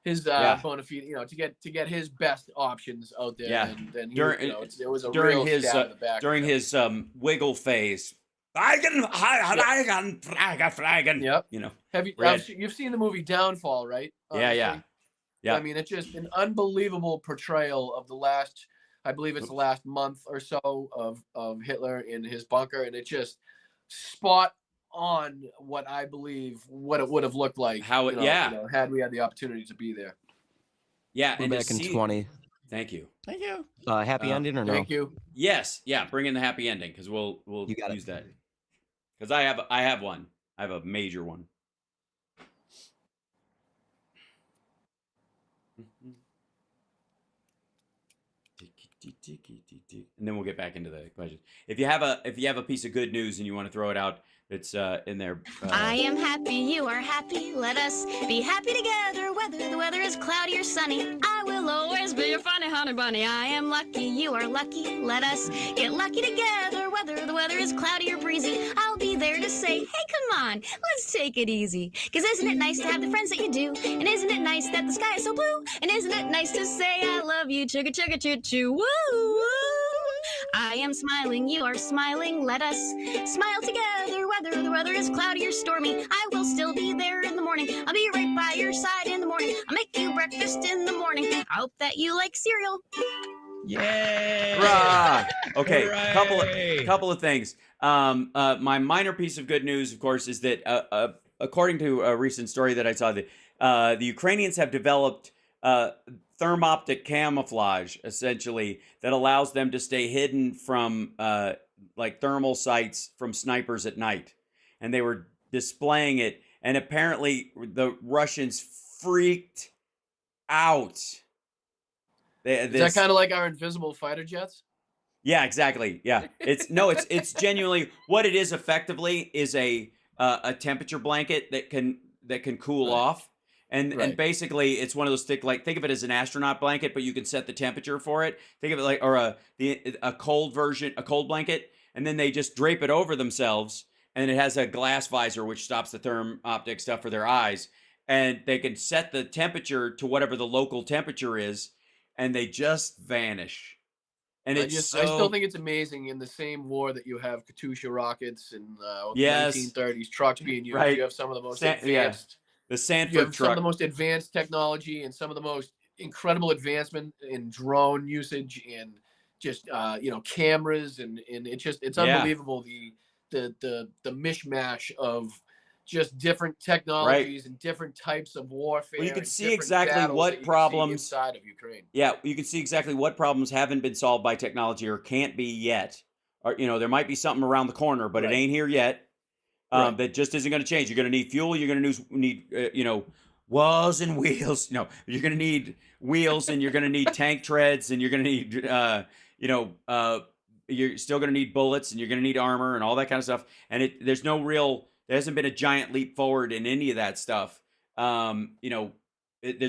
bona fide, to get his best options out there. Yeah. And then it was a during real his stab in the back. during his wiggle phase. Fragen. Yep. Have you? Red. You've seen the movie Downfall, right? Yeah. I mean, it's just an unbelievable portrayal of the last month or so of Hitler in his bunker, and it just spot on what I believe what it would have looked like. Had we had the opportunity to be there. Yeah, We're back in 20. Thank you. Thank you. Happy ending or no? Thank you. Yes, yeah. Bring in the happy ending because we'll use that. Because I have one. I have a major one. And then we'll get back into the questions. If you have a piece of good news and you want to throw it out, it's in there. I am happy, you are happy. Let us be happy together. Whether the weather is cloudy or sunny, I will always be your funny honey bunny. I am lucky, you are lucky. Let us get lucky together. Whether the weather is cloudy or breezy, I'll be there to say, hey, come on, let's take it easy. 'Cause isn't it nice to have the friends that you do? And isn't it nice that the sky is so blue? And isn't it nice to say I love you? Chugga chugga choo choo woo woo. I am smiling, you are smiling. Let us smile together. Whether the weather is cloudy or stormy, I will still be there in the morning. I'll be right by your side in the morning. I'll make you breakfast in the morning. I hope that you like cereal. Yay! Hurrah! Okay, Hooray! couple of things. My minor piece of good news, of course, is that according to a recent story that I saw, the Ukrainians have developed thermoptic camouflage, essentially, that allows them to stay hidden from like thermal sights from snipers at night. And they were displaying it, and apparently the Russians freaked out. Is that kind of like our invisible fighter jets? Yeah, exactly. Yeah, it's genuinely what it is. Effectively, is a temperature blanket that can cool off. And basically, it's one of those think of it as an astronaut blanket, but you can set the temperature for it. Think of it like a cold version, a cold blanket, and then they just drape it over themselves, and it has a glass visor which stops the thermoptic stuff for their eyes, and they can set the temperature to whatever the local temperature is, and they just vanish. And I still think it's amazing in the same war that you have Katyusha rockets and 1930s trucks being used. Right. You have some of the most advanced. The Sanford you have truck. Some of the most advanced technology and some of the most incredible advancement in drone usage and just cameras and it's unbelievable the mishmash of just different technologies and different types of warfare. Well, you can see exactly what problems inside of Ukraine. Yeah, you can see exactly what problems haven't been solved by technology or can't be yet. Or there might be something around the corner, but it ain't here yet. That just isn't going to change. You're going to need fuel. You're going to need walls and wheels. No, you're going to need wheels, and you're going to need tank treads, and you're going to need you're still going to need bullets, and you're going to need armor and all that kind of stuff. And there hasn't been a giant leap forward in any of that stuff. There's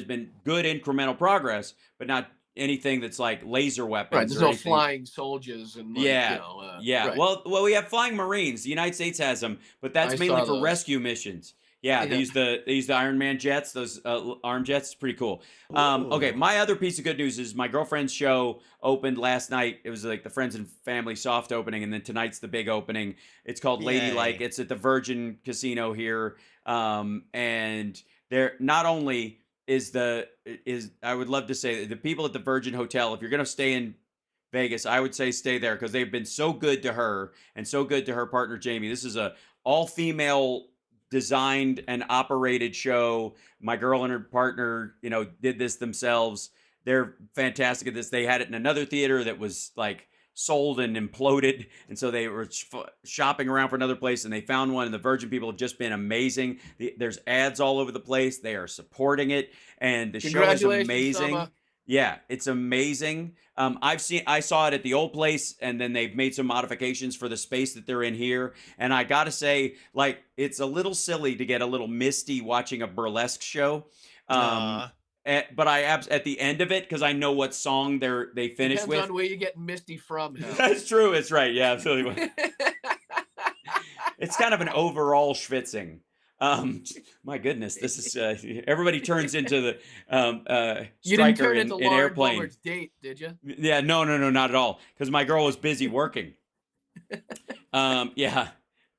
been good incremental progress, but not anything that's like laser weapons. Right. There's or no anything. flying soldiers and like, Yeah, you know, yeah. right. Well, we have flying Marines. The United States has them, but that's I mainly saw for those. rescue missions. Yeah, they Yeah. use the Iron Man jets, those arm jets. It's pretty cool. Okay, my other piece of good news is my girlfriend's show opened last night. It was like the Friends and Family soft opening, and then tonight's the big opening. It's called Ladylike. Yay. It's at the Virgin Casino here, and there not only is I would love to say the people at the Virgin Hotel. If you're gonna stay in Vegas, I would say stay there because they've been so good to her and so good to her partner Jamie. This is a all-female designed and operated show. My girl and her partner, you know, did this themselves. They're fantastic at this. They had it in another theater that was like sold and imploded, and so they were shopping around for another place, and they found one. And the Virgin people have just been amazing. There's ads all over the place. They are supporting it, and the show is amazing. Summer. Yeah, it's amazing. I saw it at the old place, and then they've made some modifications for the space that they're in here. And I gotta say, like, it's a little silly to get a little misty watching a burlesque show. But at the end of it, because I know what song they finish Depends with. on where you get misty from. Hal. That's true. It's right. Yeah, absolutely. It's kind of an overall schwitzing. My goodness, this is everybody turns into the You didn't striker turn in into Lauren Airplane. Boebert's date, did you? Yeah, no, not at all. Because my girl was busy working. Yeah,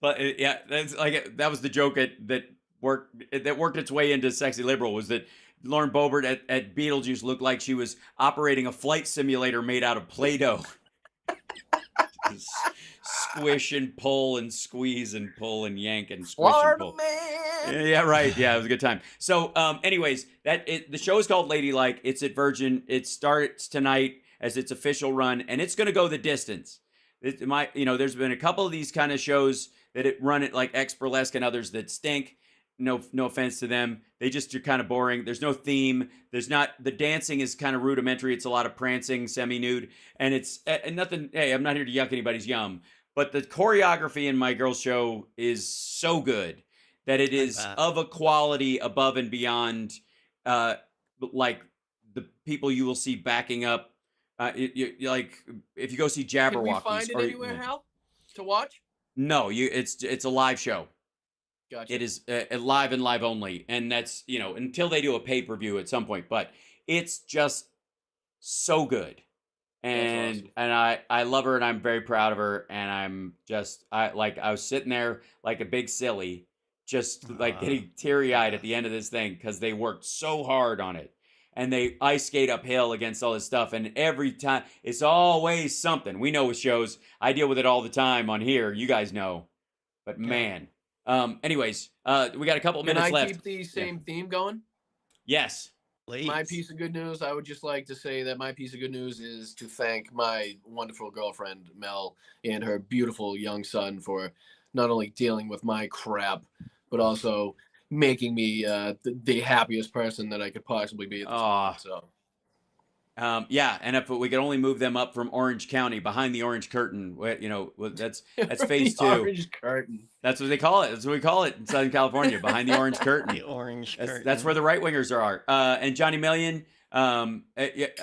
but yeah, that's like that was the joke that worked its way into Sexy Liberal was that Lauren Boebert at Beetlejuice looked like she was operating a flight simulator made out of Play-Doh. Squish and pull and squeeze and pull and yank and squish and pull. Man. Yeah, right. Yeah, it was a good time. So, anyways, the show is called Ladylike. It's at Virgin. It starts tonight as its official run, and it's going to go the distance. There's been a couple of these kind of shows that run it like X Burlesque and others that stink. No offense to them. They just are kind of boring. There's no theme. The dancing is kind of rudimentary. It's a lot of prancing, semi-nude, and it's nothing. Hey, I'm not here to yuck anybody's yum, but the choreography in my girl's show is so good that it is of a quality above and beyond, like the people you will see backing up. Like if you go see Jabberwockies. Can we find it anywhere, Hal, to watch? No, it's a live show. Gotcha. It is live and live only, and that's until they do a pay-per-view at some point. But it's just so good, and awesome. I love her, and I'm very proud of her, and I was sitting there like a big silly, just like getting teary-eyed at the end of this thing because they worked so hard on it, and they ice skate uphill against all this stuff, and every time it's always something. We know with shows, I deal with it all the time on here. You guys know, but man. Anyways, we got a couple minutes left. Can I keep the same theme going? Yes. Please. My piece of good news, I would just like to say that my piece of good news is to thank my wonderful girlfriend, Mel, and her beautiful young son for not only dealing with my crap, but also making me the happiest person that I could possibly be at this moment. So. Yeah, and if we could only move them up from Orange County behind the orange curtain, that's phase 2. Orange curtain. That's what they call it. That's what we call it in Southern California, behind the orange curtain. The orange curtain. That's where the right wingers are. And Johnny Million. I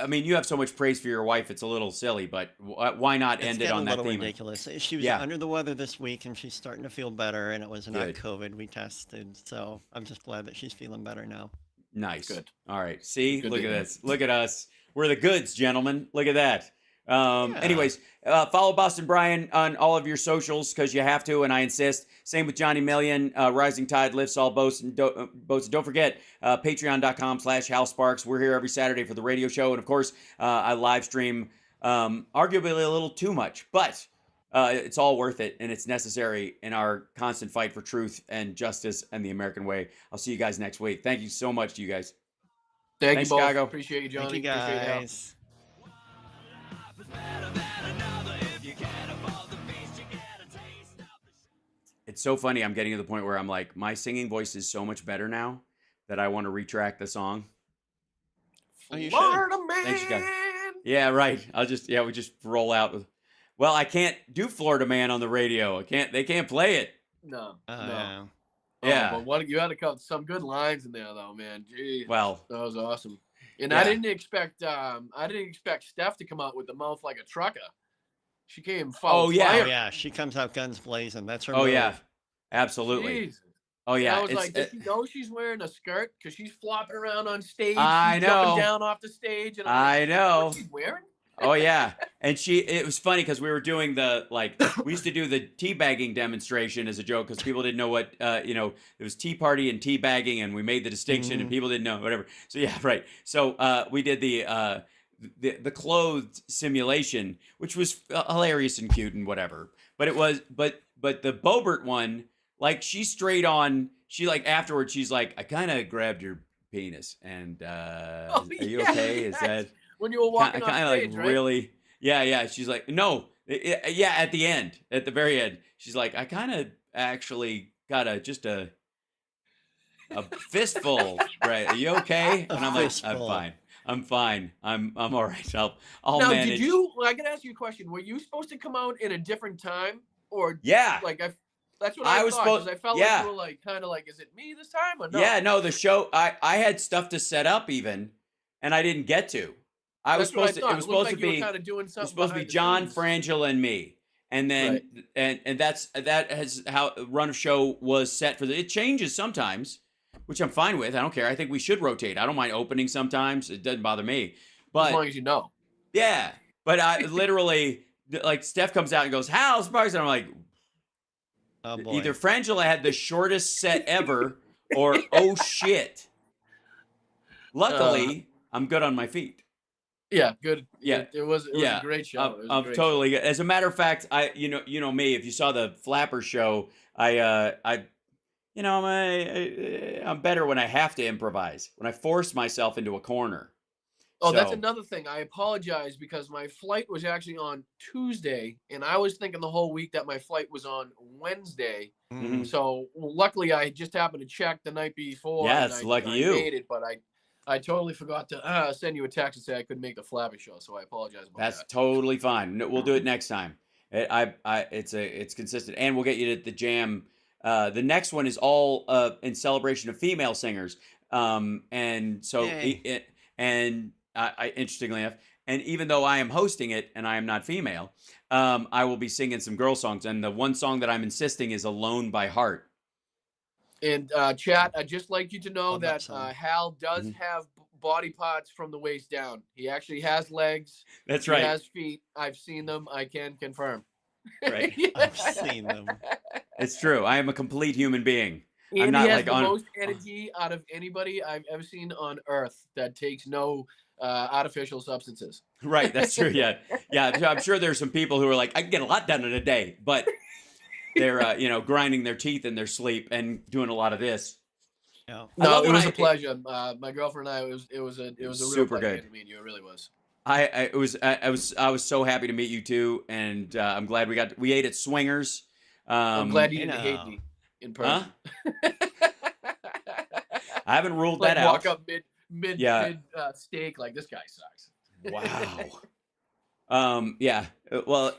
mean, you have so much praise for your wife; it's a little silly, but why not end it on that theme? It's a little ridiculous. She was under the weather this week, and she's starting to feel better. And it was not COVID. We tested, so I'm just glad that she's feeling better now. Nice. Good. All right. See, Good look to at hear. this. Look at us. We're the goods, gentlemen. Look at that. Anyways, follow Boston Brian on all of your socials because you have to, and I insist. Same with Johnny Million. Rising Tide lifts all boats. And don't forget, patreon.com/Hal Sparks. We're here every Saturday for the radio show. And, of course, I live stream arguably a little too much. But it's all worth it, and it's necessary in our constant fight for truth and justice and the American way. I'll see you guys next week. Thank you so much to you guys. Thanks, you both. Chicago. Appreciate you, Johnny. Thank you, Appreciate you, Hal. guys. It's so funny. I'm getting to the point where I'm like, my singing voice is so much better now that I want to retract the song. Oh, you Florida should. man. Thanks, you guys. Yeah, right. we just roll out with. Well, I can't do Florida Man on the radio. They can't play it. No. Yeah. But you had some good lines in there, though, man. Gee. Well, that was awesome. And I didn't expect Steph to come out with the mouth like a trucker. She came fire. Oh yeah, she comes out guns blazing. That's her move. Yeah, absolutely. Jeez. Oh yeah, and I was like, does she know she's wearing a skirt? Because she's flopping around on stage. I she's know. Jumping down off the stage. And I know. What's she wearing? Oh yeah, and it was funny because we were doing we used to do the teabagging demonstration as a joke because people didn't know what it was tea party and teabagging, and we made the distinction and people didn't know whatever. So yeah, right. So we did the clothed simulation, which was hilarious and cute and whatever. But it was but the Bobert one, like she straight on. She like afterwards, she's like, I kind of grabbed your penis, and are you okay? Is that? When you were walking Kind off of stage, like right? really, yeah. She's like, no, yeah. At the very end, she's like, I kind of actually got just a fistful, right? Are you okay? And I'm like, I'm fine. I'm all right. I'll now, manage. did you? I gotta ask you a question. Were you supposed to come out in a different time, or like that's what I was thought. supposed. I felt yeah. like you were like kind of like, is it me this time or no? Yeah, no. The show. I had stuff to set up even, and I didn't get to. It was supposed to be John, Frangel, and me, and then and that has how run of show was set for it changes sometimes, which I'm fine with. I don't care. I think we should rotate. I don't mind opening sometimes. It doesn't bother me, but as long as you know. Yeah, but I literally like Steph comes out and goes, "Hal Sparks," and I'm like, oh boy. Either Frangel had the shortest set ever, or oh shit. Luckily, I'm good on my feet. Yeah, good. Yeah, it was a great show. I'm totally good. As a matter of fact, you know me. If you saw the Flapper show, I'm better when I have to improvise. When I force myself into a corner. Oh, that's another thing. I apologize because my flight was actually on Tuesday, and I was thinking the whole week that my flight was on Wednesday. Mm-hmm. So luckily, I just happened to check the night before. Yeah, it's lucky you made it, but I totally forgot to send you a text and say I couldn't make the Flapper show, so I apologize about that. That's totally fine. We'll do it next time. It's consistent, and we'll get you to the jam. The next one is all in celebration of female singers, and so interestingly enough, and even though I am hosting it and I am not female, I will be singing some girl songs, and the one song that I'm insisting is "Alone by Heart." And chat, I'd just like you to know that Hal does have body parts from the waist down. He actually has legs. That's right. He has feet. I've seen them. I can confirm. Right. I've seen them. It's true. I am a complete human being. And I'm not he has like the most energy out of anybody I've ever seen on Earth that takes no artificial substances. Right. That's true. Yeah. I'm sure there's some people who are like, I can get a lot done in a day, but they're grinding their teeth in their sleep and doing a lot lot of this. Yeah. No, it was a pleasure. My girlfriend and I, it was a real super pleasure good to meet you. It really was. I was so happy to meet you too, and I'm glad we ate at Swingers. I'm glad you didn't hate me in person. Huh? I haven't ruled that out. Walk up mid steak like this guy sucks. Wow. Yeah. Well,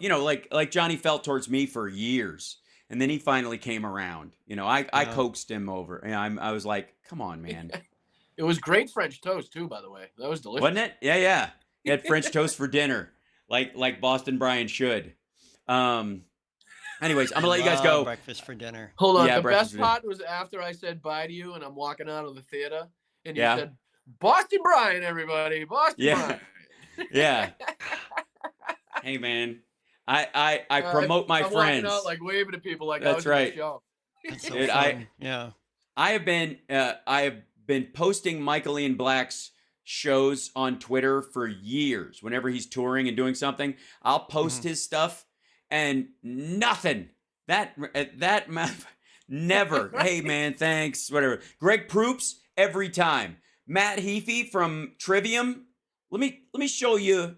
like Johnny felt towards me for years, and then he finally came around. I coaxed him over, and I was like, "Come on, man." It was great French toast too, by the way. That was delicious, wasn't it? Yeah. He had French toast for dinner, like Boston Brian should. Anyways, I'm gonna let you guys go. Breakfast for dinner. Hold on. The best part was after I said bye to you, and I'm walking out of the theater, and you said, "Boston Brian, everybody, Boston Brian." Yeah. Hey, man, I promote my I'm friends. walking out like waving at people like That's I was right. in the show. That's so fun. I have been posting Michael Ian Black's shows on Twitter for years. Whenever he's touring and doing something, I'll post his stuff, and nothing. That never. Hey man, thanks. Whatever. Greg Proops every time. Matt Heafy from Trivium. Let me show you.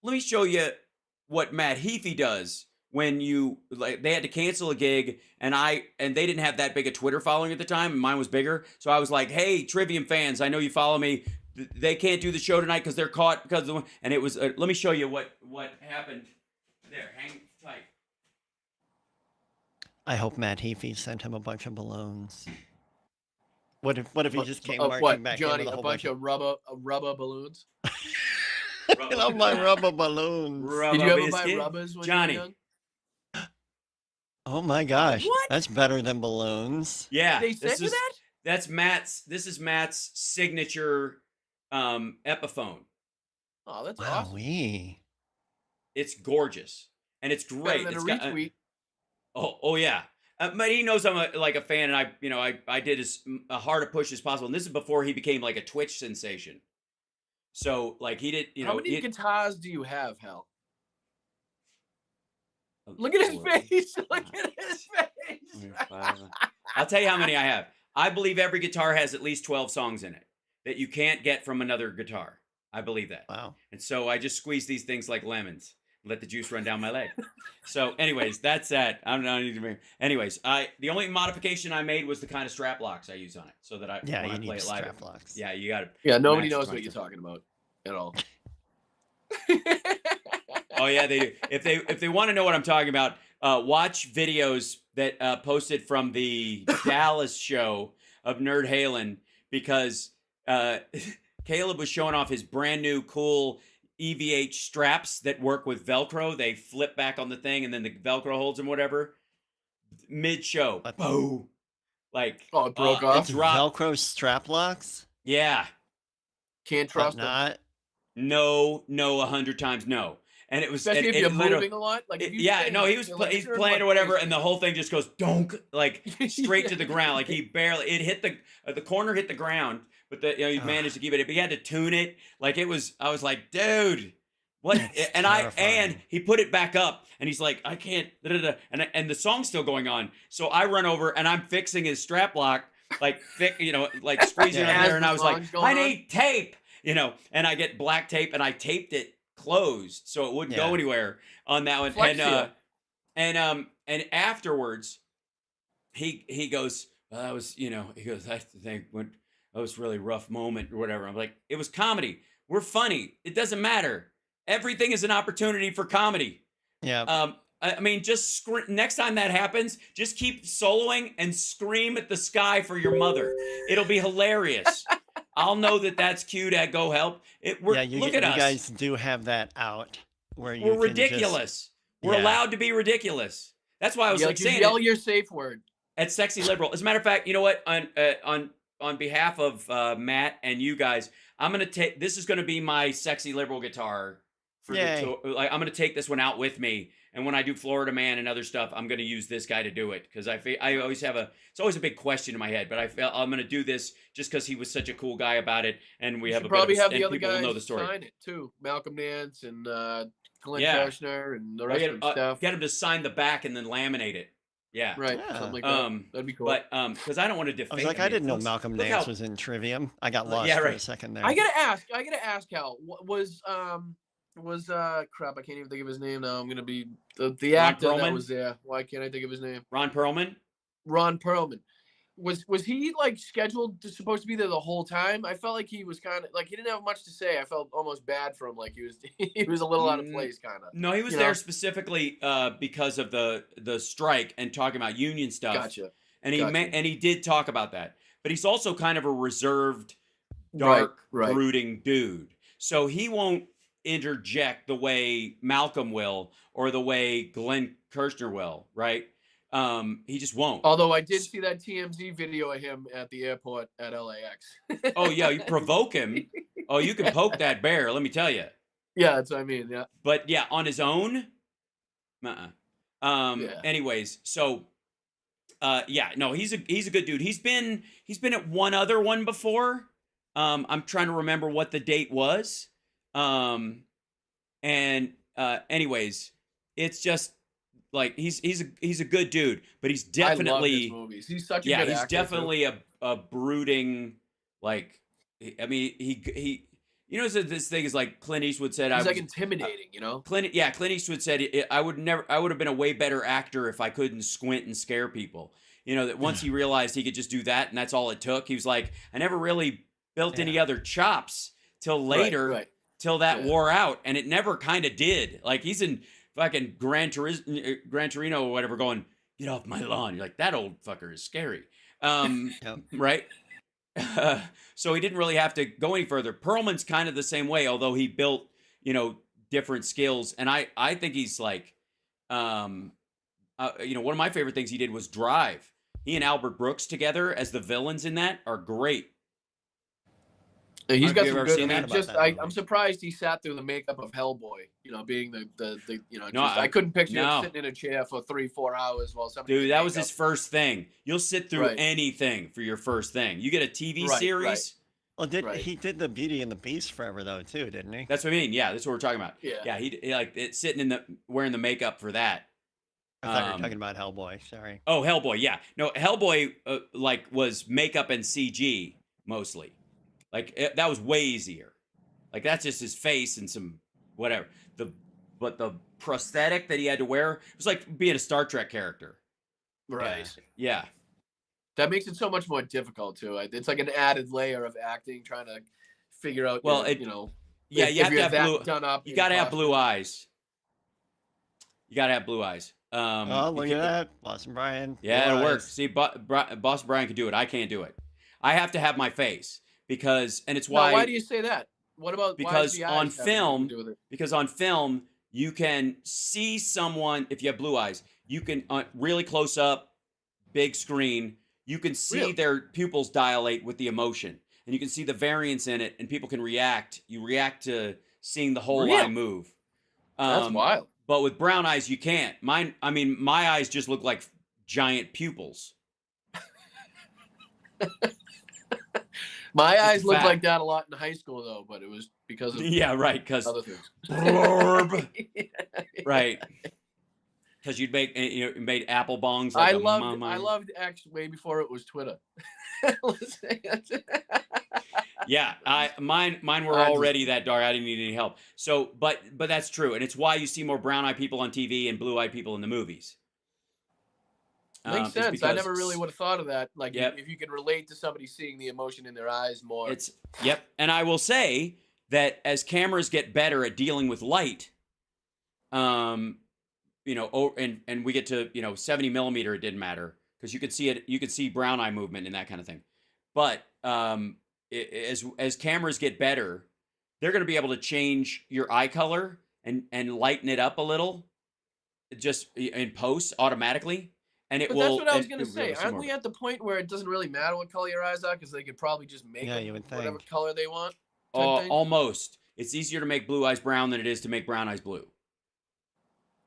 Let me show you what Matt Heafy does when they had to cancel a gig, and they didn't have that big a Twitter following at the time, and mine was bigger. So I was like, "Hey, Trivium fans, I know you follow me. They can't do the show tonight because they're caught because of the one." And it was. Let me show you what happened. There, hang tight. I hope Matt Heafy sent him a bunch of balloons. What if he just came marching what, back Johnny? in with A whole bunch of rubber balloons. I love my rubber balloons. Did you ever buy rubbers when Johnny? you were young? Oh my gosh, What? that's better than balloons. Yeah, They sent you that? That's Matt's. This is Matt's signature Epiphone. Oh, that's awesome. Wowee. It's gorgeous and it's great. Better It's than a got, retweet. oh yeah. But he knows I'm a fan, and I did as hard a push as possible. And this is before he became like a Twitch sensation. So like he did, How many guitars do you have, Hal? Look at his face. Look at his face. I'll tell you how many I have. I believe every guitar has at least 12 songs in it that you can't get from another guitar. I believe that. Wow. And so I just squeeze these things like lemons. Let the juice run down my leg. So, anyways, that's that. I don't need to be. Anyways, the only modification I made was the kind of strap locks I use on it, so that when I play it live. Strap locks. Yeah, you got it. Yeah, nobody knows what you're talking about at all. Oh yeah, they do. If they want to know what I'm talking about, watch videos that posted from the Dallas show of Nerd Halen, because Caleb was showing off his brand new cool EVH straps that work with Velcro. They flip back on the thing, and then the Velcro holds them, whatever. Mid-show, boom! Like, it broke off. Velcro strap locks. Yeah, can't trust them. Not. No, 100 times no. And it was, especially if you're moving a lot. Like, if you he's playing or whatever, and the whole thing just goes donk, like straight to the ground. Like he barely, it hit the corner hit the ground, but he managed to keep it. But he had to tune it. Like it was, I was like, dude, what? And he put it back up, and he's like, I can't. And the song's still going on. So I run over and I'm fixing his strap lock, like like squeezing it there, and I was like, I need tape, and I get black tape, and I taped it closed so it wouldn't go anywhere on that one. And afterwards he goes, well, that was, he goes, that thing went, that was a really rough moment or whatever. I'm like, it was comedy. We're funny. It doesn't matter. Everything is an opportunity for comedy. Yeah. I mean, just next time that happens, just keep soloing and scream at the sky for your mother. It'll be hilarious. I'll know that that's cute at Go Help. Look at us. You guys do have that out where we're ridiculous. We're allowed to be ridiculous. That's why I was saying yell your safe word at Sexy Liberal. As a matter of fact, you know what? On behalf of Matt and you guys, I'm gonna take this is gonna be my Sexy Liberal guitar for the tour. Like, I'm gonna take this one out with me. And when I do Florida Man and other stuff, I'm going to use this guy to do it, because I always have it's always a big question in my head. But I'm going to do this just because he was such a cool guy about it, and we have a probably bit of, have the other people guys know the story. sign it too. Malcolm Nance and Glenn Kirshner and the rest of the stuff. Get him to sign the back and then laminate it. Yeah, right. Yeah. Something like that. That'd be cool. But because I don't want to defame. I was like, I didn't know Malcolm Nance was in Trivium. I got lost for a second there. I gotta ask, Hal, was crap, I can't even think of his name now. I'm gonna be the actor that was there. Why can't I think of his name? Ron Perlman. Was he like scheduled supposed to be there the whole time? I felt like he was kind of like he didn't have much to say. I felt almost bad for him, like he was a little out of place, kind of. No, he was there specifically because of the strike and talking about union stuff. Gotcha. And he did talk about that, but he's also kind of a reserved, dark, brooding dude. So he won't interject the way Malcolm will or the way Glenn Kirshner will, right? He just won't. Although I did see that TMZ video of him at the airport at LAX. Oh yeah, you provoke him. Oh, you can poke that bear, let me tell you. Yeah, that's what I mean. Yeah. But yeah, on his own, anyways, so he's a good dude. He's been at one other one before. I'm trying to remember what the date was. Anyways, it's just like he's a good dude, but he's definitely, I love his movies. He's such a good actor. He's definitely a brooding, like, I mean, he this thing is like Clint Eastwood said. He's like intimidating, Clint Eastwood said I would have been a way better actor if I couldn't squint and scare people. That once he realized he could just do that and that's all it took, he was like, I never really built any other chops till later, till that wore out, and it never kind of did. Like, he's in fucking Gran Torino or whatever going, get off my lawn. You're like, that old fucker is scary. Right? so he didn't really have to go any further. Perlman's kind of the same way, although he built, different skills. And I think he's like, one of my favorite things he did was Drive. He and Albert Brooks together as the villains in that are great. He's got some good. I'm surprised he sat through the makeup of Hellboy. Being I couldn't picture him sitting in a chair for 3-4 hours while somebody. Dude, that was his first thing. You'll sit through anything for your first thing. You get a TV series. Well, he did the Beauty and the Beast forever though too, didn't he? That's what I mean. Yeah, that's what we're talking about. Yeah, he sitting wearing the makeup for that. I thought you were talking about Hellboy. Sorry. Oh, Hellboy. Yeah, no, Hellboy was makeup and CG mostly. That was way easier. That's just his face and some whatever. But the prosthetic that he had to wear, it was like being a Star Trek character. Right. Yeah. That makes it so much more difficult too. It's like an added layer of acting, trying to figure out. Well, yeah, you have to have blue. You got to have blue eyes. You got to have blue eyes. Oh, look at that, Boston Brian. Yeah, it works. See, Boston Brian can do it. I can't do it. I have to have my face because, and it's why. Why do you say that? What about because on film? Because on film you can see someone if you have blue eyes. You can really close up, big screen. You can see their pupils dilate with the emotion, and you can see the variance in it, and people can react. You react to seeing the whole eye move. That's wild. But with brown eyes, you can't. My eyes just look like giant pupils. My eyes looked like that a lot in high school, though, but it was because of because other things. Right. Because you made apple bongs. I loved X way before it was Twitter. Yeah, mine were already that dark. I didn't need any help. So, but that's true, and it's why you see more brown-eyed people on TV and blue-eyed people in the movies. Makes sense. I never really would have thought of that. If you can relate to somebody seeing the emotion in their eyes more. And I will say that as cameras get better at dealing with light, and we get to 70 millimeter, it didn't matter because you could see it. You could see brown eye movement and that kind of thing. But as cameras get better, they're going to be able to change your eye color and lighten it up a little, just in post automatically. And that's what I was going to say. Aren't we at the point where it doesn't really matter what color your eyes are because they could probably just make whatever color they want? Almost. It's easier to make blue eyes brown than it is to make brown eyes blue.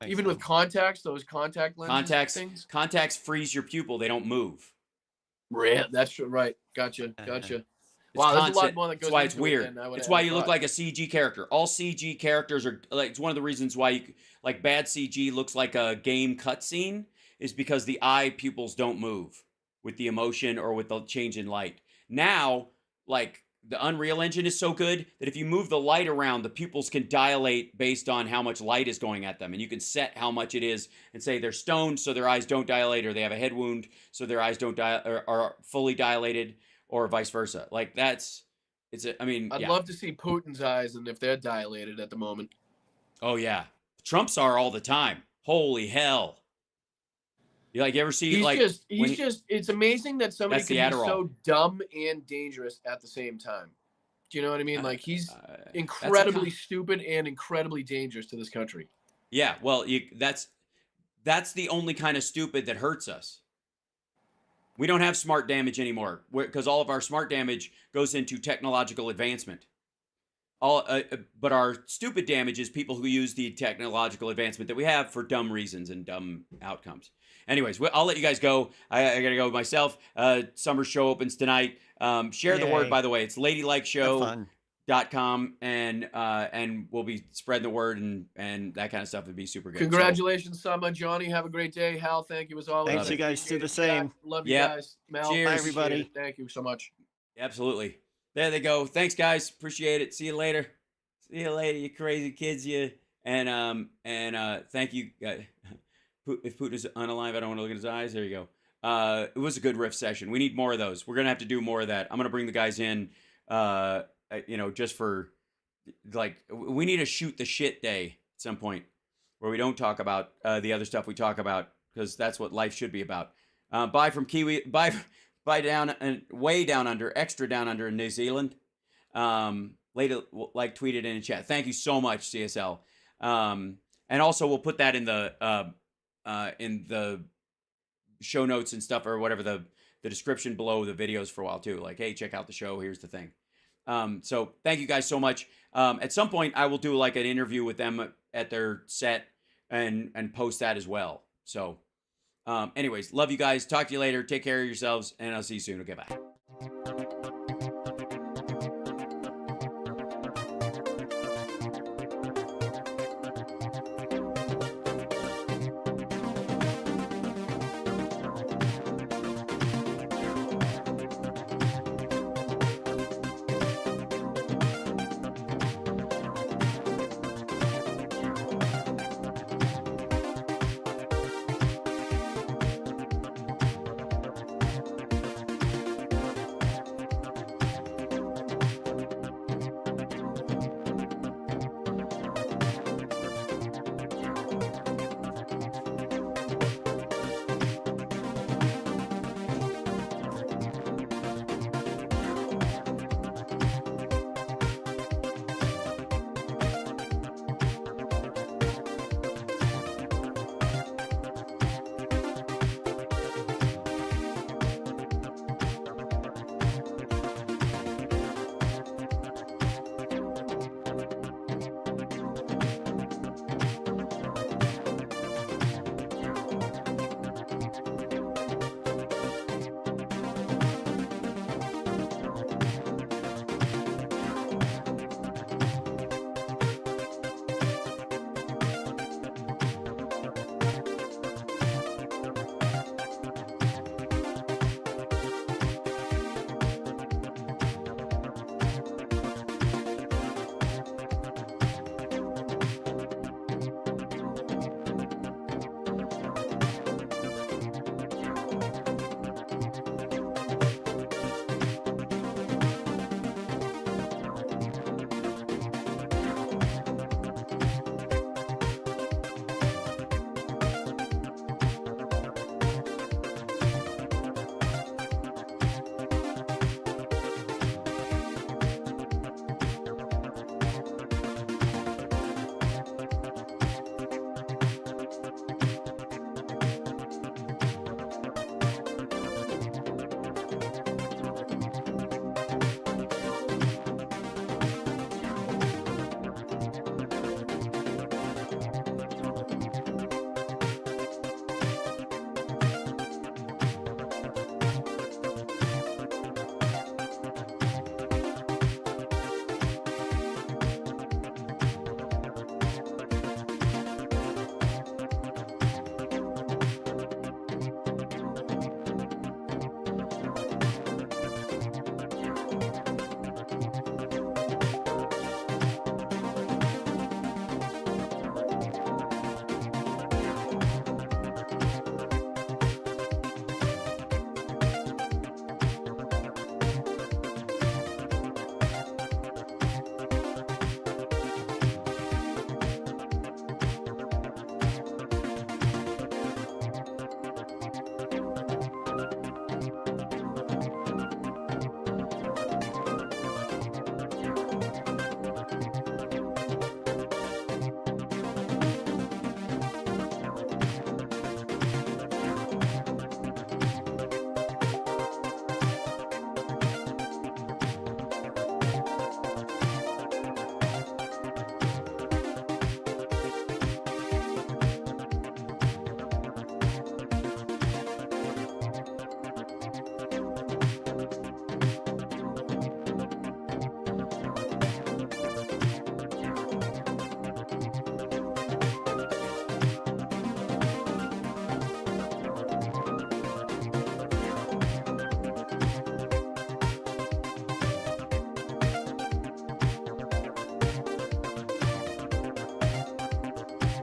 Even with contacts, those contact lenses things? Contacts freeze your pupil. They don't move. Right. That's true. Right. Gotcha. Wow, there's a lot more that goes into it. That's why it's weird. It's why you look like a CG character. All CG characters are it's one of the reasons why bad CG looks like a game cutscene is because the eye pupils don't move with the emotion or with the change in light. Now, the Unreal Engine is so good that if you move the light around, the pupils can dilate based on how much light is going at them. And you can set how much it is and say they're stoned so their eyes don't dilate, or they have a head wound so their eyes don't are fully dilated, or vice versa. I'd love to see Putin's eyes and if they're dilated at the moment. Oh, yeah. Trump's are all the time. Holy hell. You ever see it's amazing that somebody can be so dumb and dangerous at the same time. Do you know what I mean? He's incredibly stupid and incredibly dangerous to this country. Yeah, well, that's the only kind of stupid that hurts us. We don't have smart damage anymore because all of our smart damage goes into technological advancement. But our stupid damage is people who use the technological advancement that we have for dumb reasons and dumb outcomes. Anyways, I'll let you guys go. I got to go myself. Summer show opens tonight. Share the word, by the way. It's ladylikeshow.com, and we'll be spreading the word and that kind of stuff. Would be super good. Congratulations, Summer. Johnny, have a great day. Hal, thank you as always. Thanks, you guys. Do the same. Love you guys. Mel, cheers. Bye, everybody. Thank you so much. Absolutely. There they go. Thanks, guys. Appreciate it. See you later. See you later, you crazy kids. You and thank you. If Putin is unalive, I don't want to look at his eyes. There you go. It was a good riff session. We need more of those. We're gonna have to do more of that. I'm gonna bring the guys in. Just for we need a shoot the shit day at some point where we don't talk about the other stuff we talk about because that's what life should be about. Bye from Kiwi. Bye by down and way down under, extra down under in New Zealand. Later, like tweeted in chat. Thank you so much, CSL. And also we'll put that in the show notes and stuff, or whatever, the description below the videos for a while too. Like, hey, check out the show. Here's the thing. So thank you guys so much. At some point I will do like an interview with them at their set and post that as well. So anyways, love you guys. Talk to you later. Take care of yourselves, and I'll see you soon. Okay, bye.